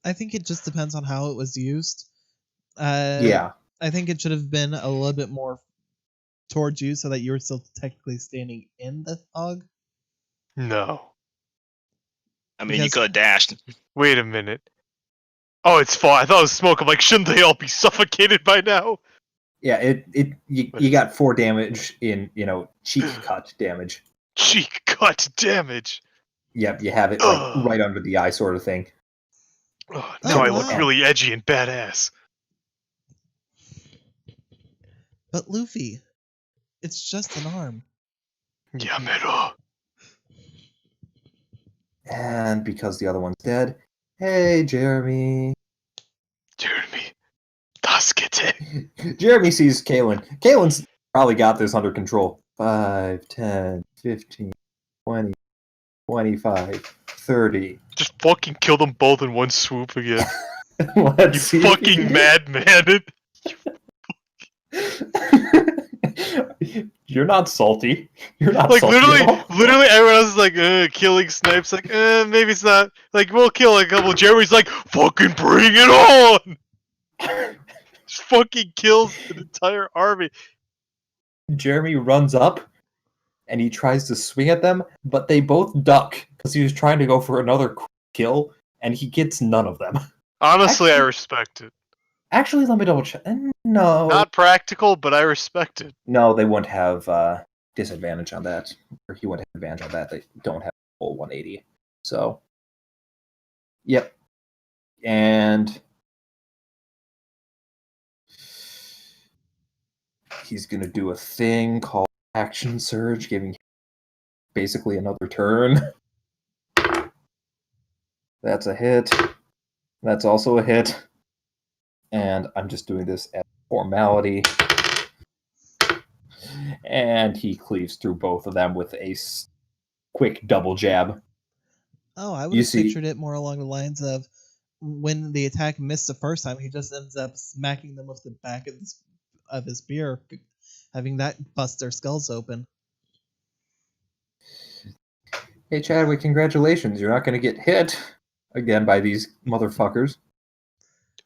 I think it just depends on how it was used. Yeah. I think it should have been a little bit more towards you so that you were still technically standing in the fog. No. I mean, you could have dashed. Wait a minute. Oh, it's fog. I thought it was smoke. I'm like, shouldn't they all be suffocated by now? Yeah, you got 4 damage in, cheek cut damage. Cheek cut damage. Yep, you have it like right under the eye sort of thing. Now I look really edgy and badass. But Luffy, it's just an arm. Yamero. And because the other one's dead, hey, Jeremy. Jeremy. Tasukete. Jeremy sees Kalen. Kalen's probably got this under control. 5, 10, 15, 20, 25, 30. Just fucking kill them both in one swoop again. Let's you see fucking madman. You're not salty. You're not like salty literally everyone else is like killing snipes, like maybe it's not, like we'll kill a couple. Jeremy's like, fucking bring it on. Just fucking kills an entire army. Jeremy runs up and he tries to swing at them, but they both duck because he was trying to go for another kill and he gets none of them. Honestly, I respect it. Actually, let me double check. No. Not practical, but I respect it. No, they wouldn't have disadvantage on that. Or he wouldn't have advantage on that. They don't have full 180. So, yep. And he's going to do a thing called Action Surge, giving basically another turn. That's a hit. That's also a hit. And I'm just doing this as formality. And he cleaves through both of them with a quick double jab. Oh, I would have pictured it more along the lines of when the attack missed the first time, he just ends up smacking them with the back of his spear, having that bust their skulls open. Hey, Chadwick, congratulations. You're not going to get hit again by these motherfuckers.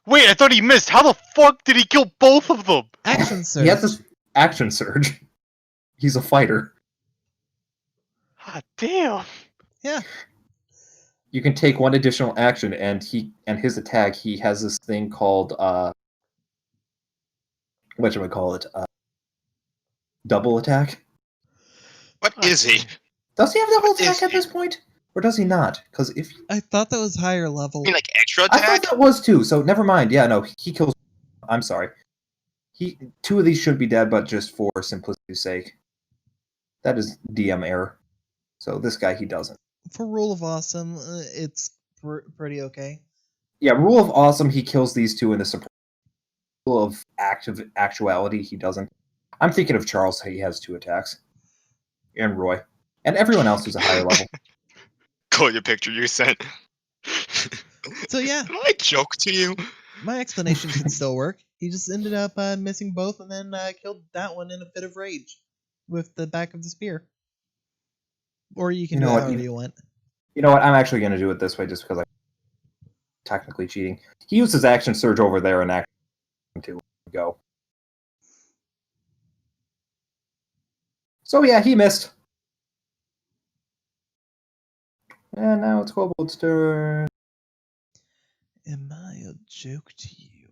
Wait, I thought he missed. How the fuck did he kill both of them? Action surge. He has this action surge. He's a fighter. Ah, damn. Yeah. You can take one additional action, and his attack, he has this thing called whatchamacallit? Double attack. What is he? Does he have double attack at this point? Or does he not? Because if I thought that was higher level. You mean like extra attack? I thought that was too, so never mind. Yeah, no, he kills. I'm sorry. 2 of these should be dead, but just for simplicity's sake. That is DM error. So this guy, he doesn't. For Rule of Awesome, it's pretty okay. Yeah, Rule of Awesome, he kills these 2 in the support. Rule of actuality, he doesn't. I'm thinking of Charles, he has 2 attacks. And Roy. And everyone else who's a higher level. Call your picture you sent. So yeah. Did I joke to you? My explanation can still work. He just ended up missing both and then killed that one in a fit of rage with the back of the spear. Or you can do it however you want. You know what? I'm actually going to do it this way just because I'm technically cheating. He used his action surge over there and action to go. So yeah, he missed. And now it's Kobold's turn. Am I a joke to you?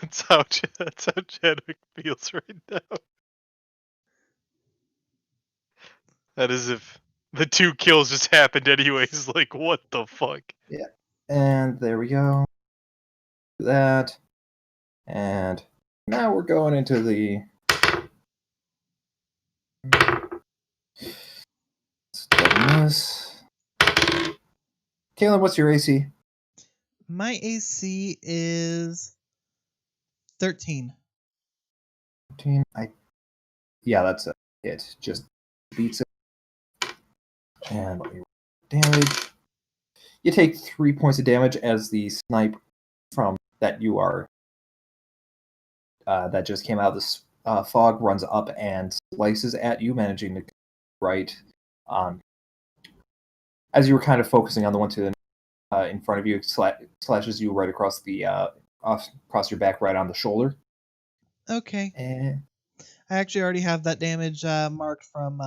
That's how Chadwick feels right now. That is if the 2 kills just happened anyways. Like, what the fuck? Yeah. And there we go. That. And now we're going into the... Let's double this. Kaylin, what's your AC? My AC is 13. 13. Yeah, that's it. It just beats it. And let me damage. You take 3 points of damage as the snipe from that you are that just came out of the fog runs up and slices at you, managing to right on. As you were kind of focusing on the one to the in front of you, slashes you right across the across your back, right on the shoulder. Okay. And I actually already have that damage marked from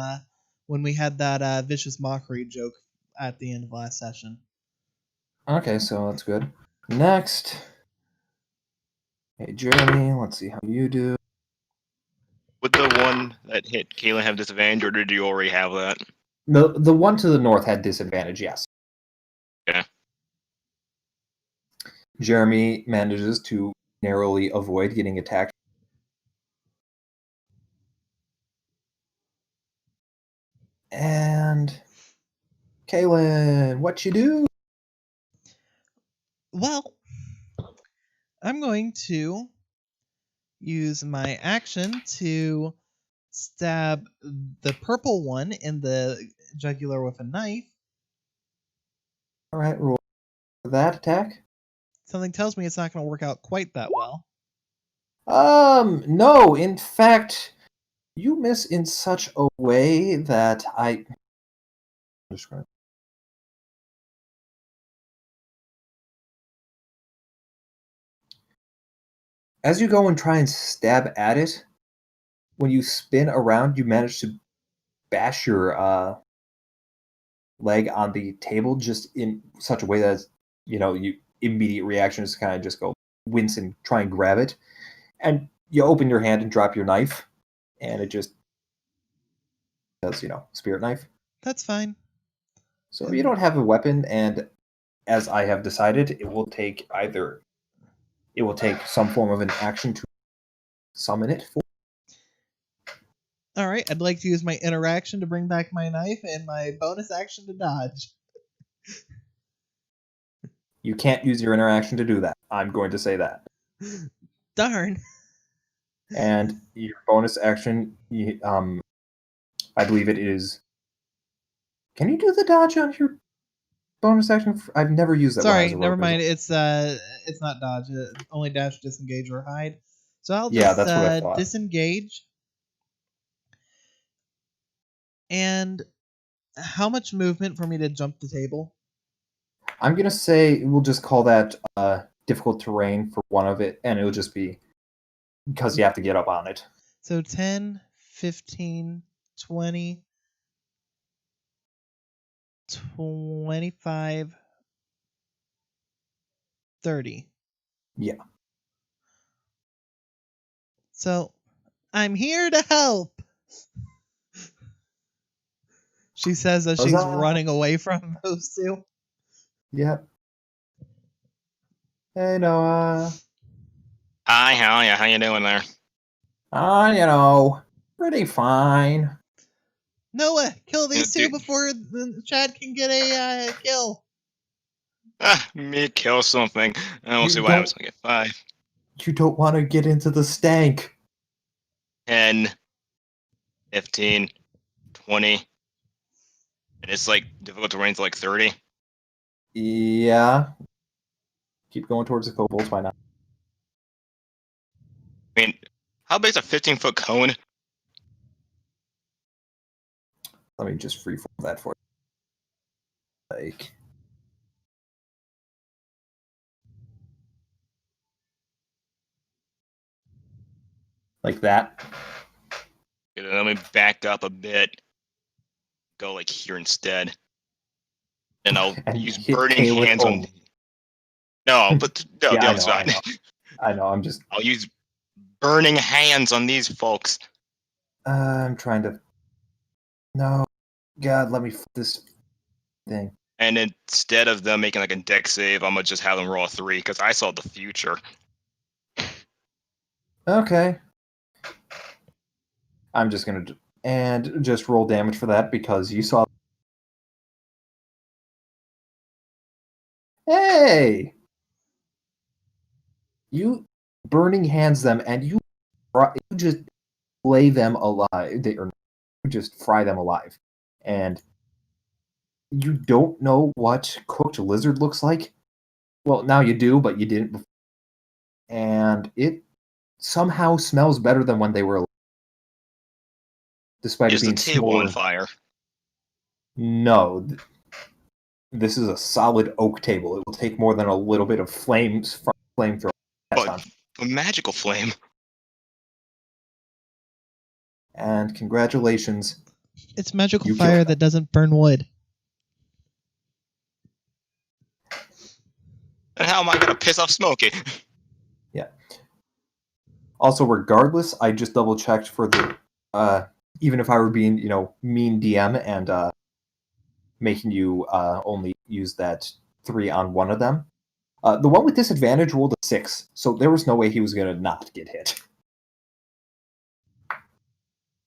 when we had that vicious mockery joke at the end of last session. okay, so that's good. Next, hey Jeremy, let's see how you do. Would the one that hit Kaylin have disadvantage, or did you already have that? The one to the north had disadvantage, yes. Yeah. Jeremy manages to narrowly avoid getting attacked. And Kaylin, what you do? Well, I'm going to use my action to stab the purple one in the jugular with a knife. All right, roll that attack. Something tells me it's not going to work out quite that well. No, in fact, you miss in such a way that I'm just gonna... As you go and try and stab at it, when you spin around, you manage to bash your leg on the table just in such a way that, you immediate reaction is to kind of just go wince and try and grab it. And you open your hand and drop your knife, and it just does, spirit knife. That's fine. So you don't have a weapon, and as I have decided, it will take some form of an action to summon it for. All right, I'd like to use my interaction to bring back my knife and my bonus action to dodge. You can't use your interaction to do that. I'm going to say that. Darn. And your bonus action, I believe it is. Can you do the dodge on your bonus action? I've never used that. Sorry, never mind. It's not dodge. Only dash, disengage, or hide. So I'll just that's what I thought. Disengage. And how much movement for me to jump the table? I'm gonna say we'll just call that difficult terrain for one of it, and it'll just be because you have to get up on it. So 10, 15, 20, 25, 30. Yeah. So I'm here to help. She says as she's running away from those two. Yep. Hey, Noah. Hi, how you doing there? Pretty fine. Noah, kill these two before Chad can get a kill. Me kill something. And we'll see what happens when I get 5. You don't want to get into the stank. 10, 15, 20. And it's like difficult terrain to like 30. Yeah. Keep going towards the kobolds, why not? I mean, how big is a 15-foot cone? Let me just freeform that for you. Like that. Let me back up a bit. Go like here instead. And I'll use burning hands on. No, but no, the other side. I know. I'm just. I'll use burning hands on these folks. I'm trying to. No, God, let me flip this thing. And instead of them making like a deck save, I'm gonna just have them roll 3 because I saw the future. Okay. I'm just gonna and just roll damage for that because you saw. Hey, you burning hands them and you just flay them alive. Or you just fry them alive, and you don't know what cooked lizard looks like. Well, now you do, but you didn't before. And it somehow smells better than when they were alive, despite Is it the being table smaller. on fire? No, this is a solid oak table. It will take more than a little bit of flames from flamethrower. But a magical flame. And congratulations. It's magical You fire killed that doesn't burn wood. And how am I gonna piss off Smokey? Yeah. Also, regardless, I just double checked for the even if I were being, mean DM and making you only use that 3 on one of them. The one with disadvantage rolled a 6, so there was no way he was gonna not get hit.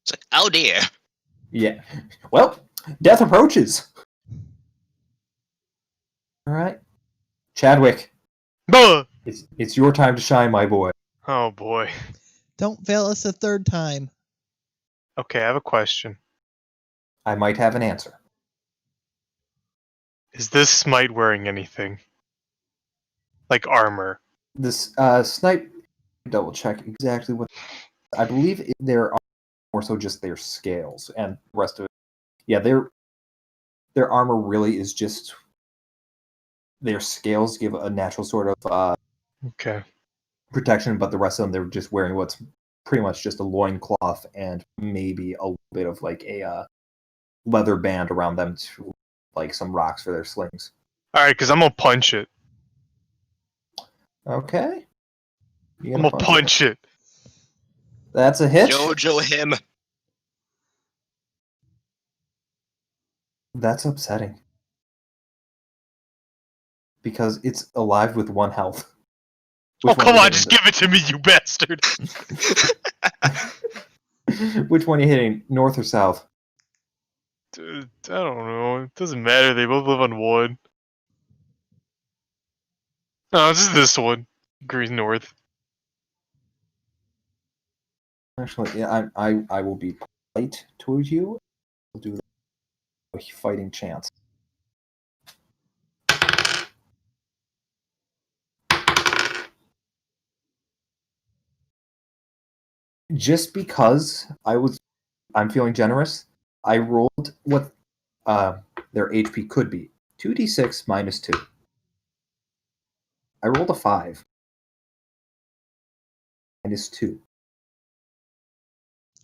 It's like, oh dear. Yeah. Well, death approaches. All right, Chadwick, Buh! it's your time to shine, my boy. Oh boy. Don't fail us a third time. Okay, I have a question. I might have an answer. Is this Smite wearing anything? Like armor? This snipe. Double check exactly what. I believe there are more so just their scales and the rest of it. Yeah, their armor really is just their scales give a natural sort of Okay. protection, but the rest of them they're just wearing what's pretty much just a loincloth and maybe a little bit of like a leather band around them to like some rocks for their slings. Alright, because I'm gonna punch it. Okay. I'm gonna punch it. That's a hit. Jojo him. That's upsetting. Because it's alive with 1 health. Oh, come on, just give it to me, you bastard! Which one are you hitting? North or south? Dude, I don't know. It doesn't matter, they both live on wood. No, it's just this one. Green North. Actually, yeah, I will be polite towards you. I'll do a fighting chance. Just because I'm feeling generous, I rolled what their HP could be. 2d6 minus 2. I rolled a 5. Minus 2.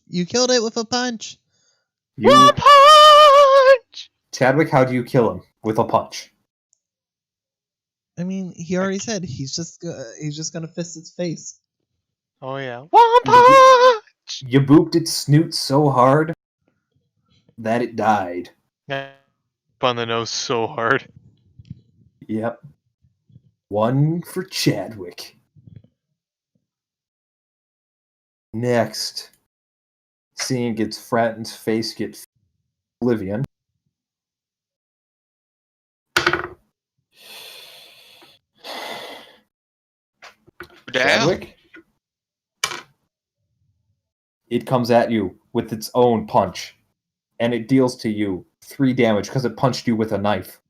You killed it with a punch. One punch! Chadwick, how do you kill him? With a punch. I mean, he already said he's just gonna fist its face. Oh yeah. One punch! You booped its snoot so hard that it died. Yeah. On the nose so hard. Yep. 1 for Chadwick. Next. Seeing its friend's face get oblivion. Chadwick. It comes at you with its own punch. And it deals to you 3 damage because it punched you with a knife.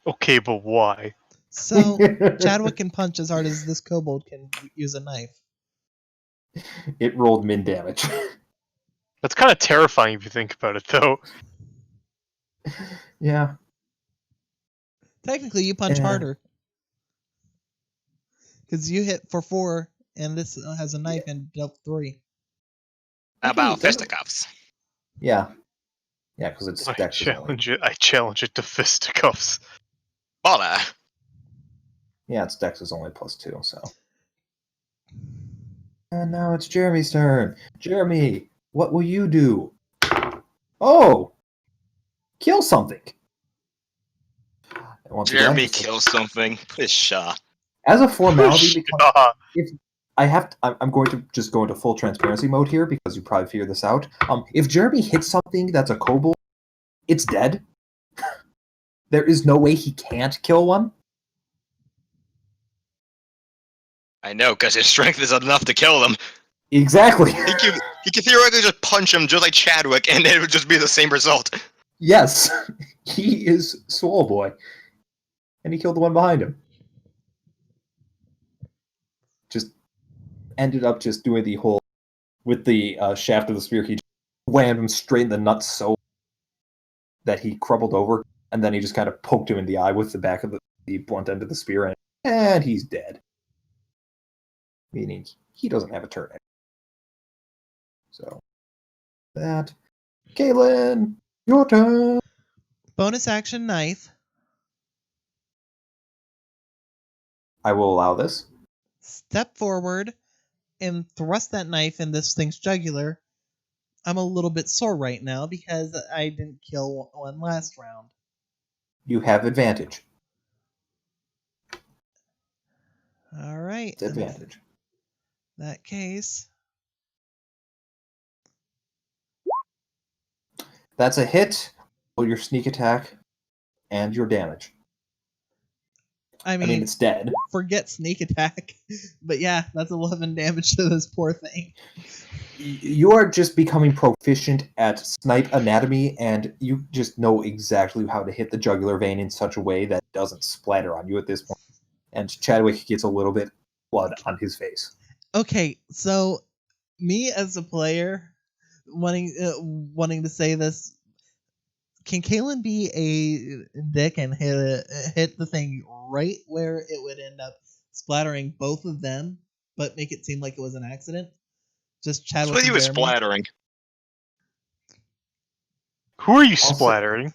Okay, but why? So Chadwick can punch as hard as this kobold can use a knife. It rolled min damage. That's kind of terrifying if you think about it, though. Yeah. Technically, you punch Yeah. harder. Because you hit for 4, and this has a knife and dealt 3. How about fisticuffs? Yeah. Yeah, because it's dex. I challenge it to fisticuffs. Bola. Yeah, its dex is only +2, so. And now it's Jeremy's turn. Jeremy, what will you do? Oh! Kill something! And once Jeremy again, kill something. Pshaw. as a formality, because Pshaw. if I have to, I'm going to just go into full transparency mode here because you probably figured this out. If Jeremy hits something that's a kobold, it's dead. There is no way he can't kill one. I know, because his strength is enough to kill them. Exactly. He could theoretically just punch him just like Chadwick, and it would just be the same result. Yes, he is Swole Boy, and he killed the one behind him. Just ended up just doing the whole with the shaft of the spear. He just whammed him straight in the nuts so that he crumbled over, and then he just kind of poked him in the eye with the back of the blunt end of the spear, and he's dead. Meaning he doesn't have a turn. So that, Kaylin, your turn. Bonus action knife. I will allow this. Step forward and thrust that knife in this thing's jugular. I'm a little bit sore right now because I didn't kill one last round. You have advantage. All right. It's advantage. In that case, That's a hit. Roll your sneak attack and your damage. I mean, it's dead. Forget sneak attack, but yeah, that's 11 damage to this poor thing. You are just becoming proficient at snipe anatomy, and you just know exactly how to hit the jugular vein in such a way that it doesn't splatter on you at this point. And Chadwick gets a little bit blood on his face. Okay, so me as a player, wanting to say this, can Kalen be a dick and hit the thing right where it would end up splattering both of them, but make it seem like it was an accident? Just Chadwick That's what he and was Jeremy? splattering. Who are you Also- splattering?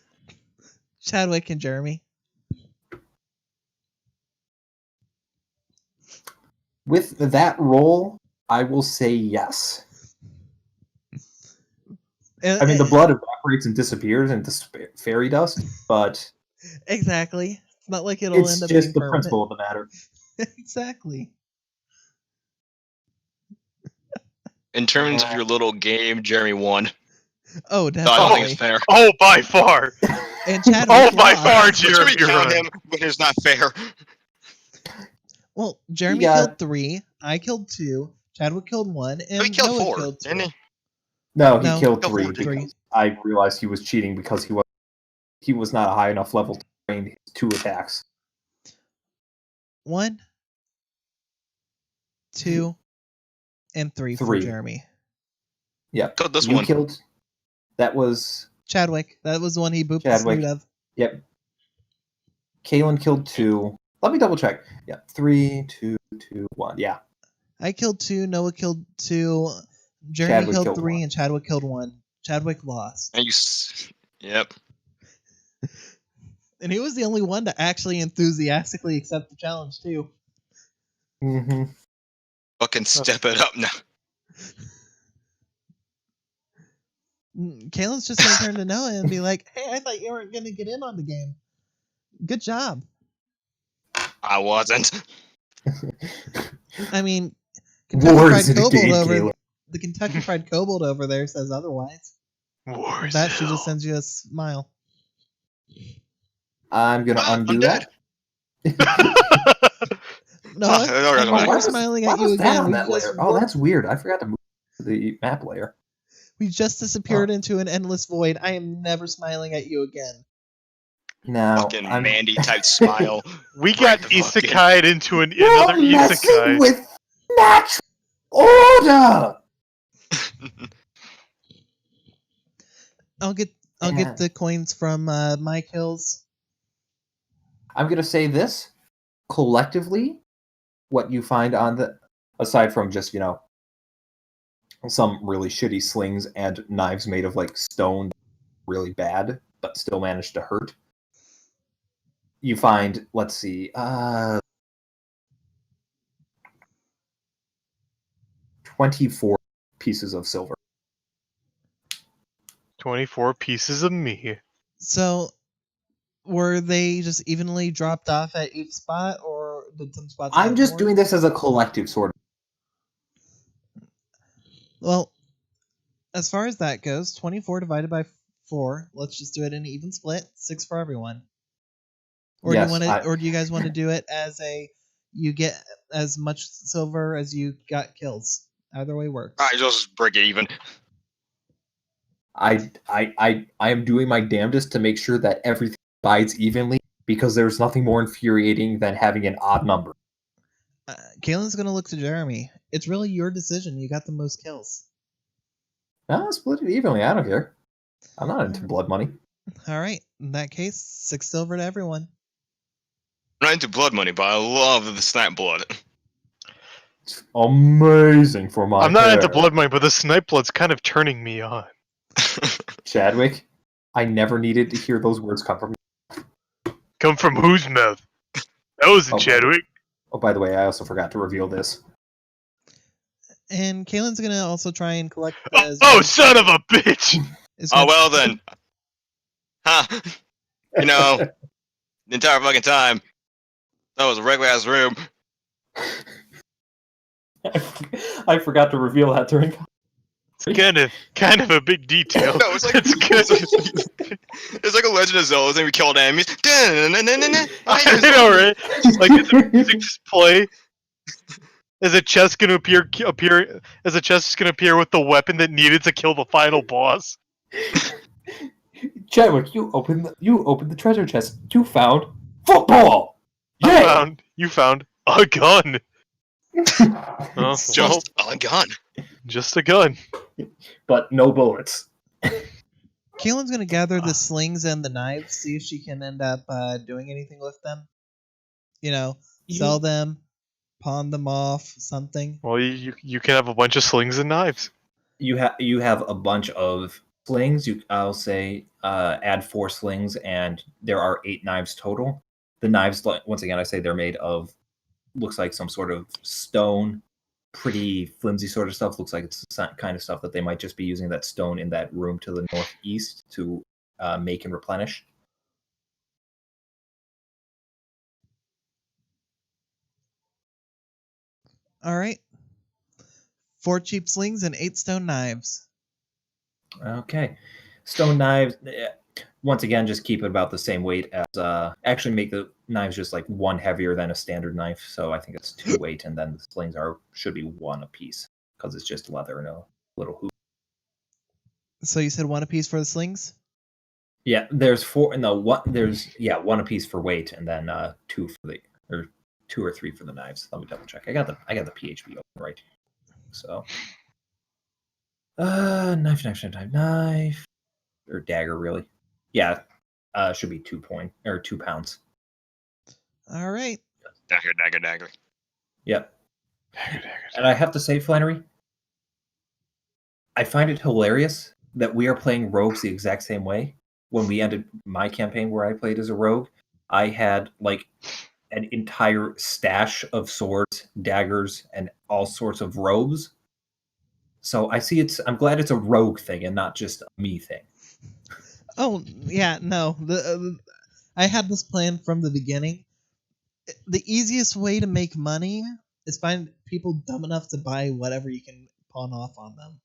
Chadwick and Jeremy. With that roll, I will say yes. I mean, the blood evaporates and disappears into fairy dust, but Exactly. It's not like it'll end it's up just being the permanent. principle of the matter. Exactly. In terms of your little game, Jeremy won. Oh, So I don't definitely. think it's fair. Oh, by far. And Chadwick Oh, by lost. far, Should we Jeremy. You're count right. him when it's not fair? Well, Jeremy got- killed 3, I killed 2, Chadwick killed 1, and No, he killed Noah 4, killed 2. didn't he? No, he No, killed killed 3 4, because three. I realized he was cheating because he was not a high enough level to train his 2 attacks. 1, 2, and 3 for 3. Jeremy. Yep. Killed this you one. killed. That was Chadwick. That was the one he booped the Chadwick. snoot of. Yep. Kalen killed 2. Let me double check. Yeah, 3, 2, 2, 1. Yeah. I killed 2, Noah killed 2, Jeremy Chadwick killed killed 3, 1. and Chadwick killed 1. Chadwick lost. And yep. And he was the only one to actually enthusiastically accept the challenge, too. Mm-hmm. Fucking step it up now. Kalen's just going to turn to Noah and be like, hey, I thought you weren't going to get in on the game. Good job. I wasn't. I mean, Kentucky War Fried is in a Kobold game, over Caleb. the Kentucky Fried Kobold over there says otherwise. Wars That she hell. just sends you a smile. I'm gonna Ah, undo I'm that. No, Ah, no, no, no, we're no. smiling Why at you was that again. on that layer? Oh, that's weird. I forgot to move the map layer. We just disappeared into an endless void. I am never smiling at you again. Now Fucking I'm Mandy type smile. We got Right, fucking- isekai'd into You're another messing isekai. with natural order. I'll get Yeah. the coins from my kills. I'm gonna say this collectively. What you find on the aside from just some really shitty slings and knives made of like stone, really bad, but still manage to hurt. You find, let's see, 24 pieces of silver. 24 pieces of me. So, were they just evenly dropped off at each spot, or did some spots? I'm have just more? doing this as a collective sort of. Well, as far as that goes, 24 divided by 4. Let's just do it in an even split. 6 for everyone. Or Yes, do you guys want to do it as you get as much silver as you got kills? Either way works. All right, just break it even. I am doing my damnedest to make sure that everything divides evenly, because there's nothing more infuriating than having an odd number. Kaylin's gonna look to Jeremy. It's really your decision. You got the most kills. No, split it evenly. I don't care. I'm not into blood money. All right. In that case, 6 silver to everyone. I'm not into blood money, but I love the snipe blood. It's amazing for my I'm not hair. into blood money, but the snipe blood's kind of turning me on. Chadwick, I never needed to hear those words come from you. Come from whose mouth? That wasn't Chadwick. Oh, by the way, I also forgot to reveal this. And Kaylin's gonna also try and collect. Oh, son of a bitch! Oh, well then. Huh. You know, the entire fucking time, that was a regular ass room. I forgot to reveal that during. It's kind of a big detail. No, it's like It's good. it's like a Legend of Zelda, and we killed enemies. I know, right? Like, as the music just play, as a chest gonna appear, as a chest is gonna appear with the weapon that needed to kill the final boss. Chadwick, you opened the treasure chest. You found football. You found a gun. Oh, Just a gun. Just a gun. But no bullets. Kaylin's gonna gather the slings and the knives, see if she can end up doing anything with them. Sell them, pawn them off, something. Well, you can have a bunch of slings and knives. You have a bunch of slings. I'll say add 4 slings, and there are 8 knives total. The knives, once again, I say they're made of, looks like some sort of stone, pretty flimsy sort of stuff. Looks like it's the kind of stuff that they might just be using that stone in that room to the northeast to make and replenish. All right. 4 cheap slings and 8 stone knives. Okay. Stone knives, once again, just keep it about the same weight as, actually make the knives just like 1 heavier than a standard knife. So I think it's 2 weight, and then the slings should be 1 apiece, because it's just leather and a little hoop. So you said 1 apiece for the slings? Yeah, there's 4. No, what? There's 1 apiece for weight, and then 2 for the, or 2 or 3 for the knives. Let me double check. I got the PHP open right. So, knife, or dagger, really. Yeah, should be 2 pounds. All right. Dagger. Yep. And I have to say, Flannery, I find it hilarious that we are playing rogues the exact same way. When we ended my campaign where I played as a rogue, I had like an entire stash of swords, daggers, and all sorts of robes. So I'm glad it's a rogue thing and not just a me thing. Oh, yeah, no. I had this plan from the beginning. The easiest way to make money is find people dumb enough to buy whatever you can pawn off on them.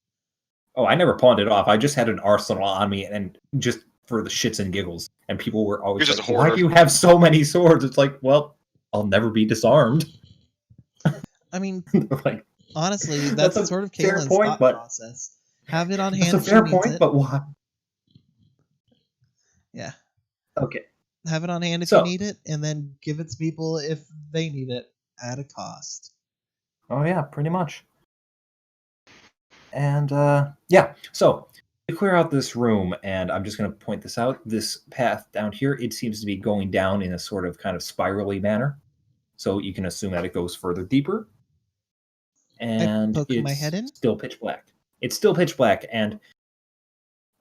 Oh, I never pawned it off. I just had an arsenal on me, and just for the shits and giggles. And people were always You're like, just a why hoarder. do you have so many swords? It's like, well, I'll never be disarmed. I mean, Like, honestly, that's a sort of fair Kaylin's point, thought but process. Have it on that's hand a if she fair needs point, it. but why? Yeah. Okay. Have it on hand if So- you need it, and then give it to people if they need it at a cost. Oh yeah, pretty much. And so to clear out this room, and I'm just going to point this out, this path down here, it seems to be going down in a sort of kind of spirally manner. So you can assume that it goes further deeper. And poke it's my head in? still pitch black. It's still pitch black, and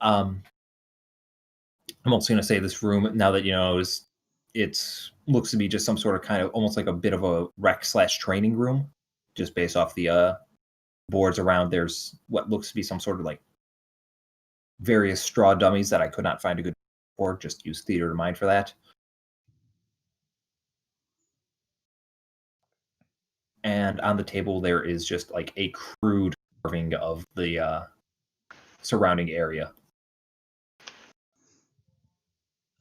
I'm also going to say this room, now that it's looks to be just some sort of kind of almost like a bit of a rec / training room, just based off the boards around, there's what looks to be some sort of like various straw dummies that I could not find a good for. Just use theater of mind for that. And on the table there is just like a crude carving of the surrounding area.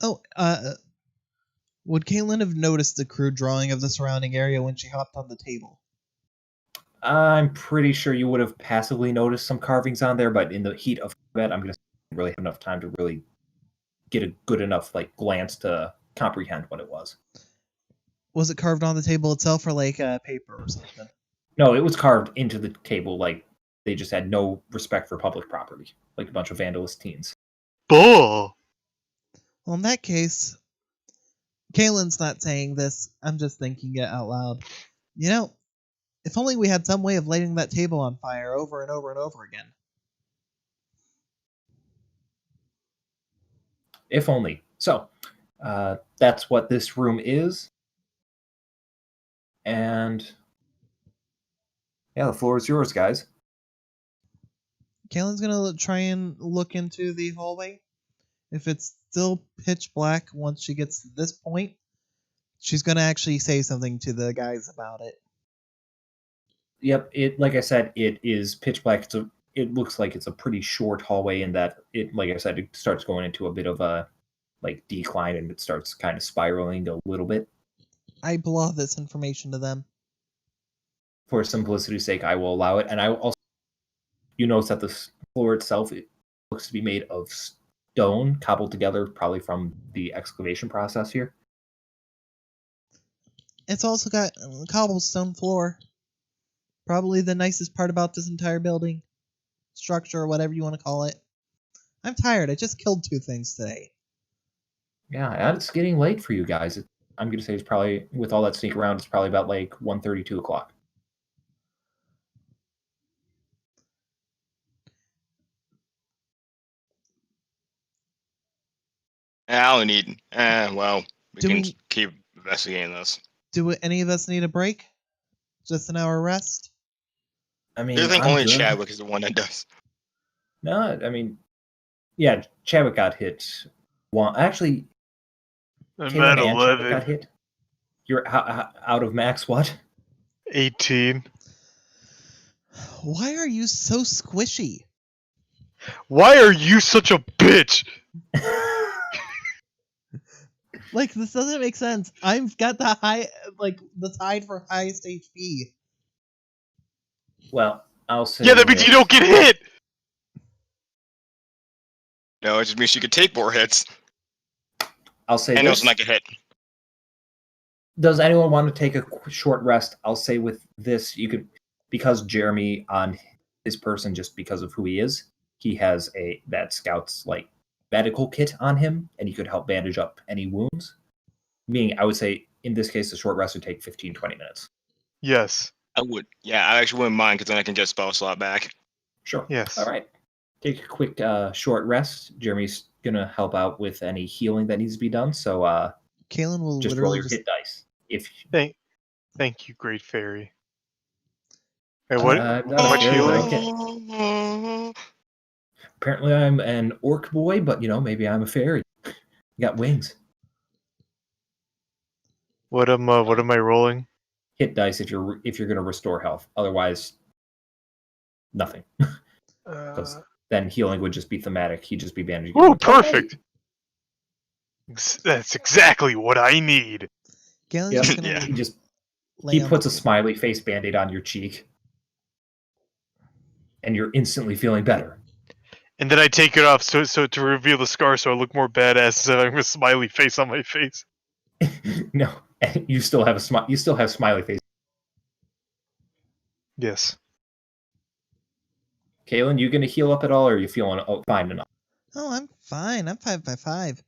Oh, would Caitlin have noticed the crude drawing of the surrounding area when she hopped on the table? I'm pretty sure you would have passively noticed some carvings on there, but in the heat of combat, I'm going to really have enough time to really get a good enough like glance to comprehend what it was. Was it carved on the table itself or like paper or something? No, it was carved into the table like they just had no respect for public property, like a bunch of vandalist teens. Bull. Well, in that case, Kaylin's not saying this. I'm just thinking it out loud. You know, if only we had some way of lighting that table on fire over and over and over again. If only. So, that's what this room is. And yeah, the floor is yours, guys. Kaylin's gonna try and look into the hallway. If it's still pitch black once she gets to this point, she's gonna actually say something to the guys about it. Yep, it like I said, it is pitch black. It looks like it's a pretty short hallway in that it, like I said, it starts going into a bit of a like decline and it starts kind of spiraling a little bit. I blah this information to them. For simplicity's sake, I will allow it. And I will also, you notice that the floor itself, it looks to be made of stone cobbled together, probably from the excavation process here. It's also got a cobblestone floor. Probably the nicest part about this entire building. Structure, or whatever you want to call it. I'm tired. I just killed 2 things today. Yeah, and it's getting late for you guys. I'm going to say it's probably, with all that sneak around, it's probably about like 1:30, 2 o'clock. I don't need. Well, we Do can we- keep investigating this. Do any of us need a break? Just an hour rest? I mean, I think I'm only good. Chadwick is the one that does. No, I mean, yeah, Chadwick got hit. Actually, I'm Caitlin at and Chadwick got 11. hit. You're out of max what? 18. Why are you so squishy? Why are you such a bitch? Like, this doesn't make sense. I've got the the tied for highest HP. Well, I'll say. Yeah, that means you don't get hit. No, it just means she could take more hits I'll say and this. also not get hit. Does anyone want to take a short rest? I'll say with this, you could, because Jeremy on his person, just because of who he is, he has that scout's like medical kit on him, and he could help bandage up any wounds. Meaning, I would say in this case, the short rest would take 15, 20 minutes. Yes. I would. Yeah, I actually wouldn't mind because then I can just spell slot back. Sure. Yes. All right. Take a quick short rest. Jeremy's gonna help out with any healing that needs to be done. So Kaylin will just roll literally your hit dice. If Thank you, Great Fairy. Hey, what? I'm not How a much fairy, but healing? okay. Apparently, I'm an orc boy, but maybe I'm a fairy. You got wings. What am I rolling? Hit dice if you're gonna restore health. Otherwise, nothing. Because then healing would just be thematic. He'd just be bandaging. Oh, perfect. That's exactly what I need. Kaylin's Yeah. just gonna Yeah. lay He on puts the a smiley face band-aid on your cheek, and you're instantly feeling better. And then I take it off so to reveal the scar, so I look more badass instead of having a smiley face on my face. No, you still have You still have smiley face. Yes. Kaylin, you gonna heal up at all, or are you feeling fine enough? Oh, I'm fine. I'm 5 by 5.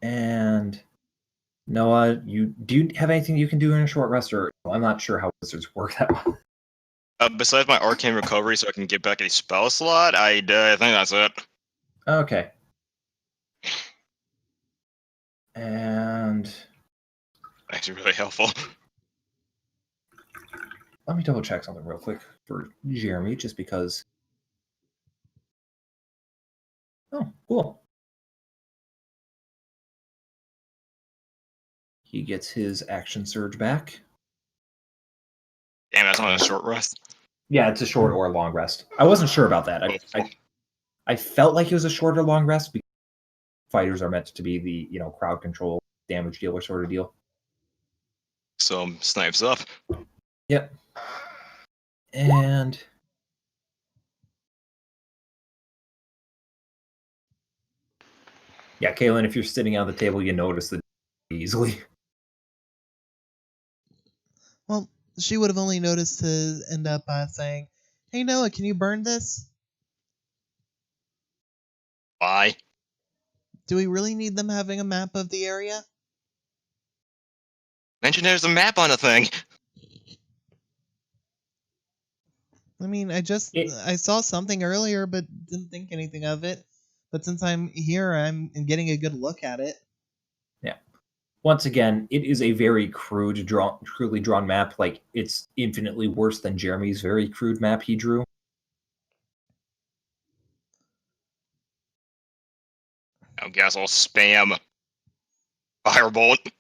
And Noah, do you have anything you can do in a short rest, or I'm not sure how wizards work that way. Besides my arcane recovery, so I can get back a spell slot, I think that's it. Okay. And Actually, really helpful. Let me double check something real quick for Jeremy, just because. Oh, cool. He gets his action surge back. Damn, that's on a short rest. Yeah, it's a short or a long rest. I wasn't sure about that. I felt like it was a short or long rest because fighters are meant to be the crowd control damage dealer sort of deal. So snipes up. Yep. And yeah, Kaylin, if you're sitting on the table, you notice the easily. Well, she would have only noticed to end up saying, "Hey Noah, can you burn this? Why? Do we really need them having a map of the area?" Mention there's a map on the thing. I mean, I saw something earlier, but didn't think anything of it. But since I'm here, I'm getting a good look at it. Yeah. Once again, it is a very crudely drawn map. Like, it's infinitely worse than Jeremy's very crude map he drew. I guess I'll spam Firebolt.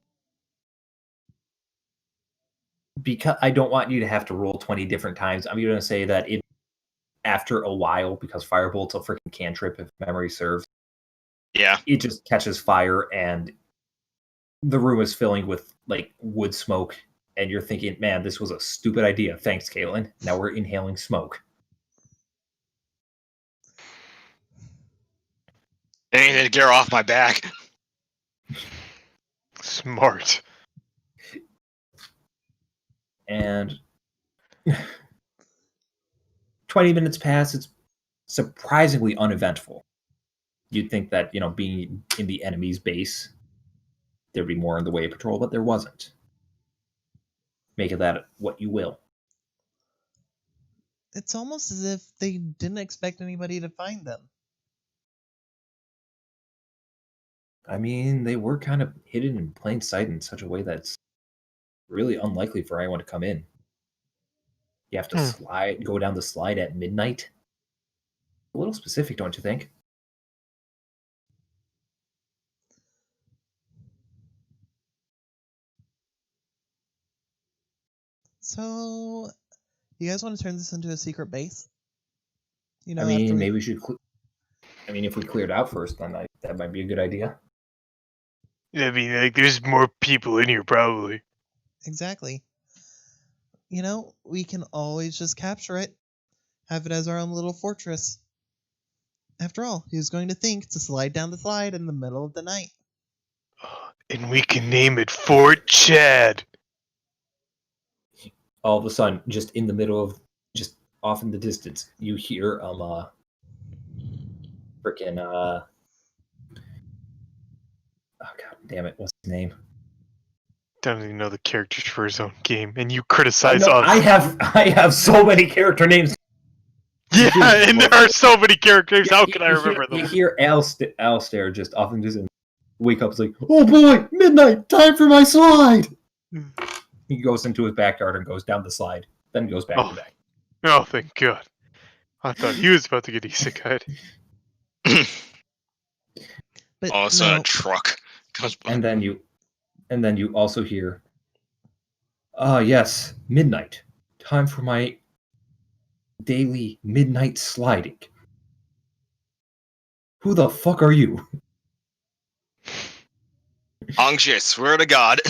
Because I don't want you to have to roll 20 different times, I'm going to say that after a while, because Firebolt's a freaking cantrip, if memory serves. Yeah. It just catches fire, and the room is filling with like wood smoke, and you're thinking, man, this was a stupid idea. Thanks, Caitlin. Now we're inhaling smoke. Anything to get her off my back. Smart. And 20 minutes pass. It's surprisingly uneventful. You'd think that, being in the enemy's base, there'd be more in the way of patrol, but there wasn't. Make of that what you will. It's almost as if they didn't expect anybody to find them. I mean, they were kind of hidden in plain sight in such a way that's really unlikely for anyone to come in. You have to go down the slide at midnight. A little specific, don't you think? So, you guys want to turn this into a secret base? I mean, maybe we should. If we cleared out first, then that might be a good idea. I mean, like, there's more people in here, probably. Exactly. We can always just capture it, have it as our own little fortress. After all, who's going to think to slide down the slide in the middle of the night? And we can name it Fort Chad. All of a sudden, just in the middle of, just off in the distance, you hear freaking oh god damn it, what's his name? Don't even know the characters for his own game, and you criticize us. I have so many character names. Yeah, and there are so many characters. How can I remember them? You hear Alistair just off in the distance wake up, like, oh boy, midnight, time for my slide. He goes into his backyard and goes down the slide, then goes back to back. Oh, thank God. I thought he was about to get isekai'd. But Also, no. a truck comes by. And then you also hear, yes, midnight, time for my daily midnight sliding. Who the fuck are you? Angshit, swear to God.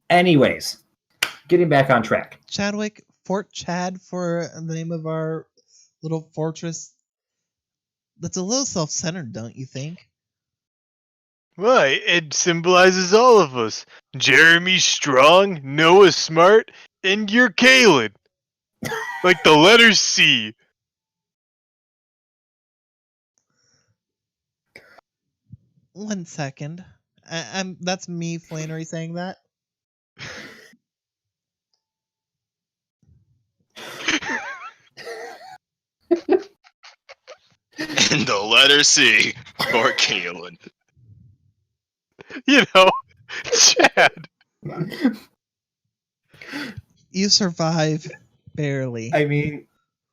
Anyways, getting back on track. Chadwick, Fort Chad for the name of our little fortress. That's a little self-centered, don't you think? Why, it symbolizes all of us. Jeremy's strong, Noah's smart, and you're Kaylin. Like the letter C. One second. That's me, Flannery, saying that. And the letter C for Kaylin. Chad. You survive barely. I mean,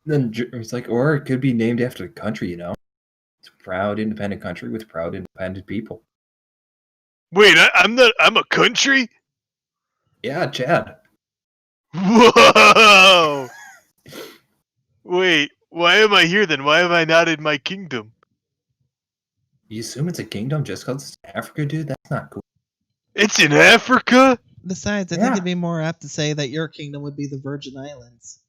then it's like, or it could be named after the country, you know? It's a proud, independent country with proud, independent people. Wait, I'm a country? Yeah, Chad. Whoa! Wait, why am I here then? Why am I not in my kingdom? You assume it's a kingdom just because it's Africa, dude? That's not cool. It's in Africa? Besides, I think it'd be more apt to say that your kingdom would be the Virgin Islands.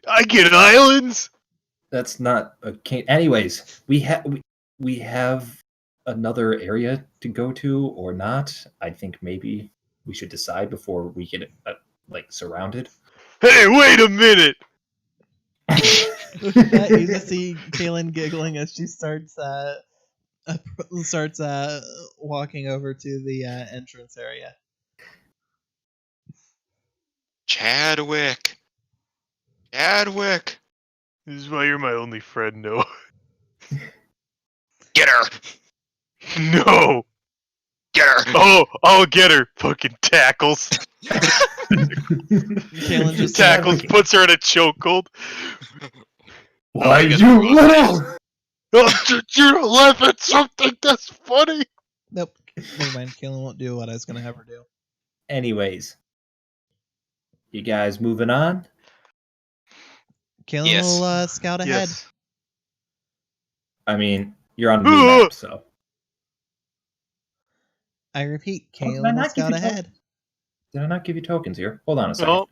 I get islands? That's not a king. Anyways, we have another area to go to or not. I think maybe we should decide before we get surrounded. Hey, wait a minute! With that, you just see Kaylin giggling as she starts walking over to the entrance area. Chadwick. This is why you're my only friend, no. Get her. No! Get her. Oh, I'll get her. Fucking tackles. Kaylin just Tackles, puts her in a chokehold. Why I guess you we're little? Oh, you're laughing at something that's funny. Nope. Never mind. Kaylin won't do what I was going to have her do. Anyways, you guys moving on? Kaylin Yes. will scout ahead. Yes. I mean, you're on the new map, so. I repeat, Oh, did I Kaylin will not give scout you ahead. Did I not give you tokens here? Hold on a second. Oh,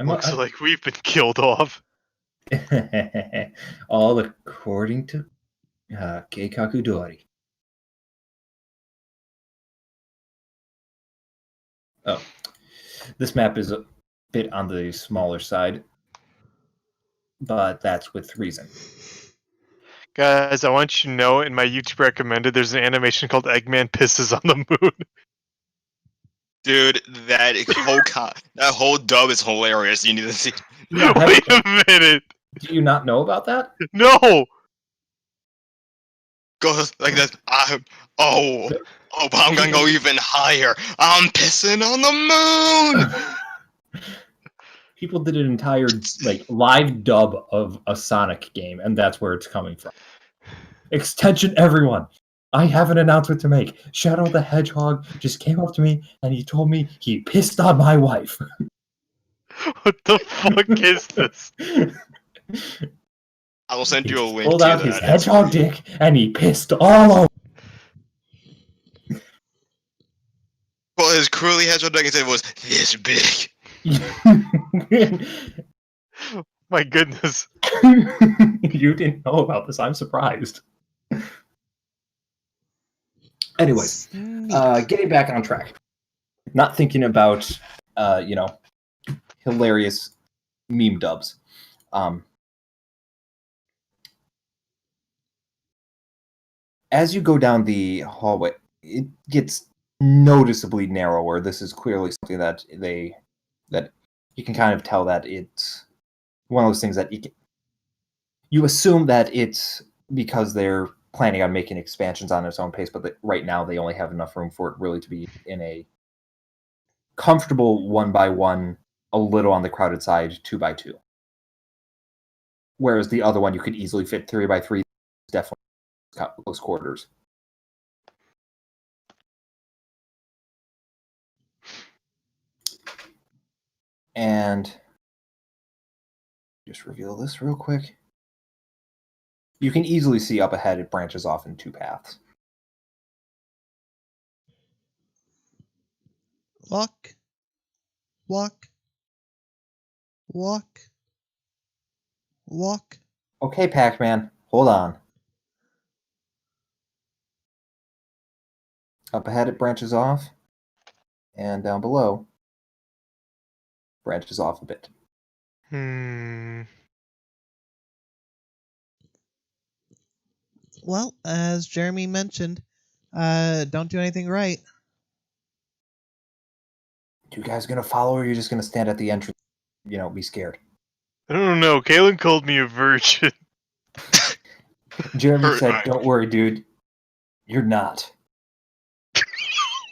looks like we've been killed off. All according to Keikaku Dori. Oh, this map is a bit on the smaller side, but that's with reason. Guys, I want you to know in my YouTube recommended there's an animation called Eggman Pisses on the Moon. Dude, that whole dub is hilarious. You need to see. Yeah, Wait a minute. Do you not know about that? No! Goes like that. But I'm gonna go even higher. I'm pissing on the moon. People did an entire live dub of a Sonic game, and that's where it's coming from. Extension, everyone! I have an announcement to make. Shadow the Hedgehog just came up to me and he told me he pissed on my wife. What the fuck is this? I will send you a link Pulled to out that. his hedgehog dick and he pissed all over. Well, his curly hedgehog dick said was this big. My goodness. You didn't know about this. I'm surprised. Anyways, getting back on track. Not thinking about, hilarious meme dubs. As you go down the hallway, it gets noticeably narrower. This is clearly something that you can kind of tell that it's one of those things that you assume that it's because they're planning on making expansions on its own pace, but right now they only have enough room for it really to be in a comfortable 1x1, a little on the crowded side 2x2. Whereas the other one you could easily fit 3x3, definitely close quarters. And just reveal this real quick. You can easily see up ahead it branches off in two paths. Walk. Walk. Walk. Walk. Okay, Pac-Man, hold on. Up ahead it branches off, and down below branches off a bit. Well, as Jeremy mentioned, don't do anything right. You guys gonna follow, or are you just gonna stand at the entrance, be scared? I don't know. Kaylin called me a virgin. Jeremy said, "Don't worry, dude. You're not."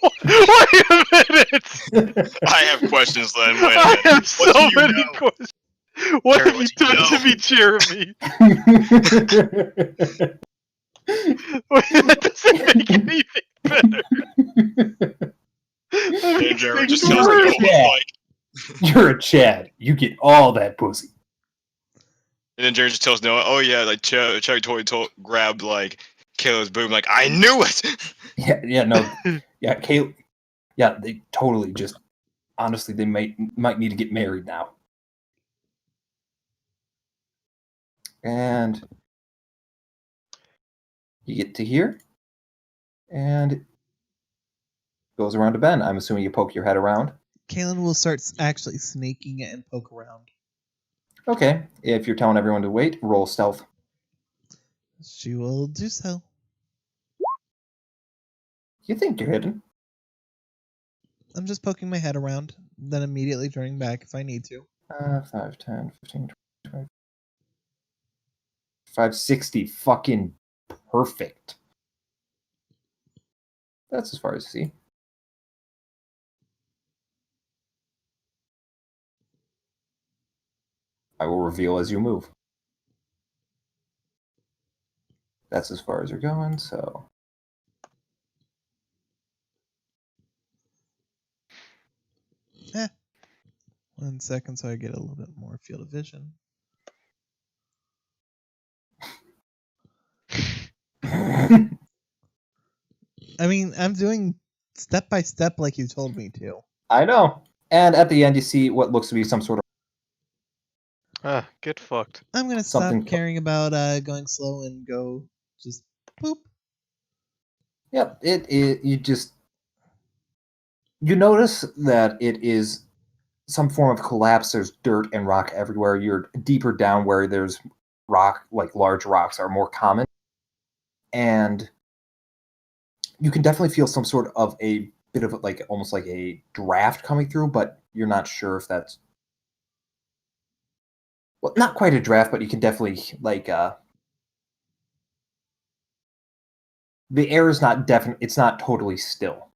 Wait a minute! I have questions, Len. Wait a I minute. have so What do you many know? questions. What Jerry, have you what do you done to know? me, Jeremy? Wait, that doesn't make anything better. That And makes Jerry things just tells me worse. what like. You're a Chad. You get all that pussy. And then Jerry just tells Noah, "Oh yeah, like Chuck grabbed like Kayla's boob." Like I knew it. Yeah, no, yeah, Kayla. Yeah, they totally just. Honestly, they might need to get married now. And you get to here, and it goes around to Ben. I'm assuming you poke your head around. Kaylin will start actually sneaking and poke around. Okay, if you're telling everyone to wait, roll stealth. She will do so. You think you're hidden? I'm just poking my head around, then immediately turning back if I need to. 5, 10, 15, 20, 560. Fucking perfect. That's as far as you see. I will reveal as you move. That's as far as you're going, so. 1 second so I get a little bit more field of vision. I mean, I'm doing step by step like you told me to. I know. And at the end, you see what looks to be some sort of Get fucked. I'm gonna Something- stop caring about going slow and go just boop. Yep, you notice that it is some form of collapse. There's dirt and rock everywhere. You're deeper down where there's rock, like large rocks are more common. And you can definitely feel some sort of a bit of like almost like a draft coming through, but you're not sure if that's well, not quite a draft, but you can definitely like the air is not definite. It's not totally still.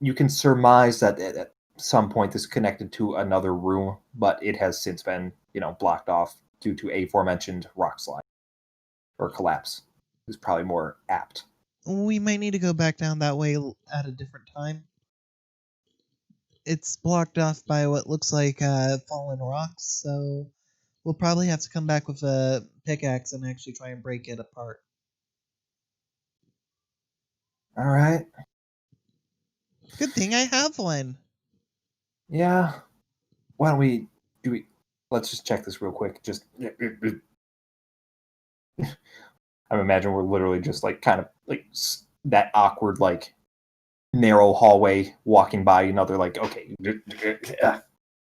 You can surmise that at some point this is connected to another room, but it has since been, blocked off due to aforementioned rock slide or collapse. Is probably more apt. We might need to go back down that way at a different time. It's blocked off by what looks like fallen rocks, so we'll probably have to come back with a pickaxe and actually try and break it apart. All right. Good thing I have one. Yeah. Why don't we let's just check this real quick. Just I imagine we're literally just like kind of like that awkward like narrow hallway walking by another like okay.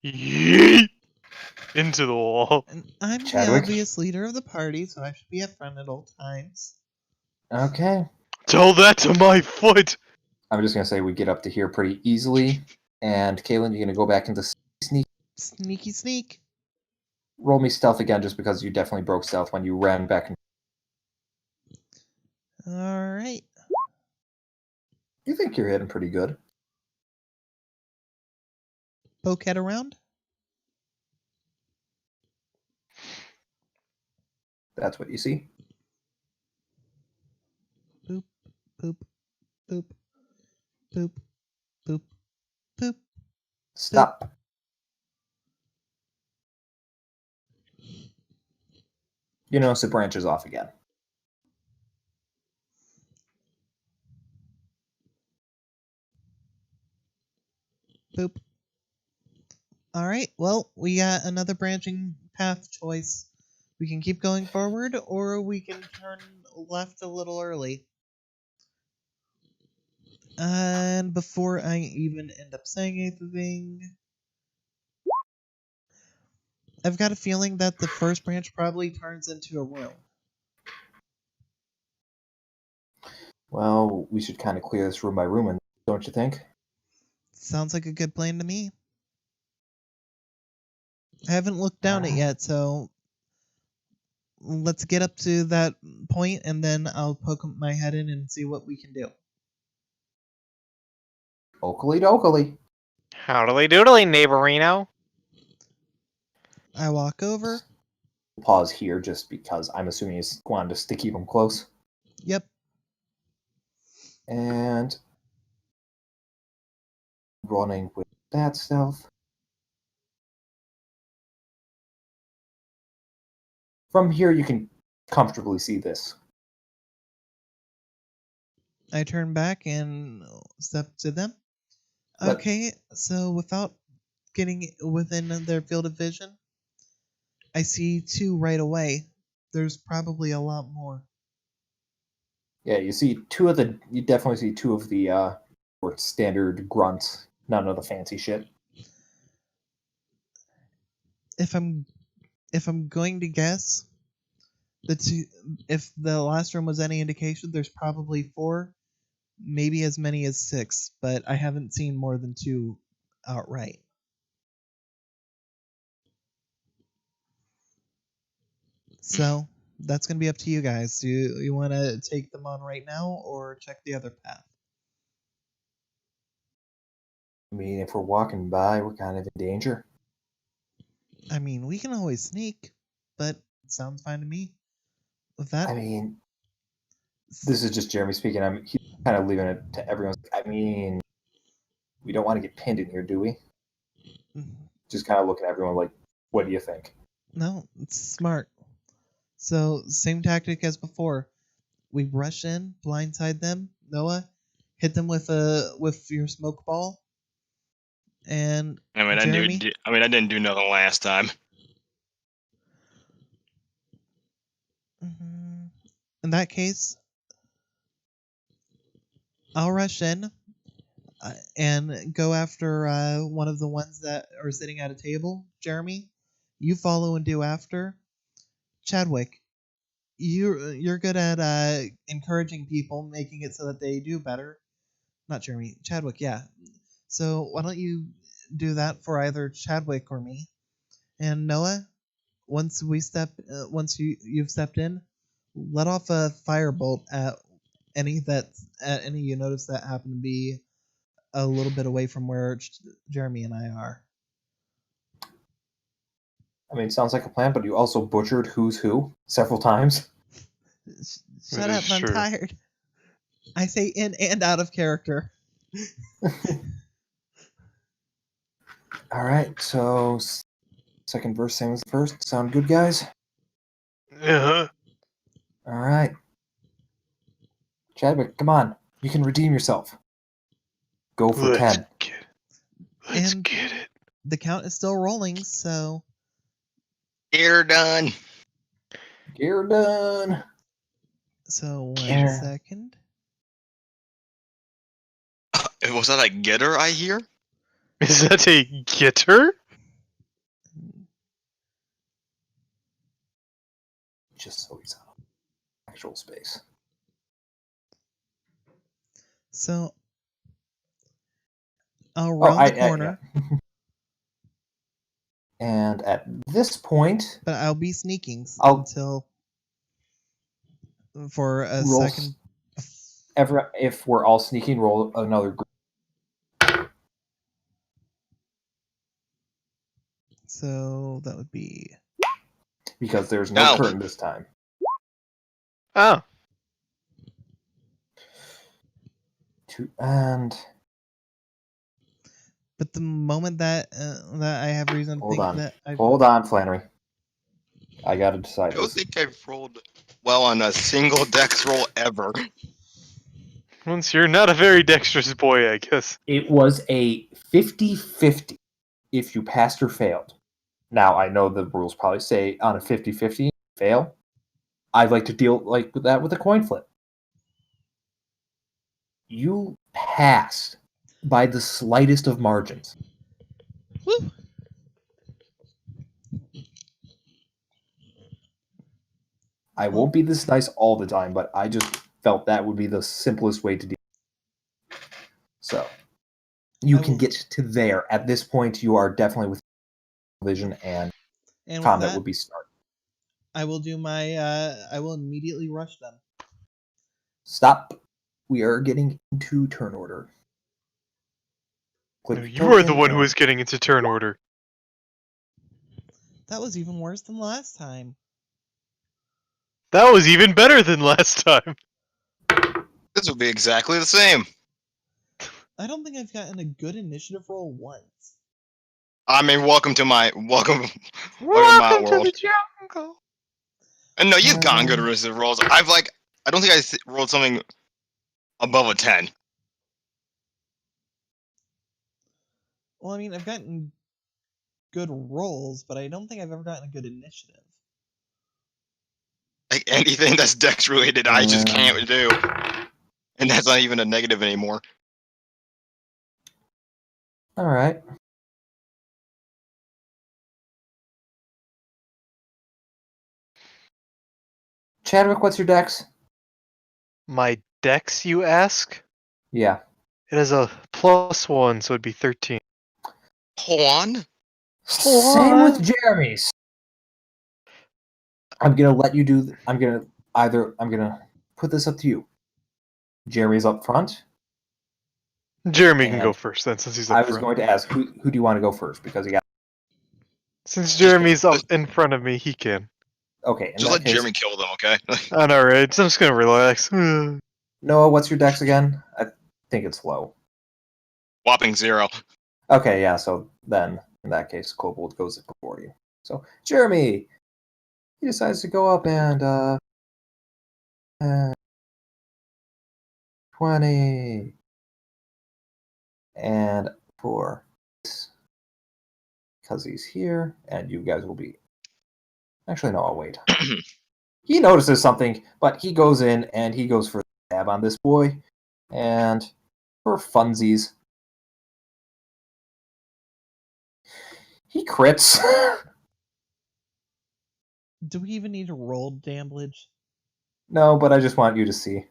Yeet! Into the wall. And I'm Chadwick? the obvious leader of the party, so I should be at front at all times. Okay. Tell that to my foot! I'm just gonna say we get up to here pretty easily. And Kaylin, you're gonna go back into sneak. Sneaky sneak. Roll me stealth again, just because you definitely broke stealth when you ran back. Alright. You think you're hitting pretty good. Poke head around. That's what you see. Boop, boop, boop, boop, boop, boop. Stop. You notice it branches off again. Boop. Alright, well, we got another branching path choice. We can keep going forward, or we can turn left a little early. And before I even end up saying anything, I've got a feeling that the first branch probably turns into a room. Well, we should kind of clear this room by room, don't you think? Sounds like a good plan to me. I haven't looked down it yet, so let's get up to that point, and then I'll poke my head in and see what we can do. Oakley dokley. Howdly doodly, neighborino. I walk over. Pause here just because I'm assuming he's wanted us to keep him close. Yep. And running with that stealth. From here, you can comfortably see this. I turn back and step to them. But- Okay, so without getting within their field of vision, I see 2 right away. There's probably a lot more. Yeah, you definitely see 2 of the standard grunts, none of the fancy shit. If I'm going to guess, if the last room was any indication, there's probably 4, maybe as many as 6, but I haven't seen more than 2 outright. So that's gonna be up to you guys. Do you want to take them on right now, or check the other path? I mean, if we're walking by, we're kind of in danger. I mean, we can always sneak, but it sounds fine to me. With that, I mean, this is just Jeremy speaking. He's kind of leaving it to everyone. I mean, we don't want to get pinned in here, do we? Just kind of looking at everyone like, what do you think? no, it's smart. So same tactic as before. We rush in, blindside them. Noah, hit them with your smoke ball. And Jeremy, I didn't do nothing last time. in that case, I'll rush in and go after one of the ones that are sitting at a table. Jeremy, you follow and do after. Chadwick, you're good at encouraging people, making it so that they do better. Not Jeremy, Chadwick, yeah. So why don't you do that for either Chadwick or me? And Noah, once you've stepped in, let off a firebolt at any you notice that happen to be a little bit away from where Jeremy and I are. I mean, it sounds like a plan, but you also butchered who's who several times. Shut up, I'm tired. I say in and out of character. All right, so second verse, same as the first. Sound good, guys? Uh-huh. All right. Chadwick, come on. You can redeem yourself. Go for 10. Let's get it. The count is still rolling, so... You're done. You're done. So, 1 second. Was that a getter I hear? Is that a getter? Just so he's out of actual space. So, I'll round the corner. And at this point... But I'll be sneaking until... For a second... If we're all sneaking, roll another group. So, that would be... Because there's no curtain this time. Oh. And... But the moment that I have reason to think that... Hold on, Flannery. I gotta decide I don't think I've rolled well on a single dex roll ever. Once you're not a very dexterous boy, I guess. It was a 50-50 if you passed or failed. Now, I know the rules probably say on a 50-50, fail. I'd like to deal with that with a coin flip. You passed by the slightest of margins. Woo! I won't be this nice all the time, but I just felt that would be the simplest way to deal. So, you can get to there. At this point, you are definitely within vision, and combat would be started. I will do my. I will immediately rush them. Stop. We are getting into turn order. No, you are the one who is getting into turn order. That was even worse than last time. That was even better than last time. This will be exactly the same. I don't think I've gotten a good initiative roll once. I mean, welcome to my world. To the jungle. And no, you've gotten good initiative rolls. I don't think I rolled something above a 10. Well, I mean, I've gotten good rolls, but I don't think I've ever gotten a good initiative. Like anything that's dex related, I just can't do. And that's not even a negative anymore. All right. Chadwick, what's your dex? My dex, you ask? Yeah. It has a +1, so it'd be 13. Juan? Same with Jeremy's. I'm gonna let you do. I'm gonna put this up to you. Jeremy's up front. Jeremy can go first then, since he's up I was front. going to ask who do you want to go first because he got. Since Jeremy's up in front of me, he can. Okay. Just let Jeremy kill them, okay? Alright, so I'm just gonna relax. Noah, what's your dex again? I think it's low. Whopping 0. Okay, yeah. So then, in that case, Kobold goes before you. So Jeremy, he decides to go up and 20 and 4 because he's here, and you guys will be. Actually, no. I'll wait. He notices something, but he goes in and he goes for the stab on this boy, and for funsies, he crits. Do we even need to roll damage? No, but I just want you to see.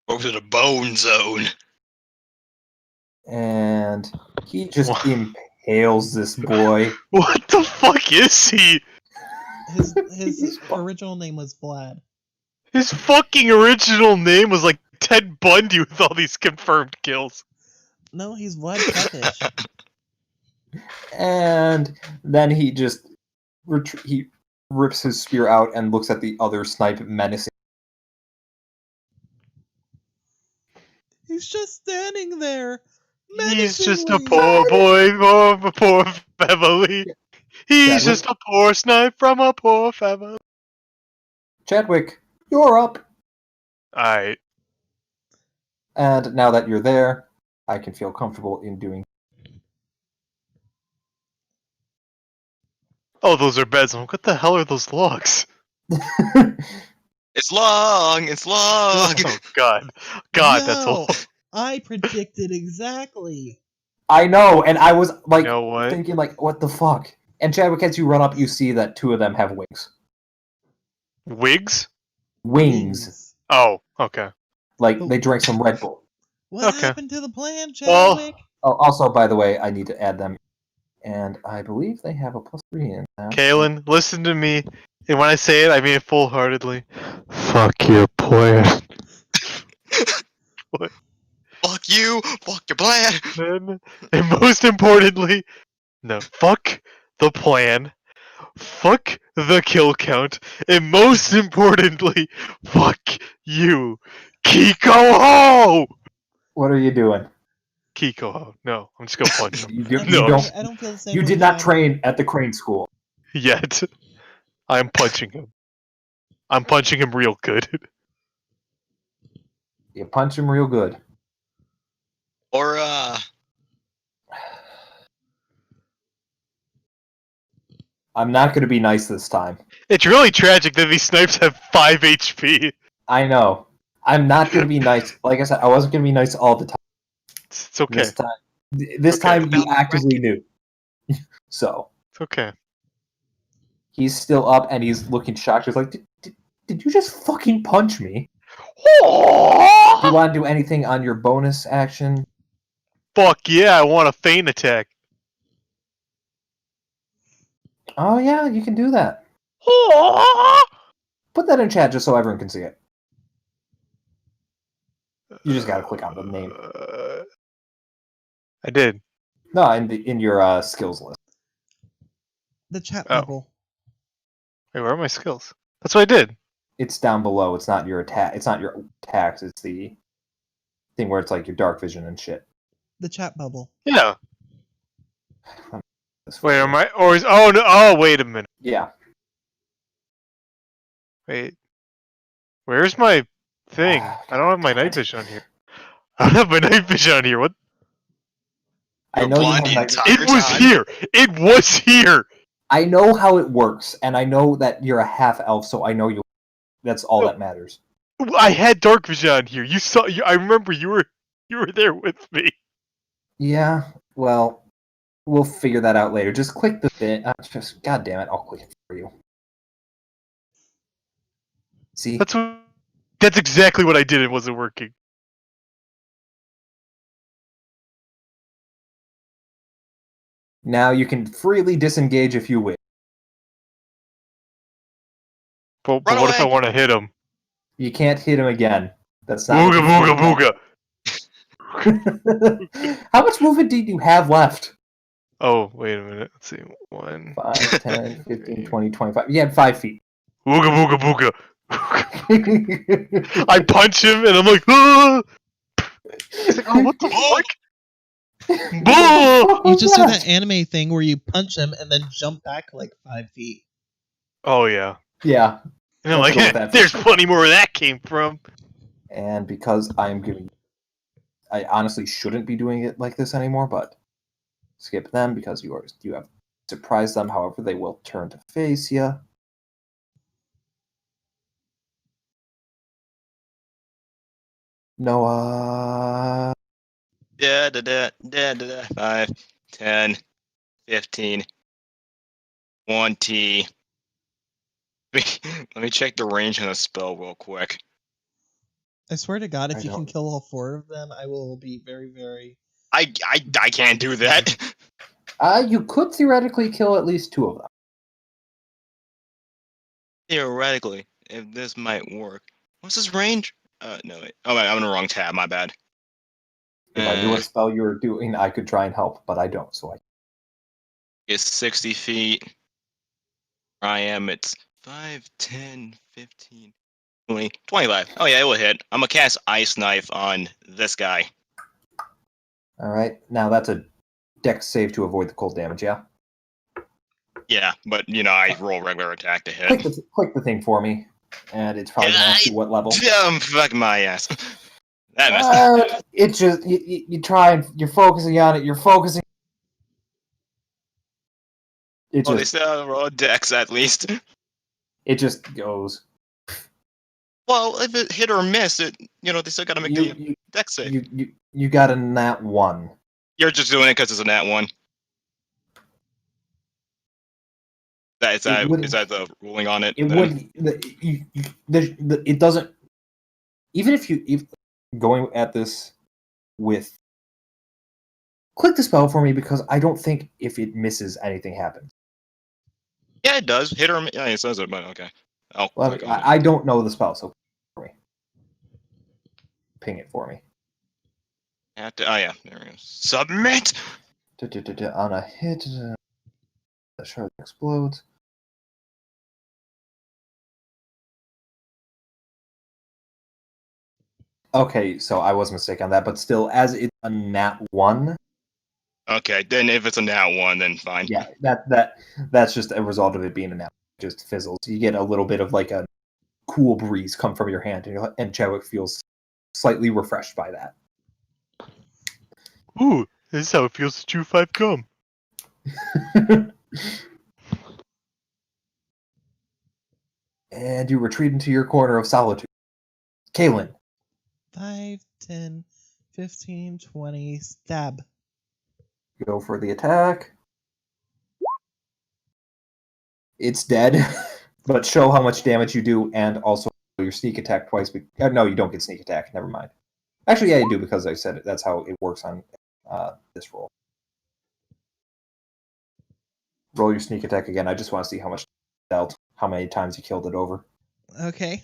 Go to the bone zone. And he just impales this boy. What the fuck is he? His original name was Vlad. His fucking original name was like Ted Bundy with all these confirmed kills. No, he's Vlad Tepes. And then he just he rips his spear out and looks at the other snipe menacing. He's just standing there. He's just a poor boy from a poor family. He's just a poor snipe from a poor family. Chadwick, you're up. Alright. And now that you're there, I can feel comfortable in doing. Oh, those are beds. What the hell are those logs? It's long. It's long. Oh God, God, Yo, that's a lot. I predicted exactly. I know, and I was like You know what? thinking, like, what the fuck? And Chadwick, as you run up, you see that 2 of them have wings. Wigs? Wings. Oh, okay. Like they drank some Red Bull. What Okay. happened to the plan, Chadwick? Oh, also, by the way, I need to add them. And I believe they have a +3 in that. Kalen, listen to me. And when I say it, I mean it full-heartedly. Fuck your plan. What? Fuck you. Fuck your plan. And most importantly, no, fuck the plan. Fuck the kill count. And most importantly, fuck you. Kiko Ho! What are you doing? Kiko Ho. No, I'm just gonna punch him. You No. don't. I don't feel the same. You way, did not Chadwick. train at the Crane School. Yet. I'm punching him. I'm punching him real good. You punch him real good. Or, I'm not going to be nice this time. It's really tragic that these snipes have 5 HP. I know. I'm not going to be nice. Like I said, I wasn't going to be nice all the time. It's okay. This time you actively knew. So. It's okay. He's still up and he's looking shocked. He's like, did you just fucking punch me? Do you want to do anything on your bonus action? Fuck yeah, I want a feint attack. Oh yeah, you can do that. Put that in chat just so everyone can see it. You just gotta click on the name. I did. No, in your skills list. The chat Oh. bubble. Wait, where are my skills? That's what I did. It's down below. It's not your attack. It's not your attacks. It's the thing where it's like your dark vision and shit. The chat bubble. Yeah. Wait, am I? Or is? Oh no! Oh, wait a minute. Yeah. Wait. Where's my thing? I don't have my night vision on here. I don't have my night vision on here. What? I You're know you blind have the night- entire It was time. here. It was here. I know how it works, and I know that you're a half elf, so I know you. That's all No. that matters. I had dark vision on here. You saw. I remember you were there with me. Yeah. Well, we'll figure that out later. Just click the thing. Just God damn it! I'll click it for you. See. That's exactly what I did. It wasn't working. Now you can freely disengage if you wish. But Run what if I away. want to hit him? You can't hit him again. That's not. Booga booga booga. How much movement do you have left? Oh, wait a minute. Let's see. 1, 5, 10, 15, 3. 20, 25. You had 5 feet. Booga booga booga. I punch him and I'm like, ah! He's like, oh, what the fuck? Boo! You just do that anime thing where you punch him and then jump back like 5 feet. Oh yeah. Yeah. And I'm Let's go with like, that. there's plenty more where that came from. And because I'm giving, I honestly shouldn't be doing it like this anymore, but skip them because you have surprised them. However, they will turn to face you. Noah. Da, da, da, da, da, da. 5, 10, 15, 20. Let me check the range on a spell real quick. I swear to God, if I you can don't- kill all 4 of them, I will be very, very. I can't do that. You could theoretically kill at least 2 of them. Theoretically, if this might work. What's his range? No, wait. Oh, wait, I'm in the wrong tab. My bad. If I knew what spell you were doing, I could try and help, but I don't, so I. It's 60 feet. I am. It's 5, 10, 15, 20, 25. Oh, yeah, it will hit. I'm going to cast Ice Knife on this guy. Alright, now that's a dex save to avoid the cold damage, yeah? Yeah, but, I roll regular attack to hit. Click the thing for me, and it's probably going to ask you what level. Fuck my ass. That messed It's just, you try and you're focusing on it, you're focusing. It Oh, they just, still roll dex at least. it just goes. Well, if it hit or miss, they still got to make the dex save. You got a nat 1. You're just doing it because it's a nat 1. Is that the ruling on it? It then? would. It doesn't. Even if going at this with. Click the spell for me because I don't think if it misses anything happens. Yeah, it does. Hit or miss. Yeah, it says it, but okay. I'll Well, click on it. I don't know the spell, so for me. Ping it for me. Oh yeah, there we go. Submit. On a hit, the shard explodes. Okay, so I was mistaken on that, but still, as it's a nat 1. Okay, then if it's a nat 1, then fine. Yeah, that's just a result of it being a nat. It just fizzles. You get a little bit of like a cool breeze come from your hand, and Chadwick feels slightly refreshed by that. Ooh, this is how it feels to chew 5 gum. And you retreat into your corner of solitude. Kaylin. 5, 10, 15, 20, stab. Go for the attack. It's dead, but show how much damage you do, and also your sneak attack twice. No, you don't get sneak attack. Never mind. Actually, yeah, you do because I said it. That's how it works on this roll. Roll your sneak attack again. I just want to see how much dealt. how many times you killed it over. Okay.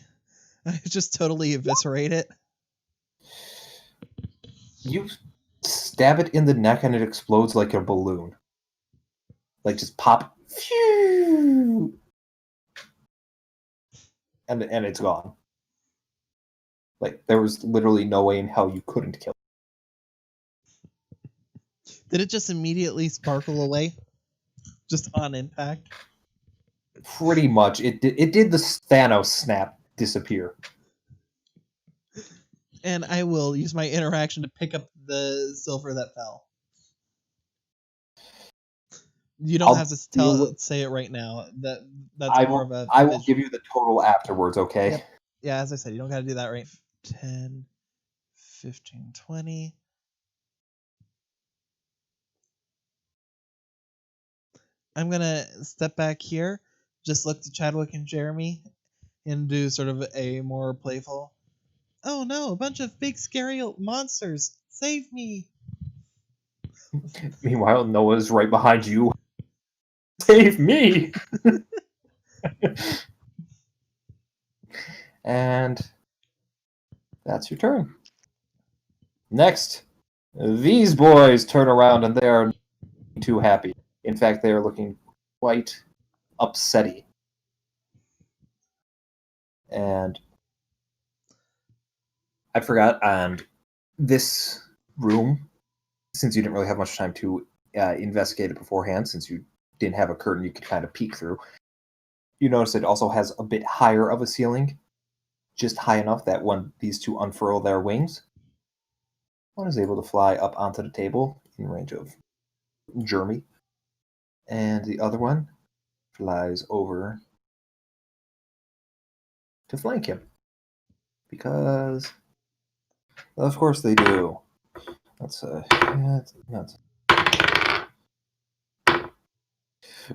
I just totally eviscerate it. You stab it in the neck and it explodes like a balloon. Like just pop. Phew, and it's gone. Like there was literally no way in hell you couldn't kill it. Did it just immediately sparkle away? Just on impact? Pretty much. It did the Thanos snap disappear. And I will use my interaction to pick up the silver that fell. You don't have to say it right now. That's more of a. I will give you the total afterwards, okay? Yep. Yeah, as I said, you don't got to do that right. 10, 15, 20. I'm gonna step back here, just look to Chadwick and Jeremy, and do sort of a more playful. Oh no! A bunch of big scary monsters! Save me! Meanwhile, Noah's right behind you. Save me! And that's your turn. Next, these boys turn around and they are too happy. In fact, they are looking quite upsetty. And I forgot, and this room, since you didn't really have much time to investigate it beforehand, since you didn't have a curtain you could kind of peek through, you notice it also has a bit higher of a ceiling, just high enough that when these two unfurl their wings, one is able to fly up onto the table in range of Jeremy, and the other one flies over to flank him. Because, of course they do.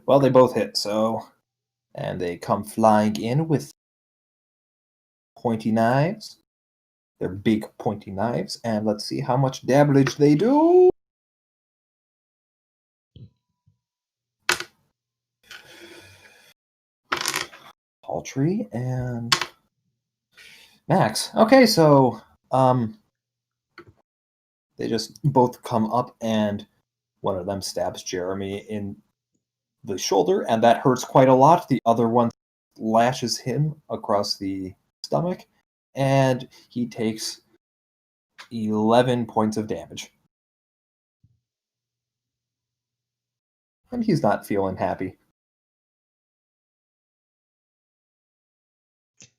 Well, they both hit, so... And they come flying in with pointy knives. They're big pointy knives, and let's see how much damage they do. Paltry and Max. Okay, so they just both come up, and one of them stabs Jeremy in the shoulder, and that hurts quite a lot. The other one lashes him across the stomach, and he takes 11 points of damage. And he's not feeling happy.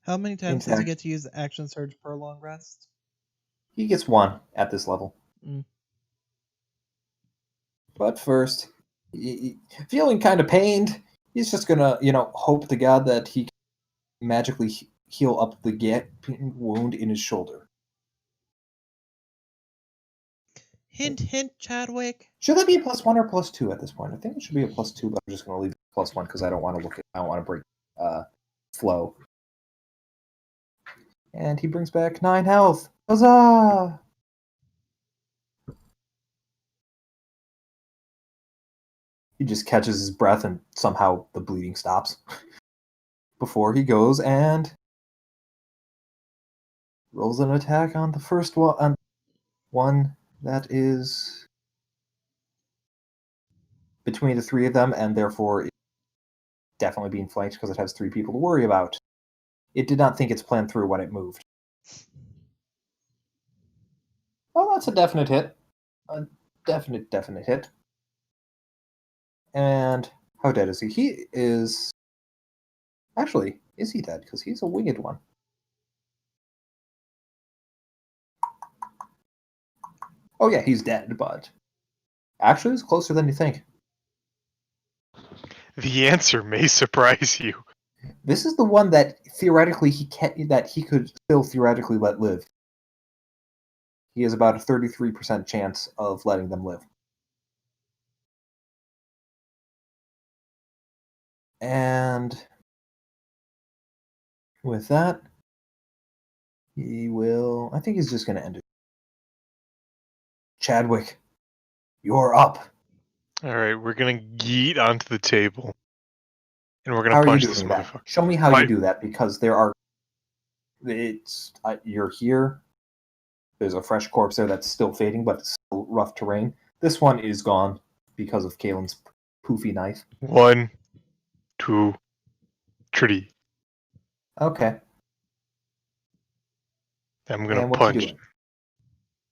How many times does he get to use action surge per long rest? He gets one at this level. But first, feeling kind of pained, he's just gonna, hope to God that he can magically heal up the gaping wound in his shoulder. Hint, hint, Chadwick. Should that be a +1 or +2 at this point? I think it should be a +2, but I'm just gonna leave it +1 because I don't want to break flow. And he brings back 9 health. Huzzah! He just catches his breath and somehow the bleeding stops. Before he goes and rolls an attack on the first one that is between the three of them, and therefore it's definitely being flanked because it has 3 people to worry about. It did not think its plan through when it moved. Well, that's a definite hit. A definite hit. And how dead is he? He is... Actually, is he dead? Because he's a winged one. Oh yeah, he's dead, but... Actually, it's closer than you think. The answer may surprise you. This is the one that theoretically he could still theoretically let live. He has about a 33% chance of letting them live. And with that, he will... I think he's just going to end it. Chadwick, you're up. Alright, we're gonna yeet onto the table. And we're How gonna are you punch this doing that? motherfucker. Show me how My- you do that, because you're here. There's a fresh corpse there that's still fading, but it's still rough terrain. This one is gone because of Kalen's poofy knife. 1, 2, 3. Okay. I'm gonna And what punch. you doing?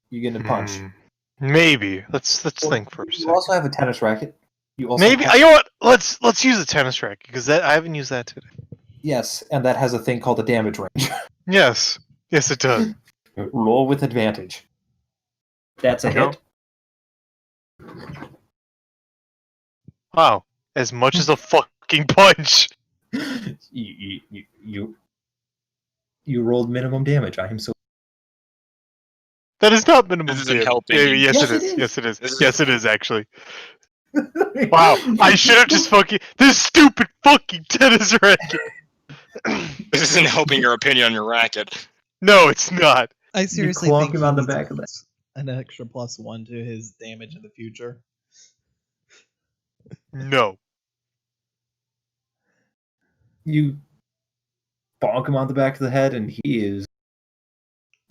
You gonna punch? Maybe. Let's Well, think for a you second. also have a tennis racket. You also Maybe. have, You know what? Let's use a tennis racket because I haven't used that today. yes, and that has a thing called a damage range. Yes. Yes, it does. Roll with advantage. That's a Go. hit. Wow. As much as a fucking punch. You rolled minimum damage. I am so. That is not minimum This isn't damage. helping. Maybe, yes, Yes, it it is. is. Yes, it is. This is- Yes, it is actually. Wow. I should have just fucking this stupid fucking tennis racket. This isn't helping your opinion on your racket. No, it's not. I seriously clonk think him he on the needs back of the- an extra +1 to his damage in the future. No. You bonk him on the back of the head, and he is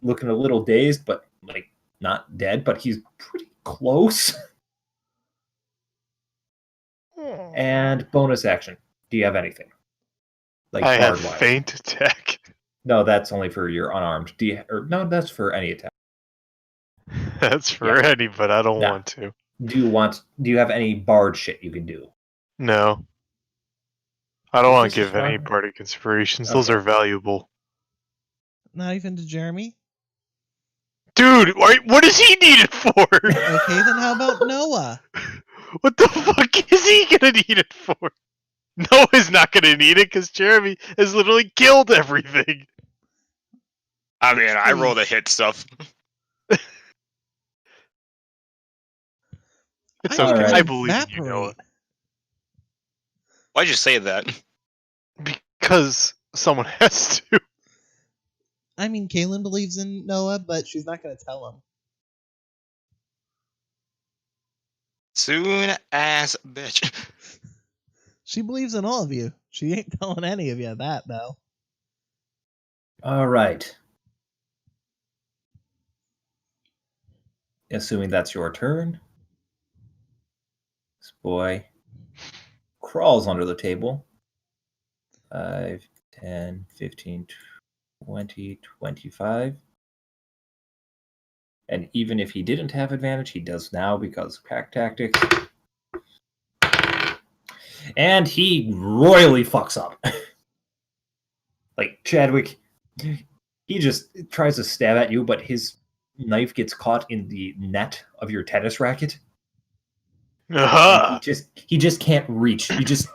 looking a little dazed, but like not dead, but he's pretty close. And bonus action. Do you have anything? Like I have bard-wise? feint attack. No, that's only for your unarmed. Do you? Or no, that's for any attack. That's for Yeah. Eddie, but I don't Nah. want to. Do you have any bard shit you can do? No. I don't Is want to this give any fun? party conspirations. Those Okay. are valuable. Not even to Jeremy? Dude, what does he need it for? Okay, then how about Noah? What the fuck is he gonna need it for? Noah's not gonna need it because Jeremy has literally killed everything. I mean, I rolled a hit stuff. It's All okay. right. I believe in you, Noah. Evaporate. Why'd you say that? Because someone has to. I mean, Kaylin believes in Noah, but she's not going to tell him. Soon ass bitch. She believes in all of you. She ain't telling any of you that, though. All right. Assuming that's your turn, this boy crawls under the table. 5, 10, 15, 20, 25. And even if he didn't have advantage, he does now because pack tactics. And he royally fucks up. Like Chadwick, he just tries to stab at you, but his knife gets caught in the net of your tennis racket. Uh-huh. He just can't reach. You just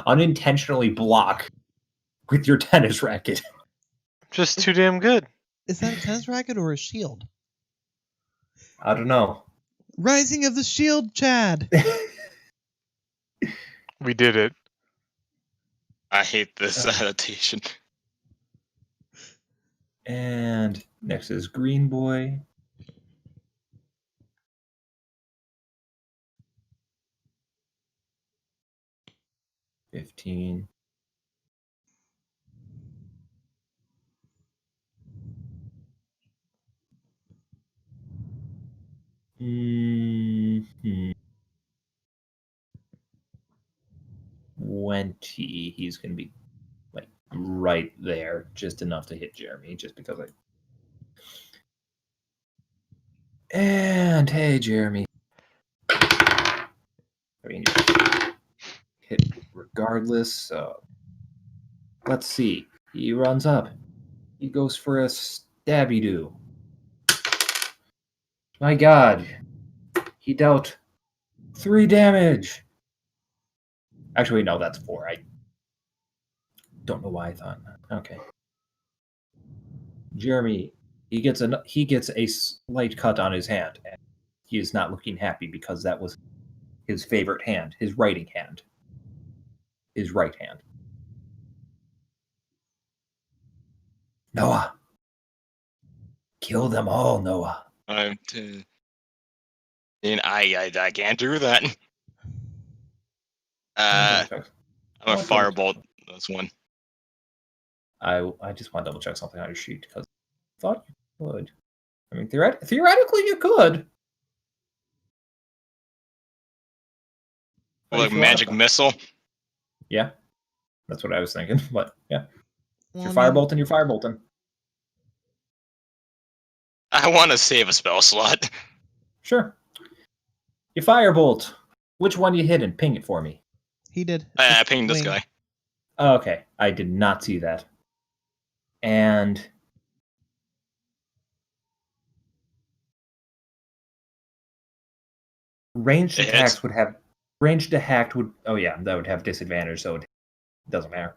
unintentionally block with your tennis racket. Just too damn good. Is that a tennis racket or a shield? I don't know. Rising of the Shield, Chad! We did it. I hate this adaptation. And next is Green Boy. $15. Mm-hmm. 20. He's going to be like right there, just enough to hit Jeremy, just because I. And hey, Jeremy. I mean, hit regardless. So let's see. He runs up. He goes for a stabby do. My God, he dealt 3 damage. Actually, no, that's 4. I don't know why I thought. Okay. Jeremy, he gets a slight cut on his hand, and he is not looking happy because that was his favorite hand, his writing hand. His right hand. Noah. Kill them all, Noah. I can't do that. I'm a firebolt. That's one. I just want to double check something on your sheet because I thought you could. I mean, theoretically you could. Like magic missile. Yeah, that's what I was thinking. But yeah, Well, you're firebolting, you're firebolting. I want to save a spell slot. Sure. You firebolt. Which one you hitting? Ping it for me. He did. I pinged this guy. Okay, I did not see that. And ranged attacks would have oh yeah, that would have disadvantage, so it doesn't matter.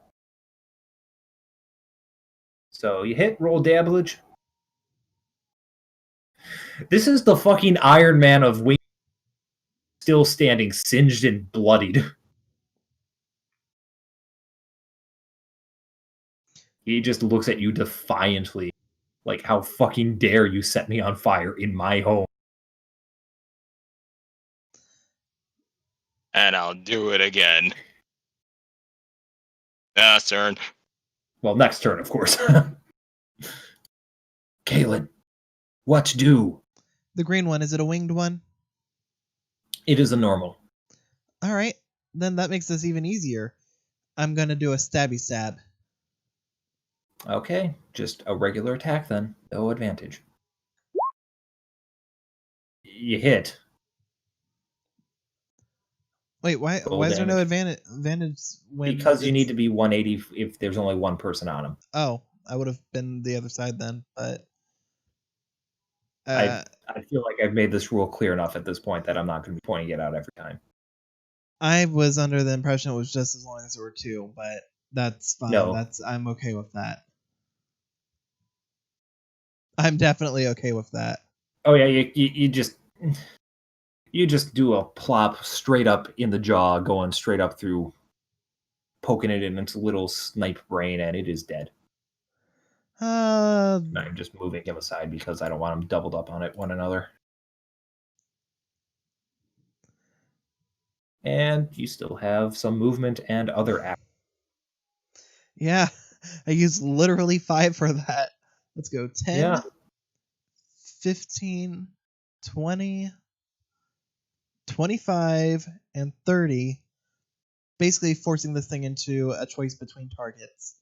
So you hit, roll damage. This is the fucking Iron Man of Wing, still standing, singed and bloodied. He just looks at you defiantly, like, how fucking dare you set me on fire in my home? And I'll do it again. Last turn. Well, next turn, of course. Kaylin, what to do? The green one, is it a winged one? It is a normal. Alright, then that makes this even easier. I'm gonna do a stabby stab. Okay, just a regular attack then. No advantage. You hit. Wait, why is there no advantage when because you need to be 180 if there's only one person on him. Oh, I would have been the other side then, but I feel like I've made this rule clear enough at this point that I'm not going to be pointing it out every time. I was under the impression it was just as long as there were two, but that's fine. No. I'm okay with that. I'm definitely okay with that. Oh yeah, you just do a plop straight up in the jaw, going straight up through, poking it in its little snipe brain, and it is dead. I'm just moving him aside because I don't want him doubled up on one another. And you still have some movement and other actions. Yeah, I used literally 5 for that. Let's go 10, Yeah. 15, 20, 25, and 30. Basically forcing this thing into a choice between targets.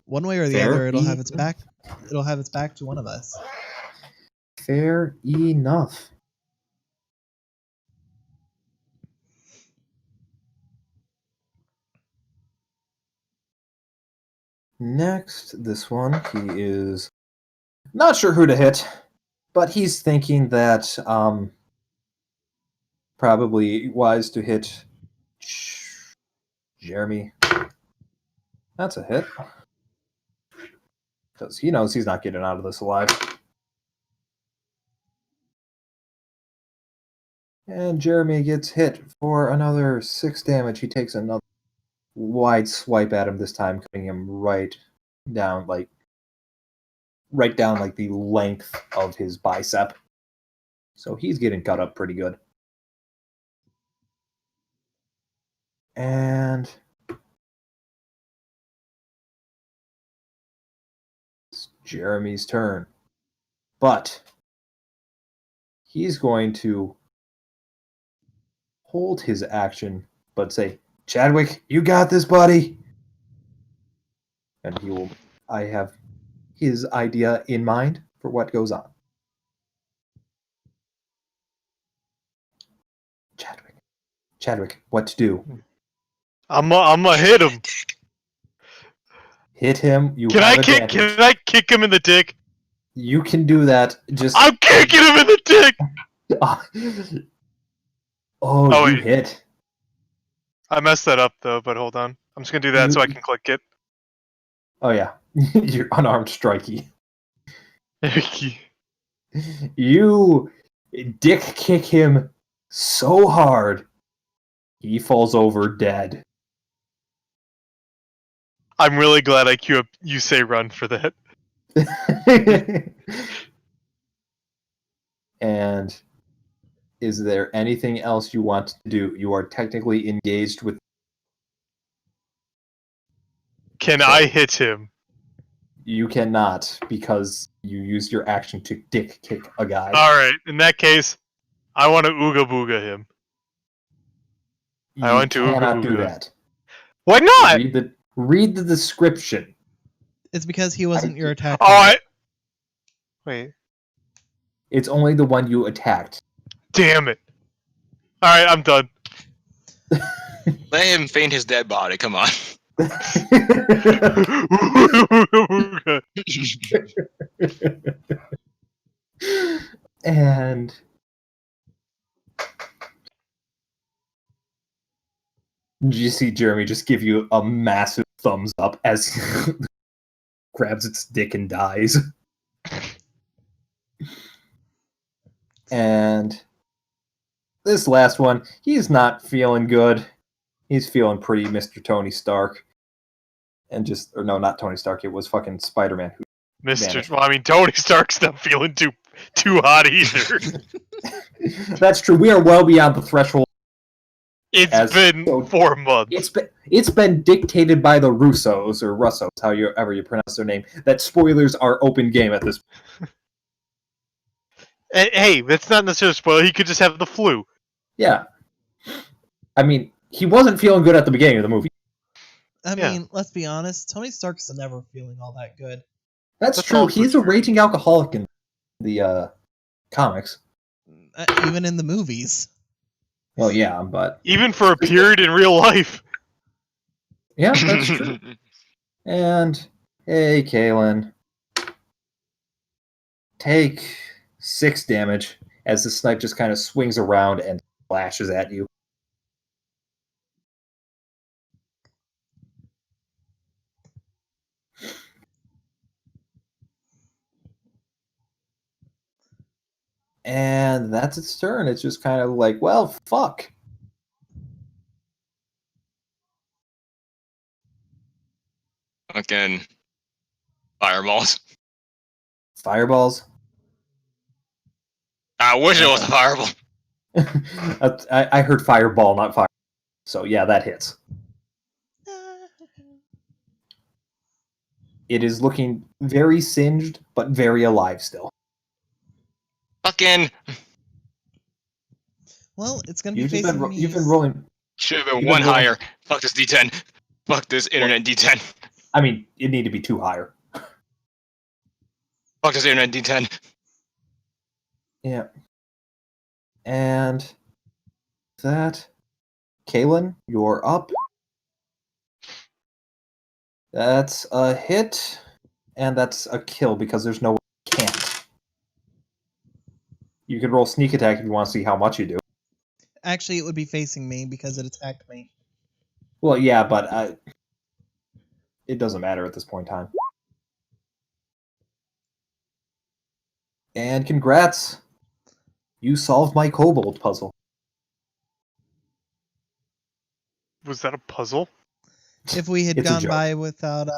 One way or the other, it'll have its back. It'll have its back to one of us. Fair enough. Next, this one, he is not sure who to hit, but he's thinking that probably wise to hit Jeremy. That's a hit. Because he knows he's not getting out of this alive. And Jeremy gets hit for another 6 damage. He takes another wide swipe at him this time, cutting him right down like the length of his bicep. So he's getting cut up pretty good. And it's Jeremy's turn. But he's going to hold his action, but say, Chadwick, you got this, buddy. And I have his idea in mind for what goes on. Chadwick, what to do? I'm gonna hit him. Hit him. Can I kick him in the dick? You can do that. I'm kicking him in the dick. Oh, you hit. I messed that up though, but hold on. I'm just gonna do that so I can click it. Oh yeah, you're unarmed strikey. You dick kick him so hard, he falls over dead. I'm really glad I queue up you say run for that. And is there anything else you want to do? You are technically engaged with Can I hit him? You cannot, because you used your action to dick kick a guy. Alright, in that case, I want to ooga booga him. I want to ooga cannot do booga. that. Why not? Read the description. It's because he wasn't your attacker. Alright. Wait. It's only the one you attacked. Damn it. Alright, I'm done. Let him feign his dead body. Come on. And you see Jeremy just give you a massive thumbs up as he grabs its dick and dies. And this last one, he's not feeling good. He's feeling pretty Mr. Tony Stark. And or no, not Tony Stark, it was fucking Spider-Man. Well, I mean, Tony Stark's not feeling too hot either. That's true. We are well beyond the threshold. It's been 4 months. It's been dictated by the Russos, or Russos, however you pronounce their name, that spoilers are open game at this point. Hey, that's not necessarily a spoiler. He could just have the flu. Yeah. I mean, he wasn't feeling good at the beginning of the movie. I mean, let's be honest. Tony Stark's never feeling all that good. That's true. He's a raging alcoholic in the comics. Even in the movies. Well, yeah, but... Even for a period in real life. Yeah, that's true. And, hey, Kaylin. Take 6 damage as the snipe just kind of swings around and flashes at you. And that's its turn. It's just kind of like, well, fuck. Fucking fireballs. Fireballs? I wish it was a fireball. I heard fireball, not fire. So yeah, that hits. It is looking very singed, but very alive still. Fucking. Well, it's gonna be facing me. You've been rolling. Should have been one higher. Fuck this D10. Fuck this internet D10. I mean, it need to be 2 higher. Fuck this internet D10. Yeah. And that, Kaylin, you're up. That's a hit, and that's a kill because there's no way you can't. You can roll sneak attack if you want to see how much you do. Actually, it would be facing me because it attacked me. Well, yeah, but it doesn't matter at this point in time. And congrats! You solved my kobold puzzle. Was that a puzzle? If we had It's a gone joke. by without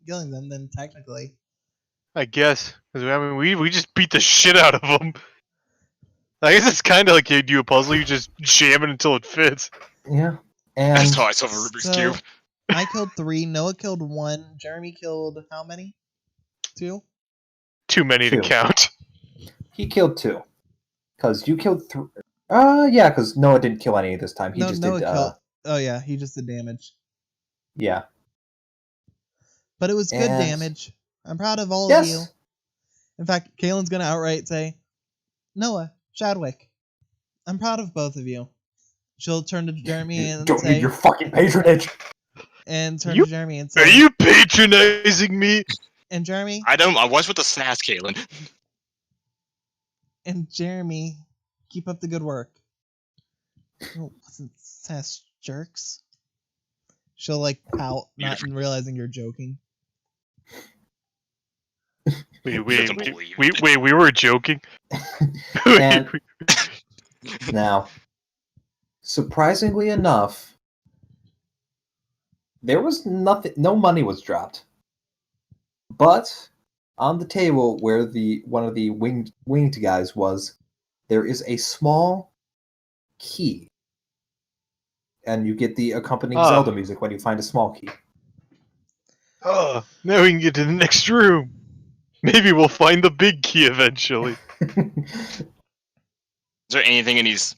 killing them, then technically. I guess. 'Cause, I mean, we just beat the shit out of them. I guess it's kind of like you do a puzzle, you just jam it until it fits. Yeah. And That's how I solve a Rubik's Cube. I killed 3, Noah killed 1, Jeremy killed how many? 2? Too many to 2. count. He killed 2. Because you killed 3. Yeah, because Noah didn't kill any this time. He just Noah did. killed. Oh yeah, he just did damage. Yeah. But it was good And- damage. I'm proud of all Yes. of you. In fact, Kaylin's gonna outright say, Noah, Chadwick, I'm proud of both of you. She'll turn to Jeremy and Don't say, need your fucking patronage. and turn You- to Jeremy and Are say, you patronizing me? and Jeremy, I was with the snaps, Caitlin. and Jeremy, keep up the good work. Oh, wasn't sass jerks? She'll like pout, not realizing you're joking. Wait, doesn't believe we were joking. And- Now, surprisingly enough, there was nothing. No money was dropped, but on the table where one of the winged guys was, there is a small key, and you get the accompanying Oh. Zelda music when you find a small key. Now we can get to the next room. Maybe we'll find the big key eventually. Is there anything in these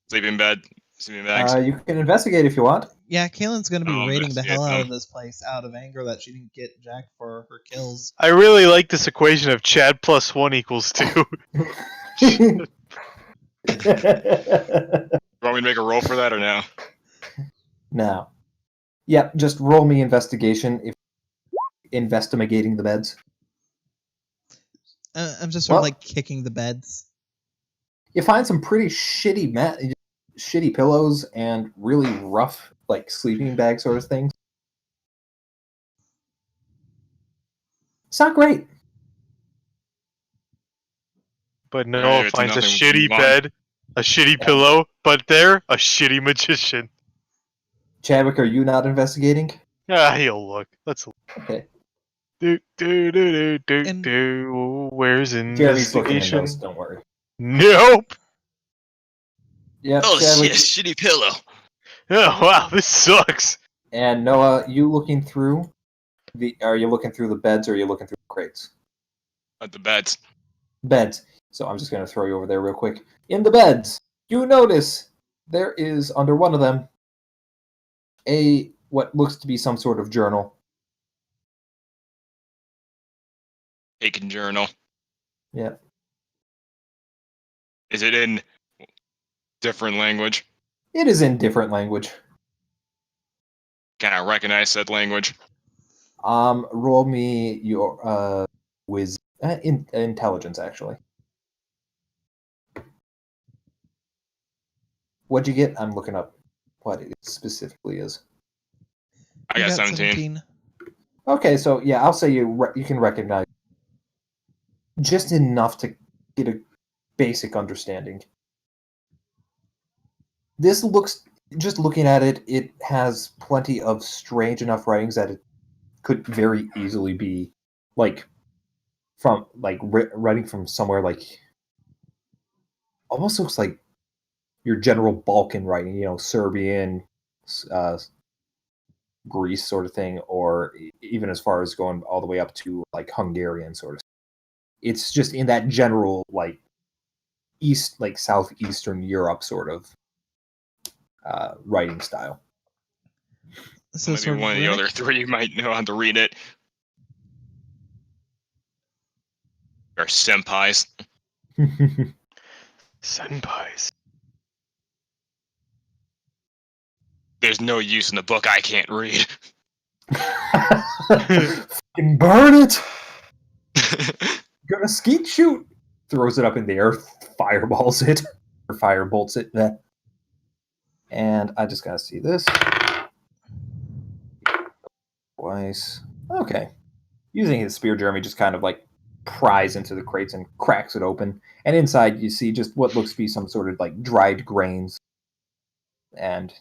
sleeping bags? You can investigate if you want. Yeah, Kaylin's gonna be Oh, raiding the hell out of investigate this place out of anger that she didn't get Jack for her kills. I really like this equation of Chad plus 1 equals 2. You want me to make a roll for that or no? Now, yeah, just roll me investigation if investigating the beds. I'm just sort of like kicking the beds. You find some pretty shitty pillows and really rough, like sleeping bag sort of things. It's not great. But Noah It's finds a nothing we shitty want. bed, a shitty pillow, but there, a shitty magician. Chadwick, are you not investigating? He'll look. Let's look. Okay. Where's Jeremy's looking in those, investigation? don't worry. Nope. Yep, Oh Chadwick. shit! Shitty pillow. Oh wow, this sucks. And Noah, you looking through are you looking through the beds or are you looking through the crates? At the beds. Beds. So I'm just going to throw you over there real quick. In the beds, you notice there is under one of them what looks to be some sort of journal. Taken journal. Yeah. Is it in different language? It is in different language. Can I recognize said language? Roll me your intelligence actually. What'd you get? I'm looking up what it specifically is. I got 17. Okay, so yeah, I'll say you can recognize just enough to get a basic understanding. This looks, just looking at it, it has plenty of strange enough writings that it could very easily be like from like writing from somewhere like almost looks like your general Balkan writing, Serbian, Greece sort of thing, or even as far as going all the way up to like Hungarian sort of. It's just in that general like southeastern Europe sort of writing style. So maybe one of the other three might know how to read it. Or senpais. Senpais. There's no use in the book I can't read. Fucking burn it! Gonna skeet shoot! Throws it up in the air, fireballs it, or firebolts it. And I just gotta see this. Twice. Okay. Using his spear, Jeremy just kind of like pries into the crates and cracks it open. And inside you see just what looks to be some sort of like dried grains and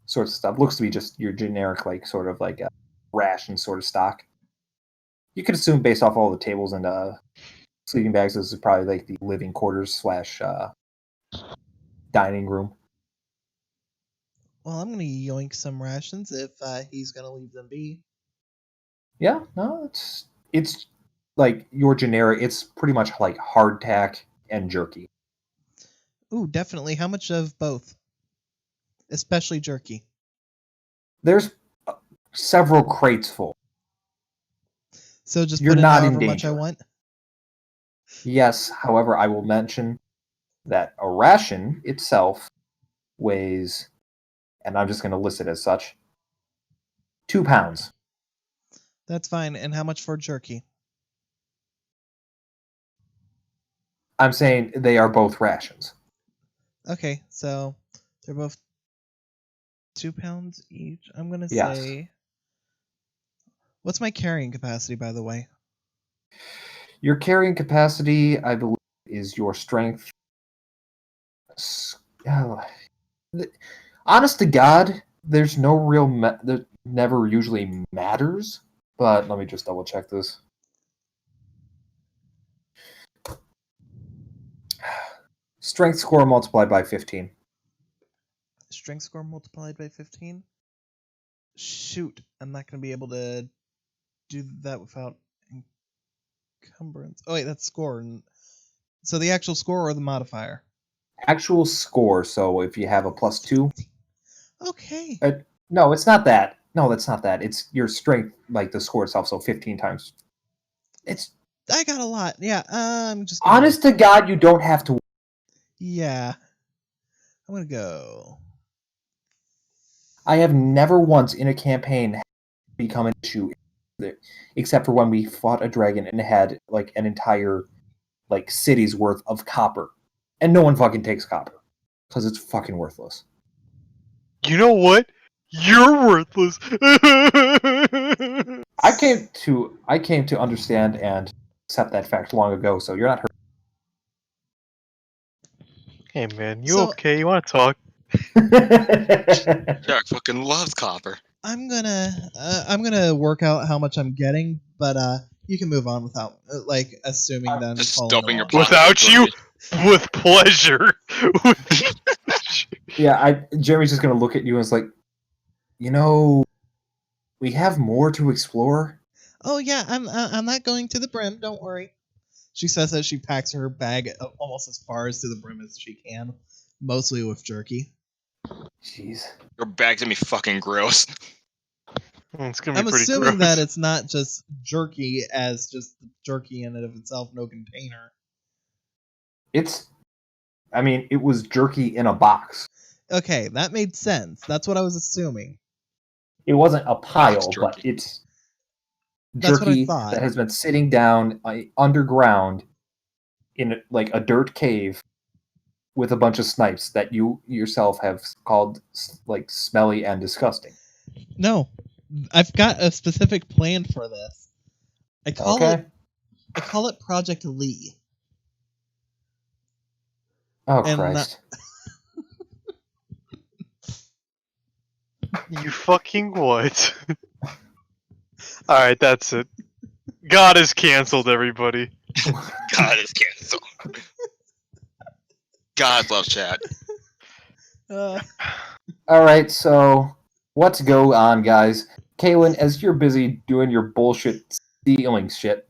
sorts of stuff. Looks to be just your generic like sort of like a ration sort of stock. You could assume based off all the tables and sleeping bags, this is probably like the living quarters / dining room. Well, I'm gonna yoink some rations if he's gonna leave them be. Yeah, no, it's like your generic. It's pretty much like hardtack and jerky. Ooh, definitely. How much of both? Especially jerky. There's several crates full. So just You're put in not however in much I danger. want? Yes, however, I will mention that a ration itself weighs, and I'm just going to list it as such, 2 pounds. That's fine. And how much for jerky? I'm saying they are both rations. Okay, so they're both 2 pounds each. I'm gonna Yes. say. What's my carrying capacity, by the way? Your carrying capacity, I believe, is your strength. Honest to God, there's no real that never usually matters. But let me just double check this. Strength score multiplied by 15. Strength score multiplied by 15? shoot, I'm not going to be able to do that without encumbrance. Oh, wait, that's score. So the actual score or the modifier? Actual score. So if you have a +2. Okay. No, it's not that. No, that's not that. It's your strength, like the score itself. So 15 times. It's. I got a lot. Yeah, I'm just Gonna... Honest to God, you don't have to. Yeah. I'm going to go. I have never once in a campaign become an issue, except for when we fought a dragon and had like an entire like city's worth of copper, and no one fucking takes copper because it's fucking worthless. You know what? You're worthless. I came to understand and accept that fact long ago. So you're not hurt. Hey man, you okay? You want to talk? Jack fucking loves copper. I'm gonna work out how much I'm getting, but you can move on without like assuming that I'm Just following stuffing your along. pocket. Without you, with pleasure. Yeah, Jeremy's just gonna look at you and it's like, you know, we have more to explore. Oh yeah, I'm not going to the brim. Don't worry. She says that she packs her bag almost as far as to the brim as she can, mostly with jerky. Jeez. Your bag's gonna be fucking gross. It's gonna be I'm pretty assuming gross. that it's not just jerky as just jerky in and of itself, no container. I mean, it was jerky in a box. Okay, that made sense. That's what I was assuming. It wasn't a pile, jerky. but it's That's what I jerky thought. that has been sitting down underground in like a dirt cave with a bunch of snipes that you yourself have called like smelly and disgusting. No, I've got a specific plan for this. I call it Project Lee. Oh, And Christ. You fucking what? Alright, that's it. God is cancelled, everybody. God is canceled. God loves chat. Uh, Alright, so let's go on, guys. Kaylin, as you're busy doing your bullshit stealing shit,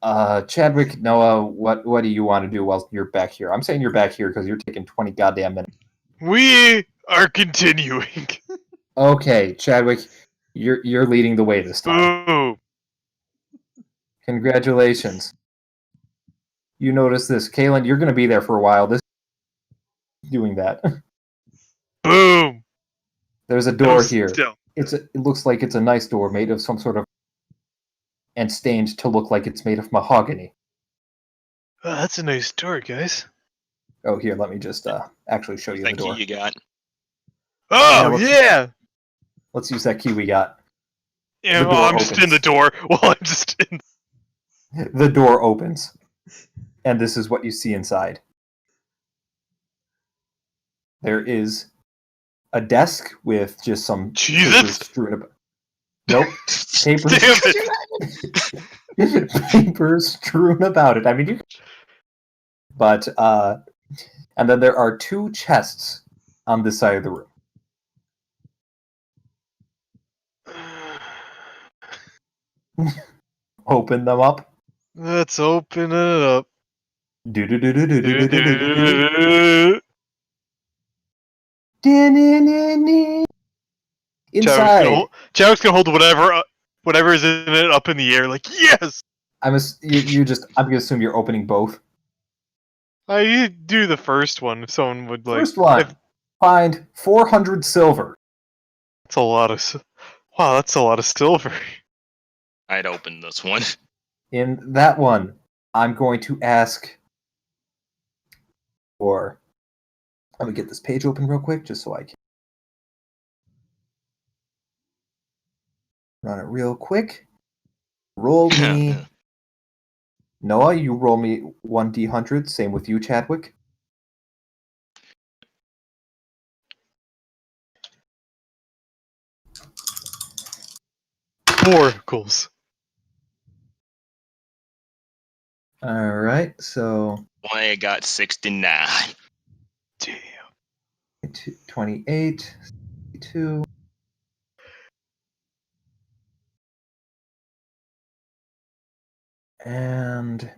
Chadwick, Noah, what do you want to do while you're back here? I'm saying you're back here because you're taking 20 goddamn minutes. We are continuing. Okay, Chadwick, you're leading the way this time. Boom. Congratulations. You notice this. Kaylin, you're going to be there for a while. This doing that. Boom. There's a door No, here. still. It looks like it's a nice door made of some sort of and stained to look like it's made of mahogany. Oh, that's a nice door, guys. Oh, here, let me just actually show you the Thank door. you got. Oh, let's- yeah! Let's use that key we got. Yeah, The well, door I'm just in opens. the door. Well, I'm just in. The door opens, and this is what you see inside. There is a desk with just some Jesus! papers strewn about. Nope. Papers. Damn it! Papers strewn about it. I mean, but and then there are two chests on this side of the room. Open them up. Let's open it up. Do-do-do-do-do-do-do-do-do-do. Inside. Chadwick's gonna hold whatever is in it up in the air, like yes. I'm gonna assume you're opening both. I do the first one. If someone would like. First one. Find 400 silver. That's a lot of. Wow, that's a lot of silver. I'd open this one. In that one, I'm going to ask for. Let me get this page open real quick, just so I can run it real quick. Roll me. Noah, you roll me 1d100. Same with you, Chadwick. Oracles. All right, so I got 69. Damn. 28, 62. And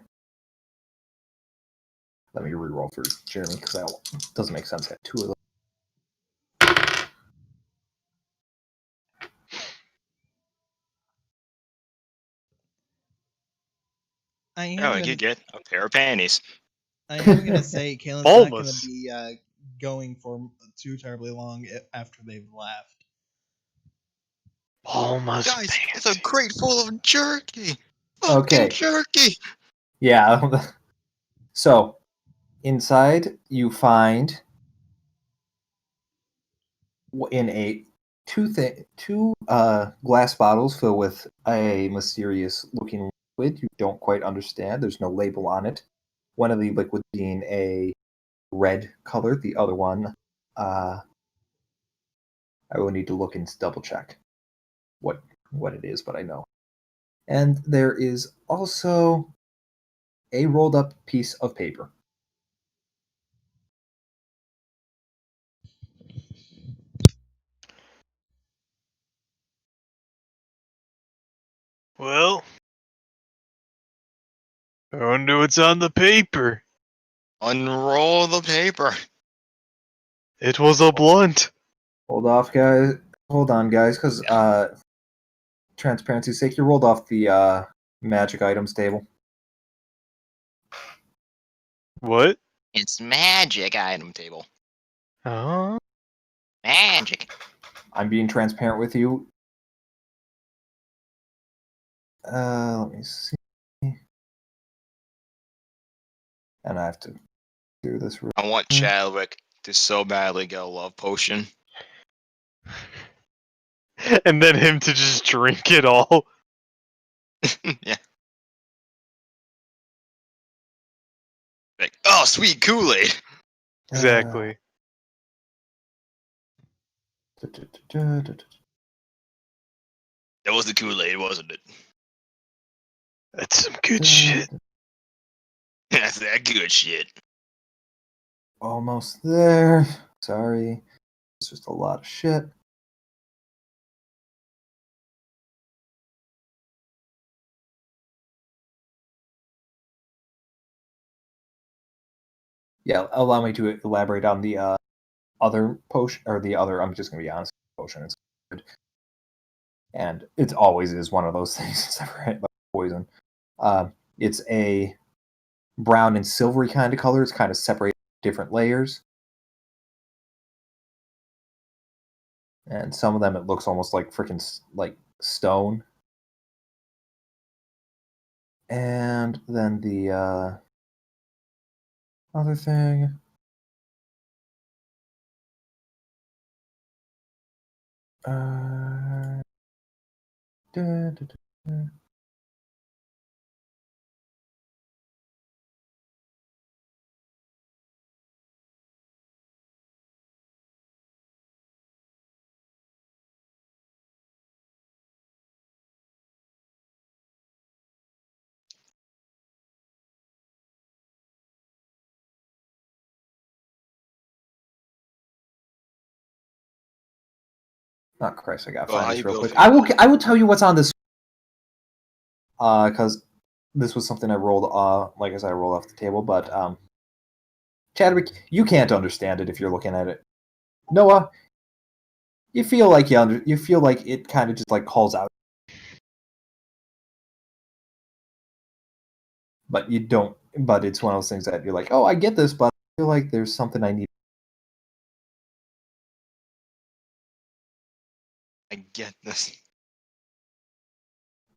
let me reroll for Jeremy because that doesn't make sense. I have 2 of them. You get a pair of panties. I am gonna say Kalen's not gonna be going for too terribly long after they've left. Almost. Guys, it's a crate full of jerky. Okay. Fucking jerky. Yeah. So inside you find in a two glass bottles filled with a mysterious looking liquid you don't quite understand. There's no label on it. One of the liquids being a red color, the other one I will need to look and double check what it is, but I know. And there is also a rolled up piece of paper. Well, I wonder what's on the paper. Unroll the paper. It was a blunt. Hold on, guys, because transparency's sake, you rolled off the magic items table. What? It's magic item table. Oh. Magic. I'm being transparent with you. Let me see. And I have to do this. I want Chadwick to so badly get a love potion. And then him to just drink it all. Yeah. Like, oh, sweet Kool-Aid. Exactly. That was the Kool-Aid, wasn't it? That's some good shit. That's that good shit. Almost there. Sorry. It's just a lot of shit. Yeah, allow me to elaborate on the other potion, or the other, I'm just going to be honest, potion is good. And it always is one of those things, except for like poison. It's a brown and silvery kind of color. It's kind of separated different layers. And some of them, it looks almost like freaking like stone. And then the other thing. Da, da, da. Oh Christ! I gotta find this real quick. I will tell you what's on this. Because this was something I rolled. Like I said, I rolled off the table. But Chadwick, you can't understand it if you're looking at it. Noah, you feel like you feel like it kind of just like calls out, but you don't. But it's one of those things that you're like, oh, I get this, but I feel like there's something I need. I get this.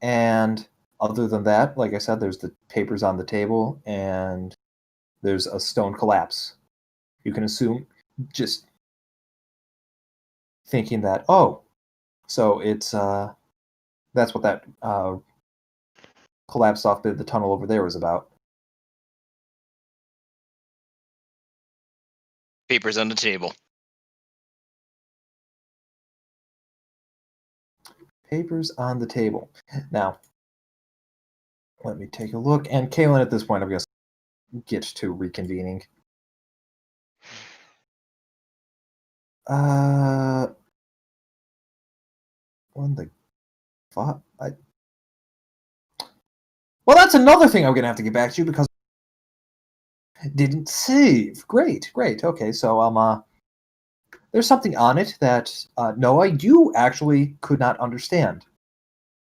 And other than that, like I said, there's the papers on the table, and there's a stone collapse. You can assume, just thinking that, oh, so it's that's what that collapsed off the tunnel over there was about. Papers on the table. Papers on the table. Now, let me take a look. And Kaylin, at this point, I'm going to get to reconvening. When the fuck? Well, that's another thing I'm going to have to get back to you because didn't save. Great. Okay, so there's something on it that Noah, you actually could not understand.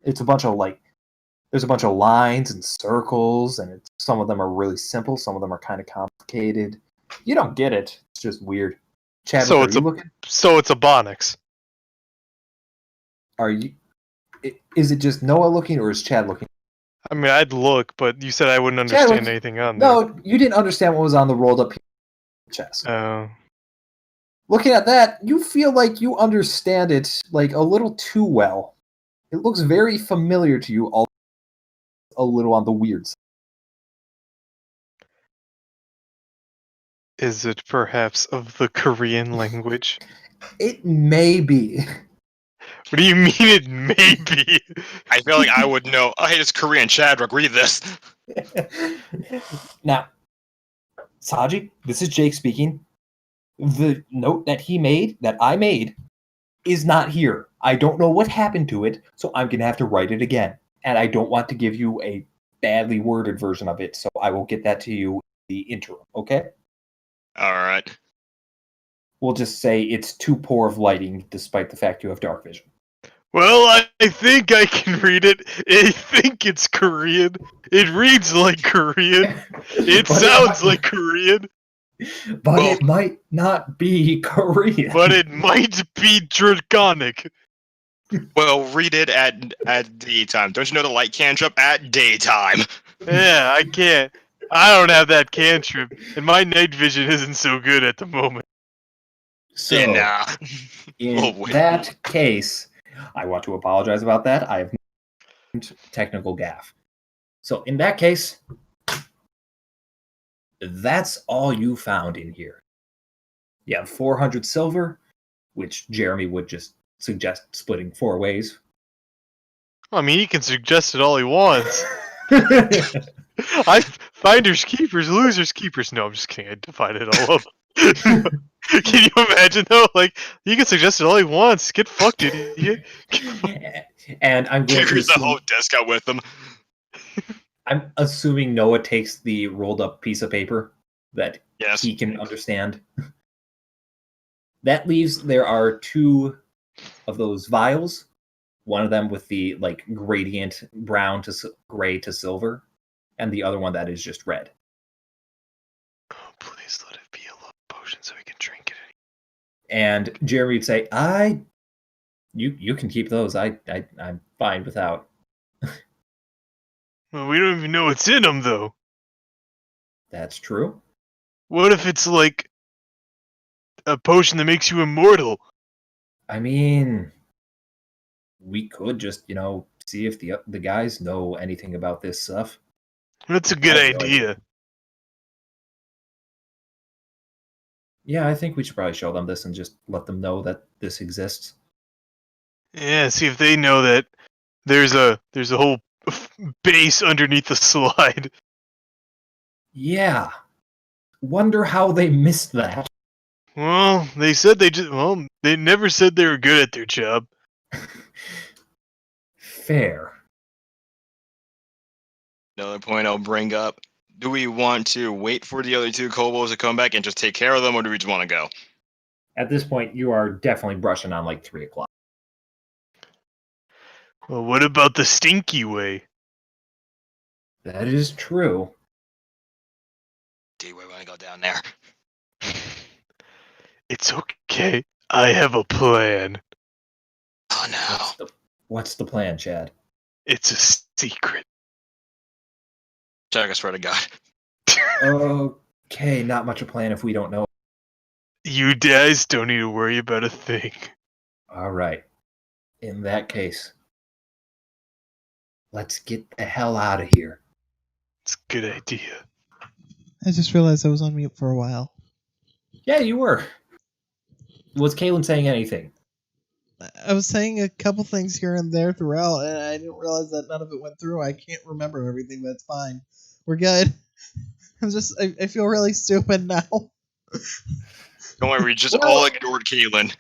It's a bunch of there's a bunch of lines and circles, and some of them are really simple, some of them are kind of complicated. You don't get it. It's just weird. Chadwick, So are it's you a looking? so it's a Bonix. Are you? Is it just Noah looking, or is Chad looking? I mean, I'd look, but you said I wouldn't understand anything on there. No, you didn't understand what was on the rolled up chest. Oh. Looking at that, you feel like you understand it like a little too well. It looks very familiar to you, all a little on the weird side. Is it perhaps of the Korean language? It may be. What do you mean it may be? I feel like I would know. Oh, hey, it's Korean. Chadwick, read this. Now, Saji, this is Jake speaking. The note that I made, is not here. I don't know what happened to it, so I'm going to have to write it again. And I don't want to give you a badly worded version of it, so I will get that to you in the interim, okay? All right. We'll just say it's too poor of lighting, despite the fact you have dark vision. Well, I think I can read it. I think it's Korean. It reads like Korean. It sounds like Korean. But it might not be Korean. But it might be draconic. Well, read it at daytime. Don't you know the light cantrip at daytime? Yeah, I can't. I don't have that cantrip, and my night vision isn't so good at the moment. So, in that case, I want to apologize about that. I have technical gaffe. So, in that case, that's all you found in here. You have 400 silver, which Jeremy would just suggest splitting 4 ways. I mean, he can suggest it all he wants. Finders keepers, losers keepers. No, I'm just kidding. I divided it all up. Can you imagine though? Like, he can suggest it all he wants. Get fucked, idiot. And I'm going Carries to the whole desk out with him. I'm assuming Noah takes the rolled up piece of paper that Yes. he can understand. That leaves there are 2 of those vials. One of them with the gradient brown to gray to silver, and the other one that is just red. Oh, please let it be a love potion so we can drink it. And Jeremy would say, you can keep those. I'm fine without. Well, we don't even know what's in them, though. That's true. What if it's like a potion that makes you immortal? I mean, we could just, see if the guys know anything about this stuff. That's a good idea. Yeah, I think we should probably show them this and just let them know that this exists. Yeah, see if they know that there's a whole base underneath the slide. Yeah. Wonder how they missed that. Well, they said they never said they were good at their job. Fair. Another point I'll bring up. Do we want to wait for the other 2 kobolds to come back and just take care of them, or do we just want to go? At this point, you are definitely brushing on 3 o'clock. Well, what about the stinky way? That is true. Do we want to go down there? It's okay. I have a plan. Oh no. What's the plan, Chad? It's a secret. Jack, I swear to God. Okay, not much a plan if we don't know. You guys don't need to worry about a thing. All right. In that case, let's get the hell out of here. It's a good idea. I just realized I was on mute for a while. Yeah, you were. Was Kaylin saying anything? I was saying a couple things here and there throughout, and I didn't realize that none of it went through. I can't remember everything, but it's fine. We're good. I feel really stupid now. Don't worry, we just all ignored Kaylin.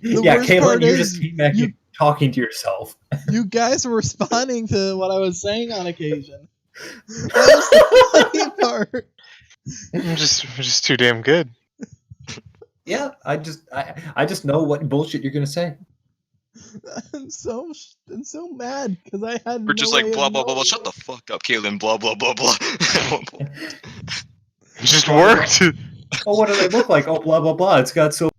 Yeah, Kaylin, you just keep talking to yourself. You guys were responding to what I was saying on occasion. That was the funny part. I'm just too damn good. Yeah, I just know what bullshit you're gonna say. I'm so mad because I had We're just no like way blah of blah blah blah. knowing Shut the it. fuck up, Kaylin. Blah blah blah blah. It just Blah, blah, blah. worked. Oh, what do they look like? Oh, blah blah blah. It's got so.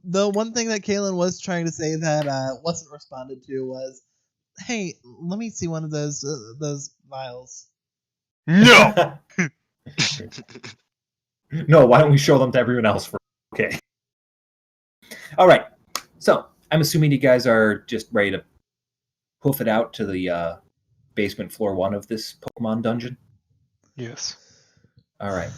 The one thing that Kaylin was trying to say that wasn't responded to was, "Hey, let me see one of those vials." No. No, why don't we show them to everyone else first? Okay. All right. So I'm assuming you guys are just ready to hoof it out to the basement floor 1 of this Pokemon dungeon. Yes. All right.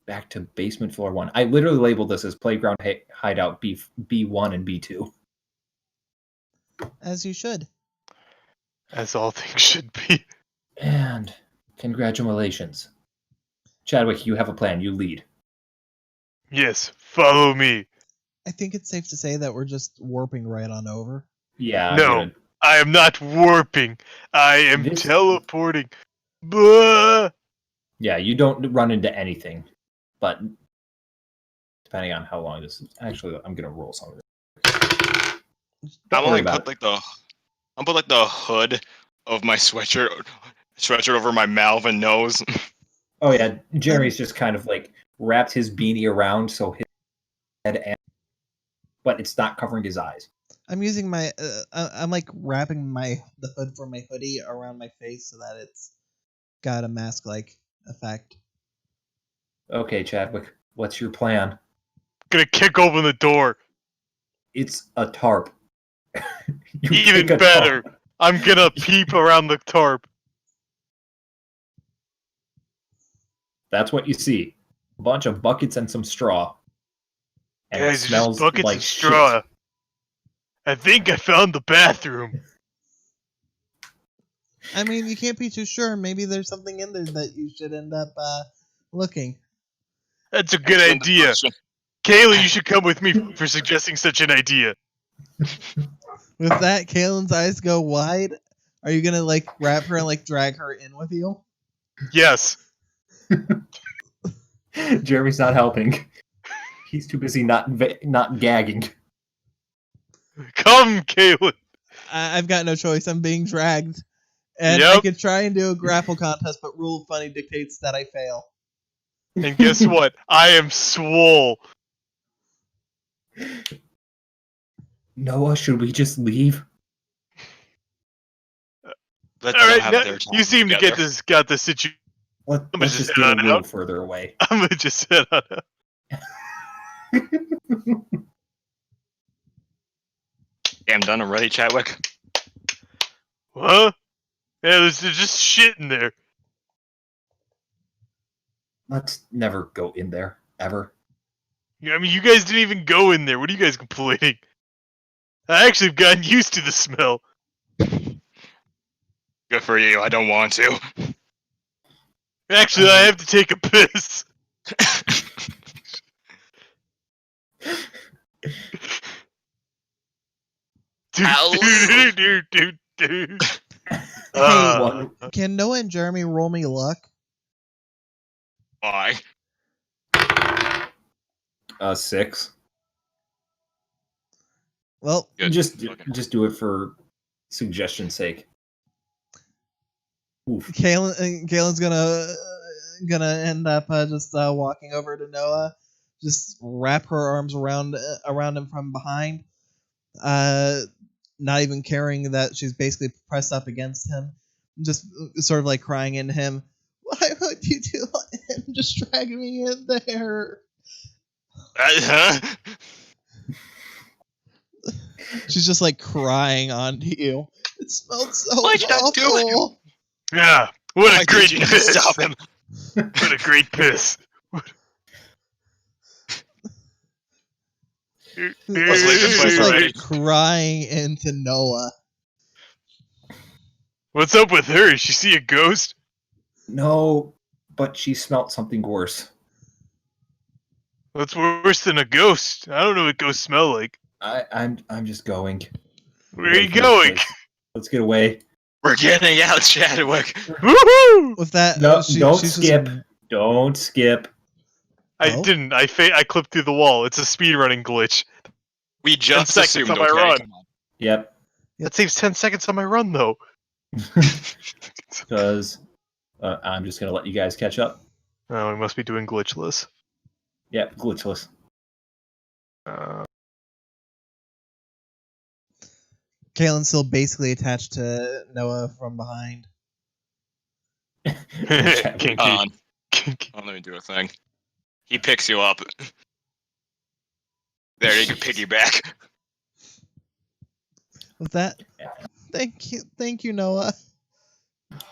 Back to basement floor 1. I literally labeled this as playground hideout B1 and B2. As you should. As all things should be. And congratulations. Chadwick, you have a plan. You lead. Yes, follow me. I think it's safe to say that we're just warping right on over. Yeah, No, good. I am not warping. I am This- teleporting. Blah. Yeah, you don't run into anything. But depending on how long this is. Actually, I'm going to roll something. I'm Don't worry only about put like the hood of my sweatshirt over my mouth and nose. Oh, yeah. Jeremy's just kind of like wrapped his beanie around so his head and. But it's not covering his eyes. I'm using my. I'm like wrapping the hood for my hoodie around my face so that it's got a mask-like effect. Okay, Chadwick, what's your plan? Gonna kick open the door. It's a tarp. You Even pick a better. tarp. I'm gonna peep around the tarp. That's what you see. A bunch of buckets and some straw. And it Guys, there's smells just buckets like of straw. shit. I think I found the bathroom. I mean, you can't be too sure. Maybe there's something in there that you should end up looking. That's a good Excellent idea. question. Kayla, you should come with me for suggesting such an idea. With that, Kaylin's eyes go wide. Are you gonna like wrap her and like drag her in with you? Yes. Jeremy's not helping. He's too busy not gagging. Come, Kaylin. I've got no choice. I'm being dragged, and I Yep. could try and do a grapple contest, but Rule of Funny dictates that I fail. And guess what? I am swole. Noah, should we just leave? Let's All not right, have now, their time you seem to together. got the situation. Let's just just get head a on little out. further away. I'm gonna just head on out. Okay, I'm done already, Chadwick. Huh? Yeah, there's just shit in there. Let's never go in there, ever. I mean, you guys didn't even go in there. What are you guys complaining? I actually have gotten used to the smell. Good for you. I don't want to. Actually, I have to take a piss. Dude. What? Can Noah and Jeremy roll me luck? Why? 6. Well, Good. Just Okay. do it for suggestion's sake. Oof. Kaylin's gonna end up just walking over to Noah, just wrap her arms around him from behind, not even caring that she's basically pressed up against him, just sort of like crying into him. Why would you do that? Just drag me in there. Huh? She's just like crying onto you. It smelled so Why'd you not do it? awful. Yeah, what Why a great did you not piss. stop him? What a great piss. Let's leave this place She's already. like crying into Noah. What's up with her? Is she see a ghost? No, but she smelt something worse. What's worse than a ghost? I don't know what ghosts smell like. I'm just going. Where are you going? Let's get away. We're getting out, Chadwick. Woohoo! With that, No, don't she's skip. Just... Don't skip. I Oh? didn't. I clipped through the wall. It's a speedrunning glitch. We 10 just seconds assumed, on my okay? run. Come on. Yep. That saves 10 seconds on my run, though. Because I'm just gonna let you guys catch up. Oh, we must be doing glitchless. Yep, glitchless. Kaylin's still basically attached to Noah from behind. Kinky. On. Kinky. Oh, let me do a thing. He picks you up. There, you can piggyback. With that, thank you, Noah.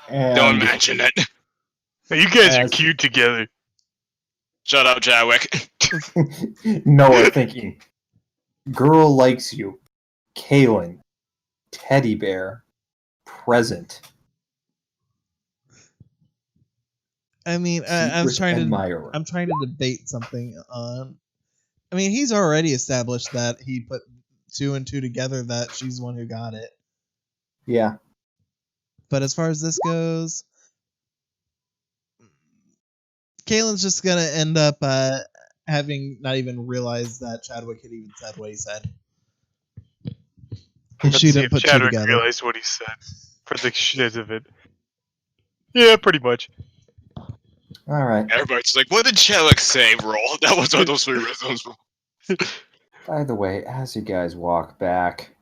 And Don't mention it. Hey, you guys are As- cute together. Shut up, Chadwick. Noah thinking, girl likes you. Kaylin, teddy bear, present. I mean, I'm Secret trying to admirer. I'm trying to debate something on. I mean, he's already established that he put 2 and 2 together that she's the one who got it. Yeah. But as far as this goes, Kaylin's just gonna end up having not even realized that Chadwick had even said what he said. Let's She see didn't if put 2 Chadwick together. realized what he said. For the shit of it. Yeah, pretty much. All right. Everybody's like, what did Chadwick say, roll? That was what those 3 rhythms were. By the way, as you guys walk back,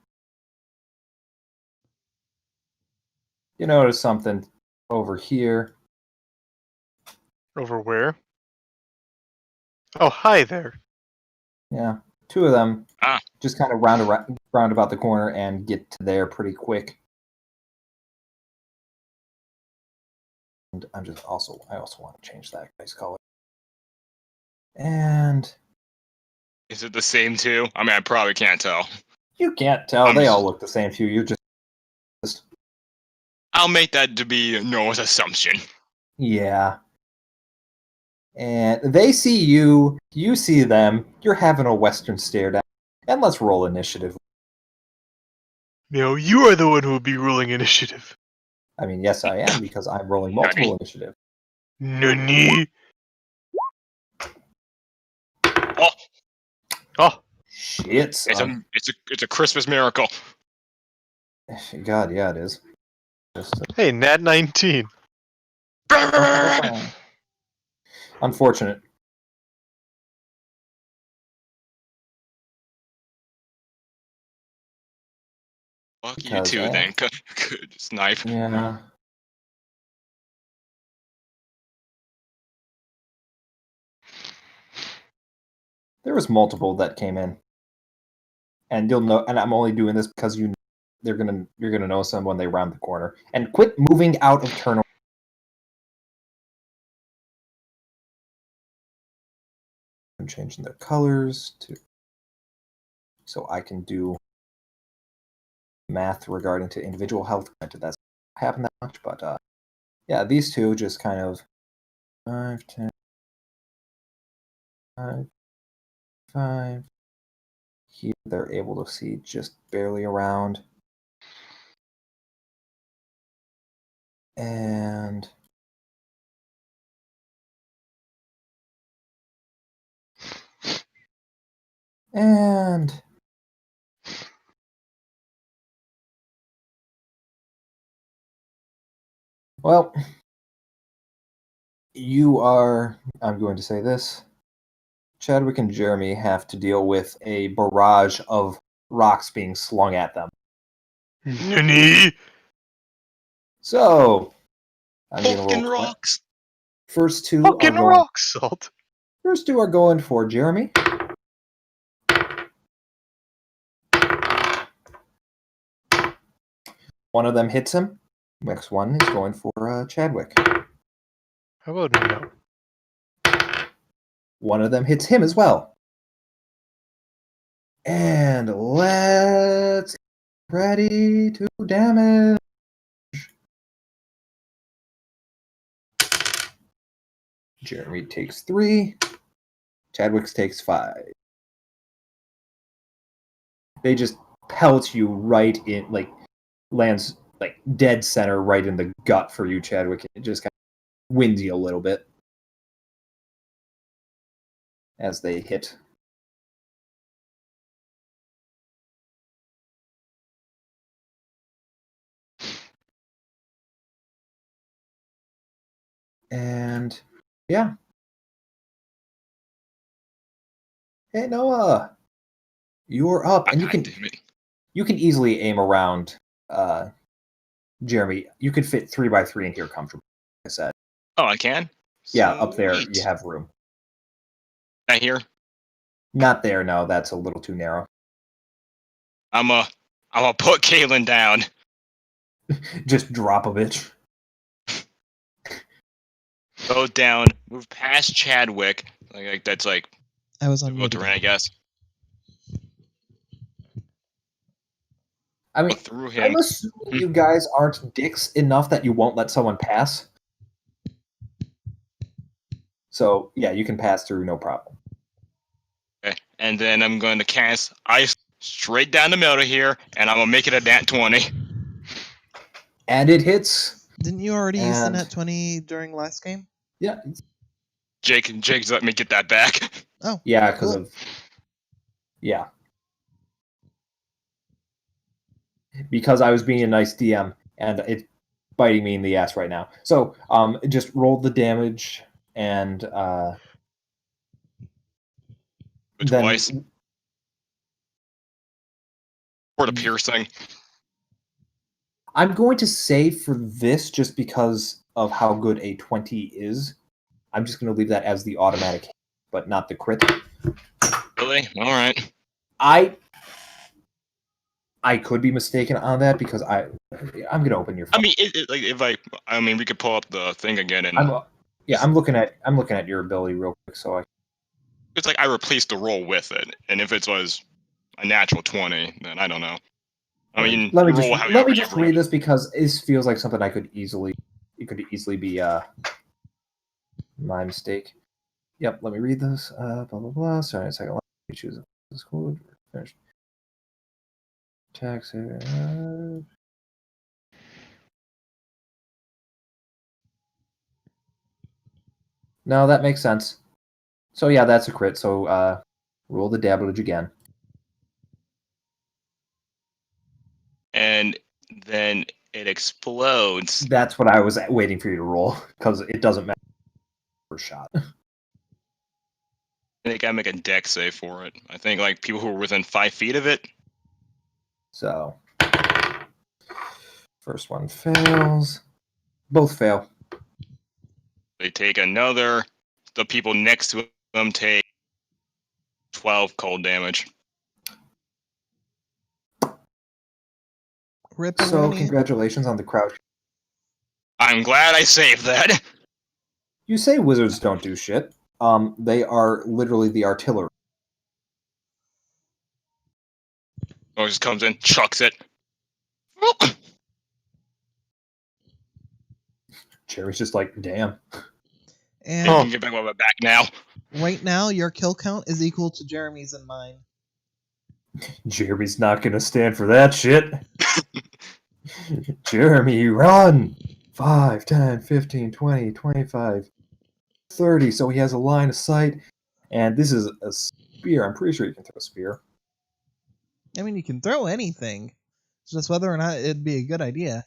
you notice something over here. Over where? Oh, hi there. Yeah, 2 of them Ah. just kind of round about the corner and get to there pretty quick. And I also want to change that guy's color. And Is it the same 2? I mean, I probably can't tell. you can't tell; they all look the same to you. You're just I'll make that to be Noah's assumption. yeah. And they see you, you see them. You're having a Western stare down. And let's roll initiative. No, you are the one who will be ruling initiative. I mean, yes, I am because I'm rolling multiple initiative. Nani? Oh, Oh, Shit, son. it's a Christmas miracle. God, yeah, it is. Just, hey, Nat 19. unfortunate. Fuck you Because, too, then. Good snipe. Yeah. There was multiple that came in. And you'll know, and I'm only doing this because you're gonna know some when they round the corner. And quit moving out of turn. I'm changing their colors to so I can do math regarding to individual health. Granted, that's not happened that much, but yeah, these 2 just kind of 5, 10, 5, 5. Here they're able to see just barely around. And well, I'm going to say this, Chadwick and Jeremy have to deal with a barrage of rocks being slung at them. Nani? So, I'm going to Fucking roll rocks. First 2 Fucking are going, rock salt. First 2 are going for Jeremy. One of them hits him. Next one is going for Chadwick. How about no? One of them hits him as well. And let's get ready to damage. Jeremy takes 3. Chadwick takes 5. They just pelt you right in, like, lands like dead center right in the gut for you, Chadwick. It just kind of wins you a little bit as they hit. And yeah. Hey Noah, you're up, and God damn it. you can easily aim around Jeremy. You could fit 3x3 in here comfortably, like I said. Oh, I can? Yeah, up there Sweet. you have room. Right here? Not there, no, that's a little too narrow. I'm a put Caitlin down. Just drop a bitch. Go down, move past Chadwick. Like that's like I was on go mute to again. Ren, I guess. I Go mean, through him. I'm assuming you guys aren't dicks enough that you won't let someone pass. So, yeah, you can pass through, no problem. Okay. And then I'm going to cast ice straight down the middle here, and I'm gonna make it a nat 20. And it hits. Didn't you already use the And- net 20 during last game? Yeah, Jake's let me get that back. Oh, yeah, because cool. of... Yeah. Because I was being a nice DM, and it's biting me in the ass right now. So, just roll the damage, and then... Twice. For the piercing. I'm going to say for this, just because of how good a 20 is, I'm just going to leave that as the automatic hit, but not the crit. Really? Alright. I could be mistaken on that because I'm going to open your phone. I mean, we could pull up the thing again, and I'm looking at your ability real quick, so it's like I replaced the roll with it, and if it was a natural 20, then I don't know. I mean, let me you roll however let me you just roll. read this because this feels like something it could easily be my mistake. Yep, let me read this. Blah blah blah. Sorry, a second. Let me choose a school. Finish. Tax. No, that makes sense. So yeah, that's a crit. So roll the dabblage again. And then it explodes. That's what I was waiting for you to roll because it doesn't matter for a shot. I think I make a deck save for it. I think like people who are within 5 feet of it. So first one fails. Both fail. They take another. The people next to them take 12 cold damage. So congratulations on the crouch. I'm glad I saved that. You say wizards don't do shit. They are literally the artillery. Or just comes in, chucks it. Cherry's just like, damn. And You can get back on my back now. right now, your kill count is equal to Jeremy's and mine. Jeremy's not gonna stand for that shit. Jeremy, run! 5, 10, 15, 20, 25, 30. So he has a line of sight. And this is a spear. I'm pretty sure you can throw a spear. I mean, you can throw anything. It's just whether or not it'd be a good idea.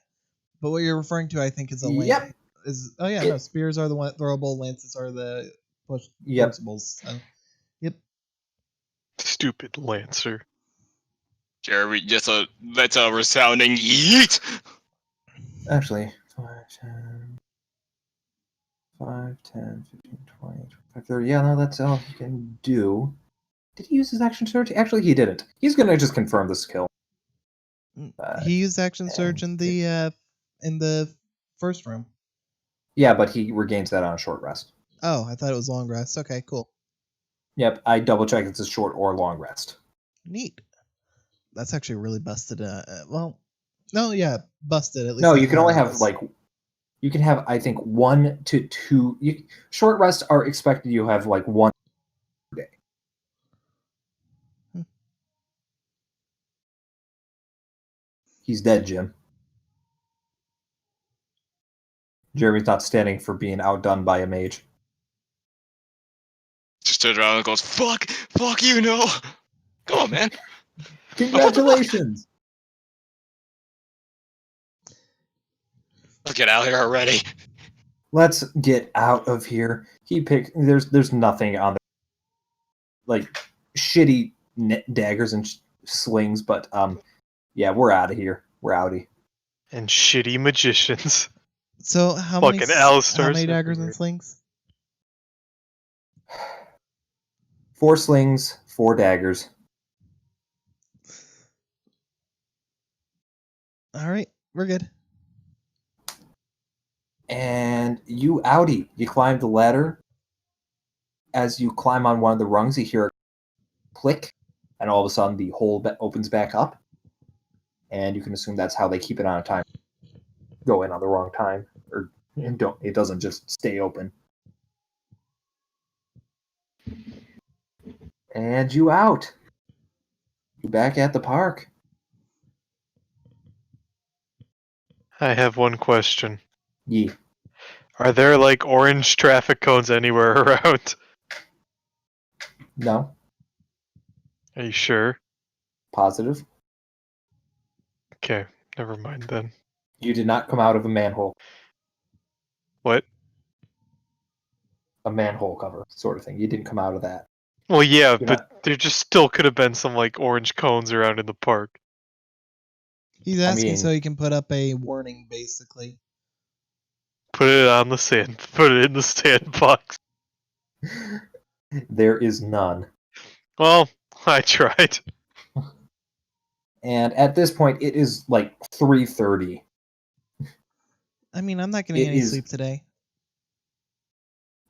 But what you're referring to, I think, is a lance. Yep. No, spears are the one throwable, lances are the pushables. So, yep. Stupid Lancer. Jeremy, that's a resounding yeet. Actually, 5, 10, 5, 10, 15, 20, 25, 30. Yeah, no, that's all he can do. Did he use his action surge? Actually, he didn't. He's gonna just confirm this kill. He used action surge in the first room. Yeah, but he regains that on a short rest. Oh, I thought it was long rest. Okay, cool. Yep, I double checked it's a short or long rest. Neat. That's actually really busted. Busted at least. No, at you can only high have levels. you can have I think 1 to 2. Short rests are expected you have like 1 per day. He's dead, Jim. Jeremy's not standing for being outdone by a mage. Just turns around and goes, fuck you, no. Come on, man. Congratulations! Let's get out of here already. Let's get out of here. There's nothing on the like shitty daggers and slings, but yeah, we're out of here. We're outie. And shitty magicians. So how Fucking many daggers and slings? 4 slings, 4 daggers. All right, we're good. And you outie. You climb the ladder. As you climb on one of the rungs, you hear a click, and all of a sudden the hole opens back up. And you can assume that's how they keep it on a time. Go in on the wrong time, or it doesn't just stay open. And you out. You back at the park. I have one question. Yeah. Are there like orange traffic cones anywhere around? No. Are you sure? Positive. Okay, never mind then. You did not come out of a manhole. What? A manhole cover sort of thing. You didn't come out of that. Well, yeah, You're but not- there just still could have been some like orange cones around in the park. He's asking mean- so he can put up a warning, basically. Put it on the sand. Put it in the sandbox. There is none. Well, I tried. And at this point, it is like 3:30. I mean, I'm not getting It any is- sleep today.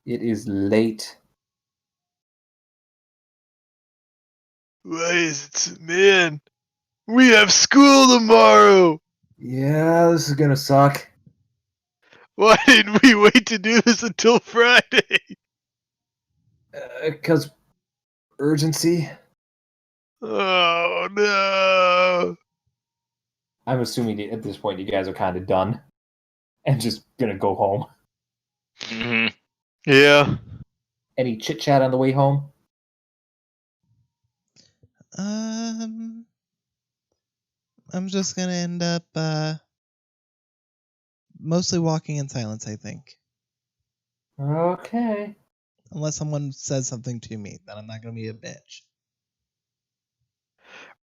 It is late. Why is it, man? We have school tomorrow. Yeah, this is gonna suck. Why didn't we wait to do this until Friday? Because urgency. Oh no. I'm assuming at this point you guys are kind of done and just gonna go home. Mm-hmm. Yeah. Any chit chat on the way home? I'm just gonna end up mostly walking in silence, I think. Okay. Unless someone says something to me, then I'm not gonna be a bitch.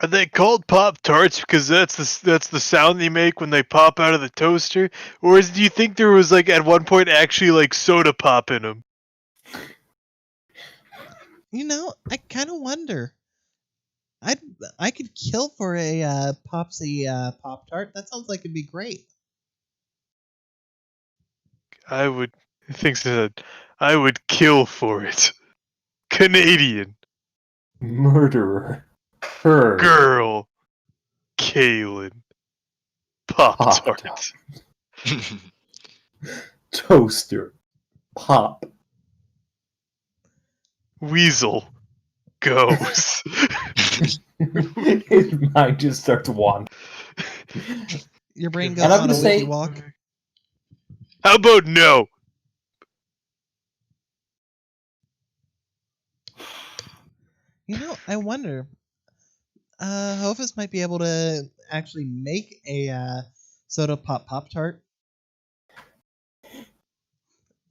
Are they called Pop Tarts because that's the sound they make when they pop out of the toaster? Or do you think there was like at one point actually like soda pop in them? You know, I kind of wonder. I could kill for a Popsy Pop Tart. That sounds like it'd be great. I would I would kill for it. Canadian Murderer. Her. girl, Kaylin, Pop Pop-Tart. Tart. Toaster. Pop. Weasel goes. His mind just starts wandering. Your brain And goes I'm on a gonna say- wiki walk. How about no? You know, I wonder. Hofus might be able to actually make a soda Pop Tart.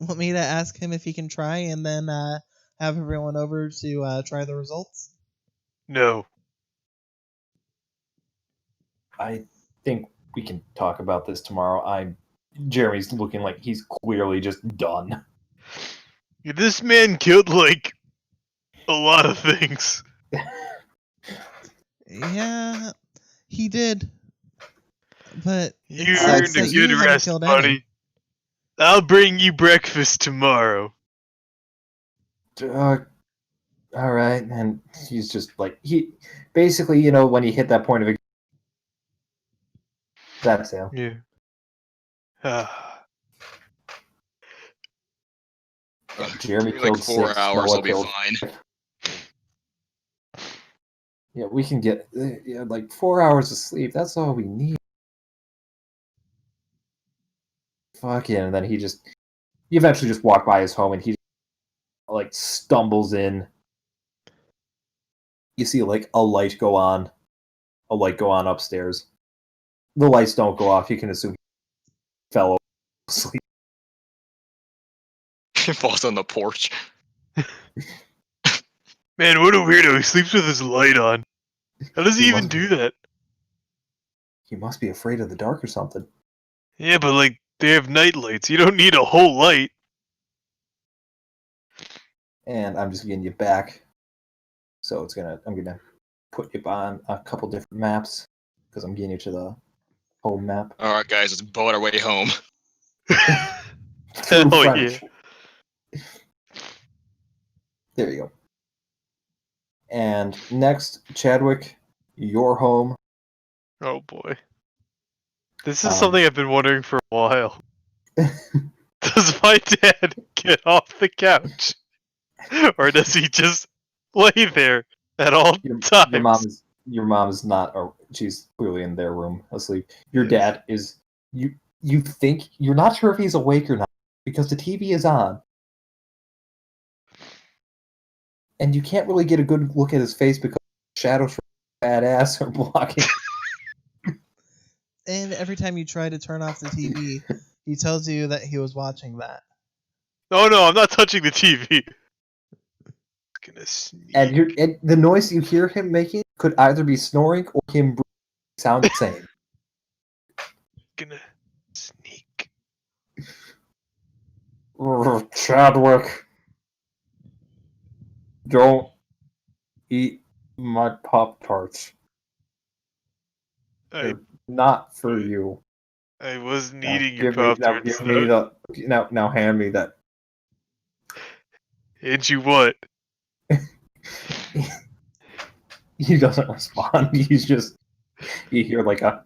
Want me to ask him if he can try, and then have everyone over to try the results? No. I think we can talk about this tomorrow. Jeremy's looking like he's clearly just done. This man killed like a lot of things. Yeah, he did. But You it sucks earned a that you good haven't rest, killed buddy. any. I'll bring you breakfast tomorrow. All right, and he's just like he basically, when he hit that point of that's him. Yeah. Ah. Jeremy Maybe killed like 4 6. hours Noah will be killed. fine. Yeah, we can get like 4 hours of sleep. That's all we need. fuck it. And then you eventually just walk by his home and he like stumbles in. You see like a light go on upstairs. The lights don't go off. You can assume he fell asleep. He falls on the porch. Man, what a weirdo. He sleeps with his light on. How does he even do that? He must be afraid of the dark or something. Yeah, but like, they have night lights. You don't need a whole light. And I'm just getting you back. So I'm gonna put you on a couple different maps because I'm getting you to the home map. All right, guys, let's boat our way home. Through Hell French. yeah. There you go. And next, Chadwick, your home. Oh boy. This is something I've been wondering for a while. Does my dad get off the couch? Or does he just lay there at all times? Your mom is not. She's clearly in their room asleep. Your dad is. You think you're not sure if he's awake or not because the TV is on, and you can't really get a good look at his face because shadows from his fat ass are blocking. And every time you try to turn off the TV, he tells you that he was watching that. Oh no, I'm not touching the TV. Gonna sneak. And the noise you hear him making could either be snoring or him sound the same. Gonna sneak. Chadwick, don't eat my Pop-Tarts. They're not for you. I wasn't Now eating your Pop-Tarts. Now hand me that. And you what? He doesn't respond. You hear like a.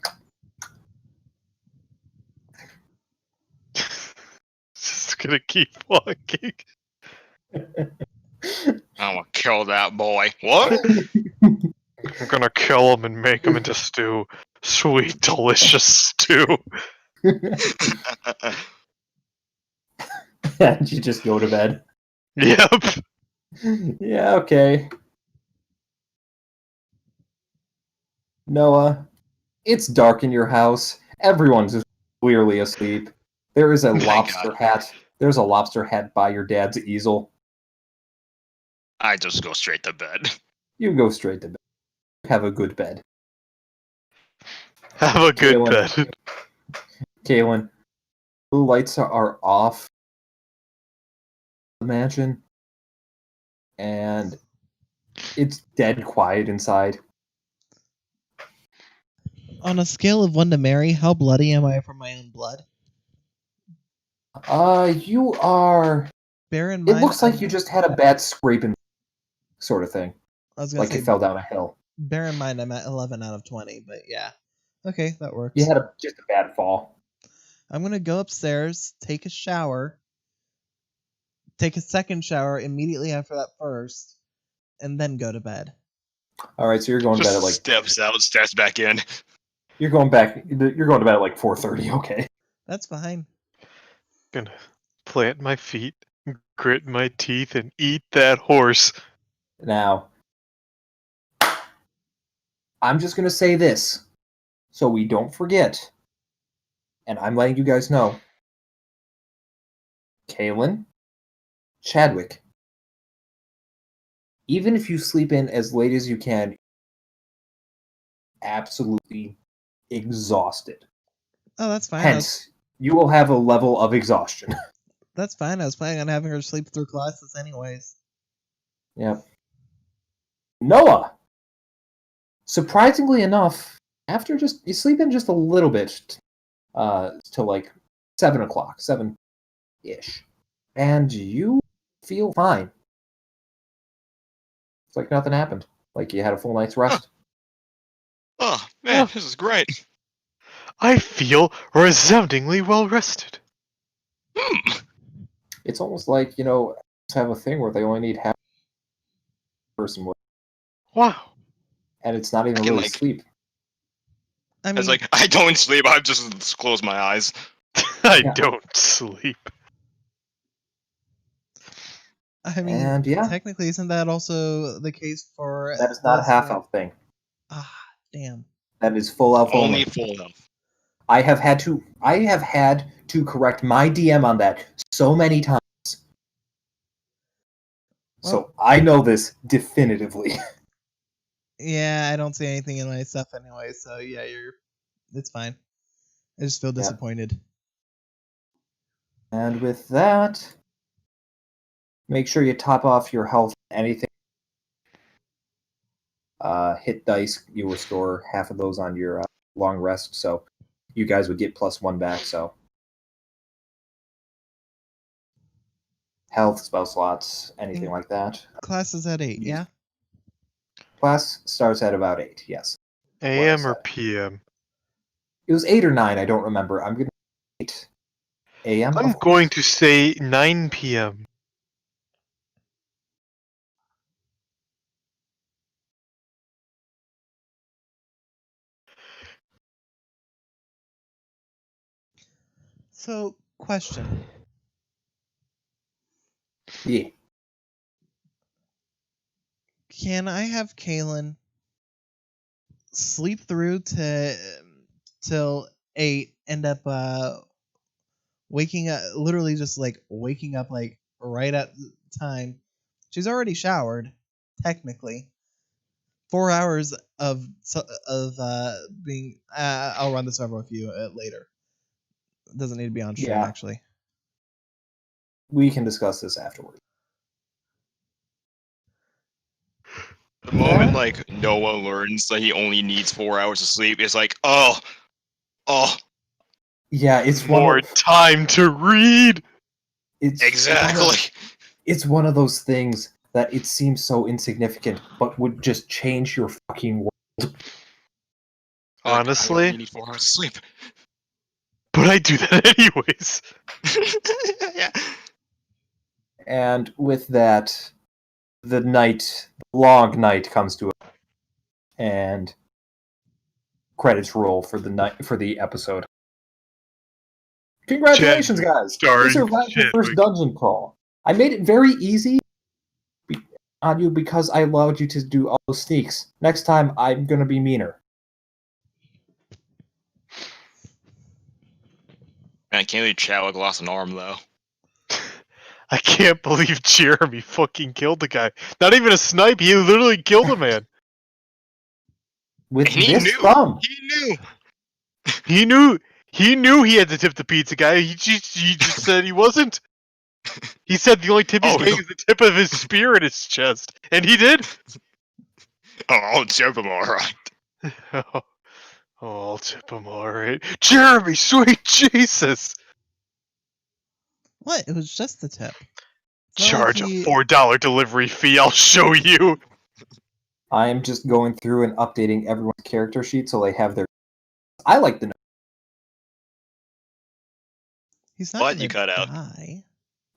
Just gonna keep walking. I'm gonna kill that boy. What? I'm gonna kill him and make him into stew. Sweet, delicious stew. And you just go to bed. Yep. Yeah, okay. Noah, it's dark in your house. Everyone's just clearly asleep. There is a lobster hat. There's a lobster hat by your dad's easel. I just go straight to bed. You go straight to bed. Have a good bed. Have a good bed. Kaylin, the lights are off the mansion, and it's dead quiet inside. On a scale of 1 to Mary, how bloody am I from my own blood? You are. Bear in mind, it looks like you just had a bad scraping, sort of thing. I was gonna say, you fell down a hill. Bear in mind, I'm at 11 out of 20, but yeah. Okay, that works. You had just a bad fall. I'm gonna go upstairs, take a shower, take a second shower immediately after that first, and then go to bed. All right, so you're going to bed at like steps out, steps back in. You're going to bed at like 4:30. Okay. That's fine. Gonna plant my feet, grit my teeth, and eat that horse. Now, I'm just gonna say this, so we don't forget, and I'm letting you guys know. Kaylin, Chadwick, even if you sleep in as late as you can, absolutely exhausted. Oh, that's fine. Hence, you will have a level of exhaustion. That's fine. I was planning on having her sleep through classes anyways. Yep. Noah, surprisingly enough, after you sleep in just a little bit, till like 7 o'clock, 7-ish, and you feel fine. It's like nothing happened. Like you had a full night's rest. Oh man, this is great. I feel resoundingly well rested. It's almost like, have a thing where they only need half a person with. Wow. And it's not even really sleep. I mean, it's like, I don't sleep, I just close my eyes. I Yeah. don't sleep. I mean, And yeah, technically, isn't that also the case for that is not a this, half elf thing. Ah, damn. That is full elf Only only. full elf. I have had to correct my DM on that so many times. So I know this definitively. Yeah, I don't see anything in my stuff anyway, so yeah, it's fine. I just feel disappointed. And with that, make sure you top off your health. Anything. Hit dice, you restore half of those on your long rest, so you guys would get +1 back. So health, spell slots, anything like that. Class is at 8, yeah? Class starts at about 8. Yes. AM or PM? It was 8 or 9. I don't remember. I'm gonna 8 AM. I'm going to say 9 PM. So, question. Yeah. Can I have Kaylin sleep through till 8, end up waking up, literally just like waking up like right at the time? She's already showered, technically. 4 hours of being. I'll run this over with you later. It doesn't need to be on stream, Yeah. actually. We can discuss this afterwards. The moment like Noah learns that he only needs 4 hours of sleep, it's like, oh, Yeah, it's More time to read. It's exactly. It's one of those things that it seems so insignificant, but would just change your fucking world. Honestly, I need 4 hours of sleep. But I do that anyways. Yeah. And with that, the long night comes to a and credits roll for the episode. Congratulations, guys! You survived your first dungeon crawl. I made it very easy on you because I allowed you to do all those sneaks. Next time, I'm gonna be meaner. Man, I can't believe Chadwick lost an arm though. I can't believe Jeremy fucking killed the guy. Not even a snipe, he literally killed a man. With And this thumb. He knew he had to tip the pizza guy. He just said he wasn't. He said the only tip he's getting is the tip of his spear in his chest. And he did. Oh, I'll tip him alright. Oh, I'll tip him alright. Jeremy, sweet Jesus! What? It was just the tip. Charge a $4 delivery fee, I'll show you! I am just going through and updating everyone's character sheet so they have their... I like the... He's not What? You cut out.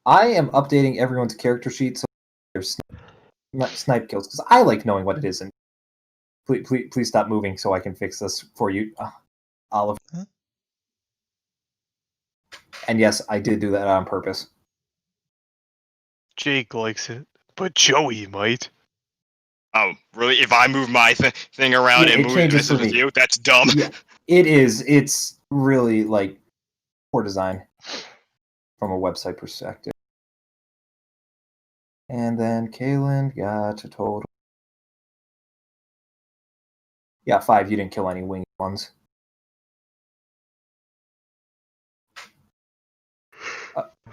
I am updating everyone's character sheet so there's snipe kills, because I like knowing what it is. And please stop moving so I can fix this for you, Olive. Huh? And yes, I did do that on purpose. Jake likes it, but Joey might. Oh, really? If I move my thing around and move this with you, that's dumb. Yeah, it is. It's really, like, poor design from a website perspective. And then Kaylin got a total... Yeah, 5. You didn't kill any winged ones.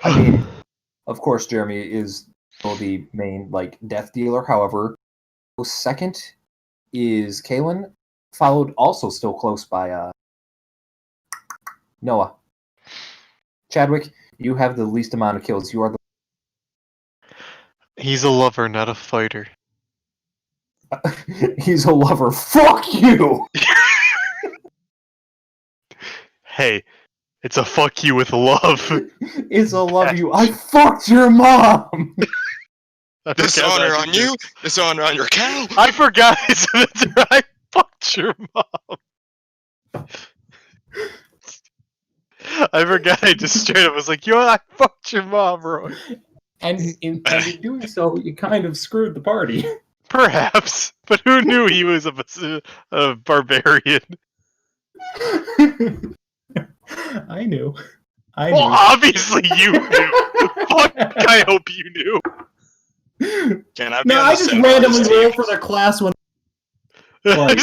I mean, of course, Jeremy is the main, like, death dealer. However, second is Kaylin, followed also still close by Noah. Chadwick, you have the least amount of kills. You are the... He's a lover, not a fighter. He's a lover. Fuck you! Hey, it's a fuck you with love. It's a love you. I fucked your mom! Dishonor on you, dishonor on your cow. I forgot I fucked your mom. I forgot. I just straight up was like, "Yo, I fucked your mom, bro." And in doing so, you kind of screwed the party. Perhaps, but who knew he was a barbarian? I knew. Well, obviously you knew. Fuck, I hope you knew. Can I be No, on I the just Senate randomly Party's team? rolled for the class when. I Like-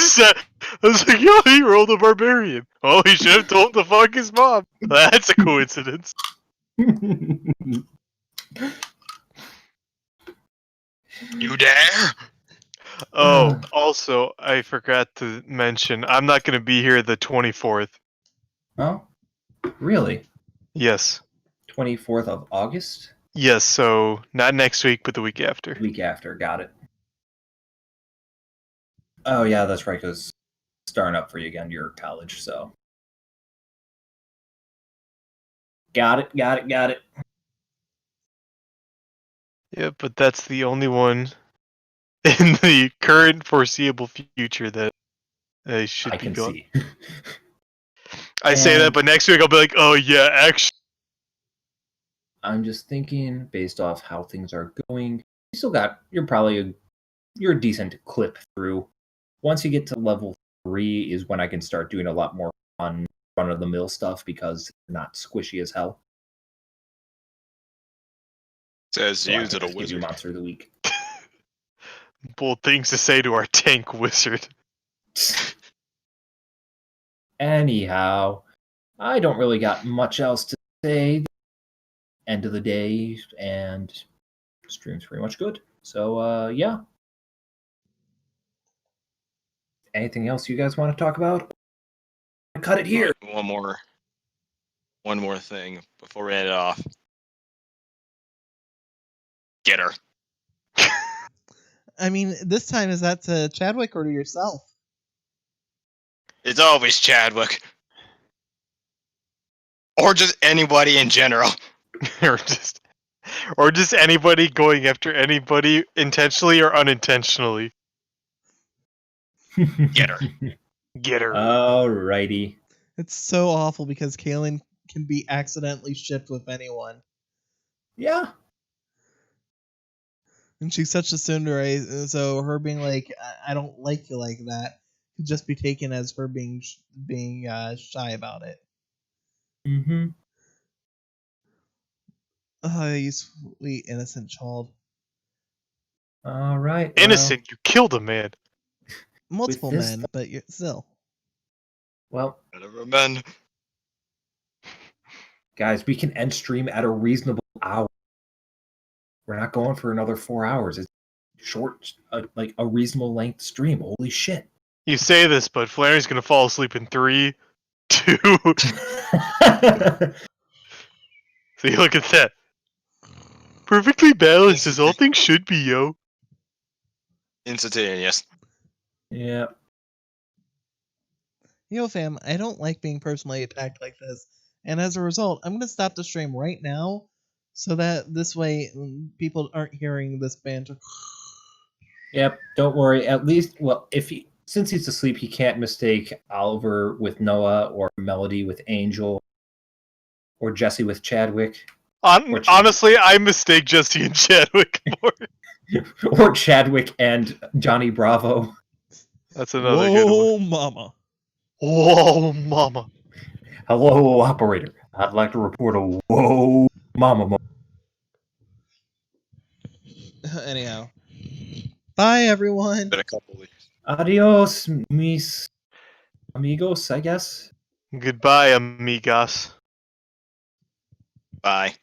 was like, yo, he rolled a barbarian. Oh, he should have told him to fuck his mom. That's a coincidence. You dare? Oh, also, I forgot to mention, I'm not going to be here the 24th. Oh, really? Yes. 24th of August? Yes, so not next week, but the week after. Week after, got it. Oh, yeah, that's right, because starting up for you again, your college, so. Got it. Yeah, but that's the only one in the current foreseeable future that I should I be can going. see. I say that, but next week I'll be like, oh yeah, actually. I'm just thinking, based off how things are going, you're a decent clip through. Once you get to level 3 is when I can start doing a lot more fun run-of-the-mill stuff because it's not squishy as hell. Says So I use can it a just give you wizard. Monster of the Week. Bold things to say to our tank wizard. Anyhow, I don't really got much else to say. End of the day, and stream's pretty much good. So, yeah. Anything else you guys want to talk about? Cut it here. One more thing before we end it off. Get her. I mean, this time is that to Chadwick or to yourself? It's always Chadwick. Or just anybody in general. or just anybody going after anybody intentionally or unintentionally. Get her. Get her. Alrighty. It's so awful because Kaylin can be accidentally shipped with anyone. Yeah. And she's such a tsundere, so her being like, I don't like you like that, could just be taken as her being shy about it. Mm-hmm. Oh, you sweet, innocent child. Alright. Innocent, you killed a man. Multiple this men, but still. Well, Whatever, men. guys, we can end stream at a reasonable hour. We're not going for another 4 hours. It's short, like a reasonable length stream. Holy shit. You say this, but Flannery's gonna fall asleep in 3, 2. See, look at that. Perfectly balanced as all things should be, yo. Instantaneous. Yeah. Fam, I don't like being personally attacked like this. And as a result, I'm going to stop the stream right now so that this way people aren't hearing this banter. Yep, don't worry. At least, well, since he's asleep, he can't mistake Oliver with Noah or Melody with Angel or Jesse with Chadwick. Honestly, I mistake Jesse and Chadwick more. Or Chadwick and Johnny Bravo. That's another good one. Whoa, mama. Whoa, mama. Hello, operator. I'd like to report a whoa, mama. Anyhow. Bye, everyone. Been a couple weeks. Adios, mis amigos, I guess. Goodbye, amigos. Bye.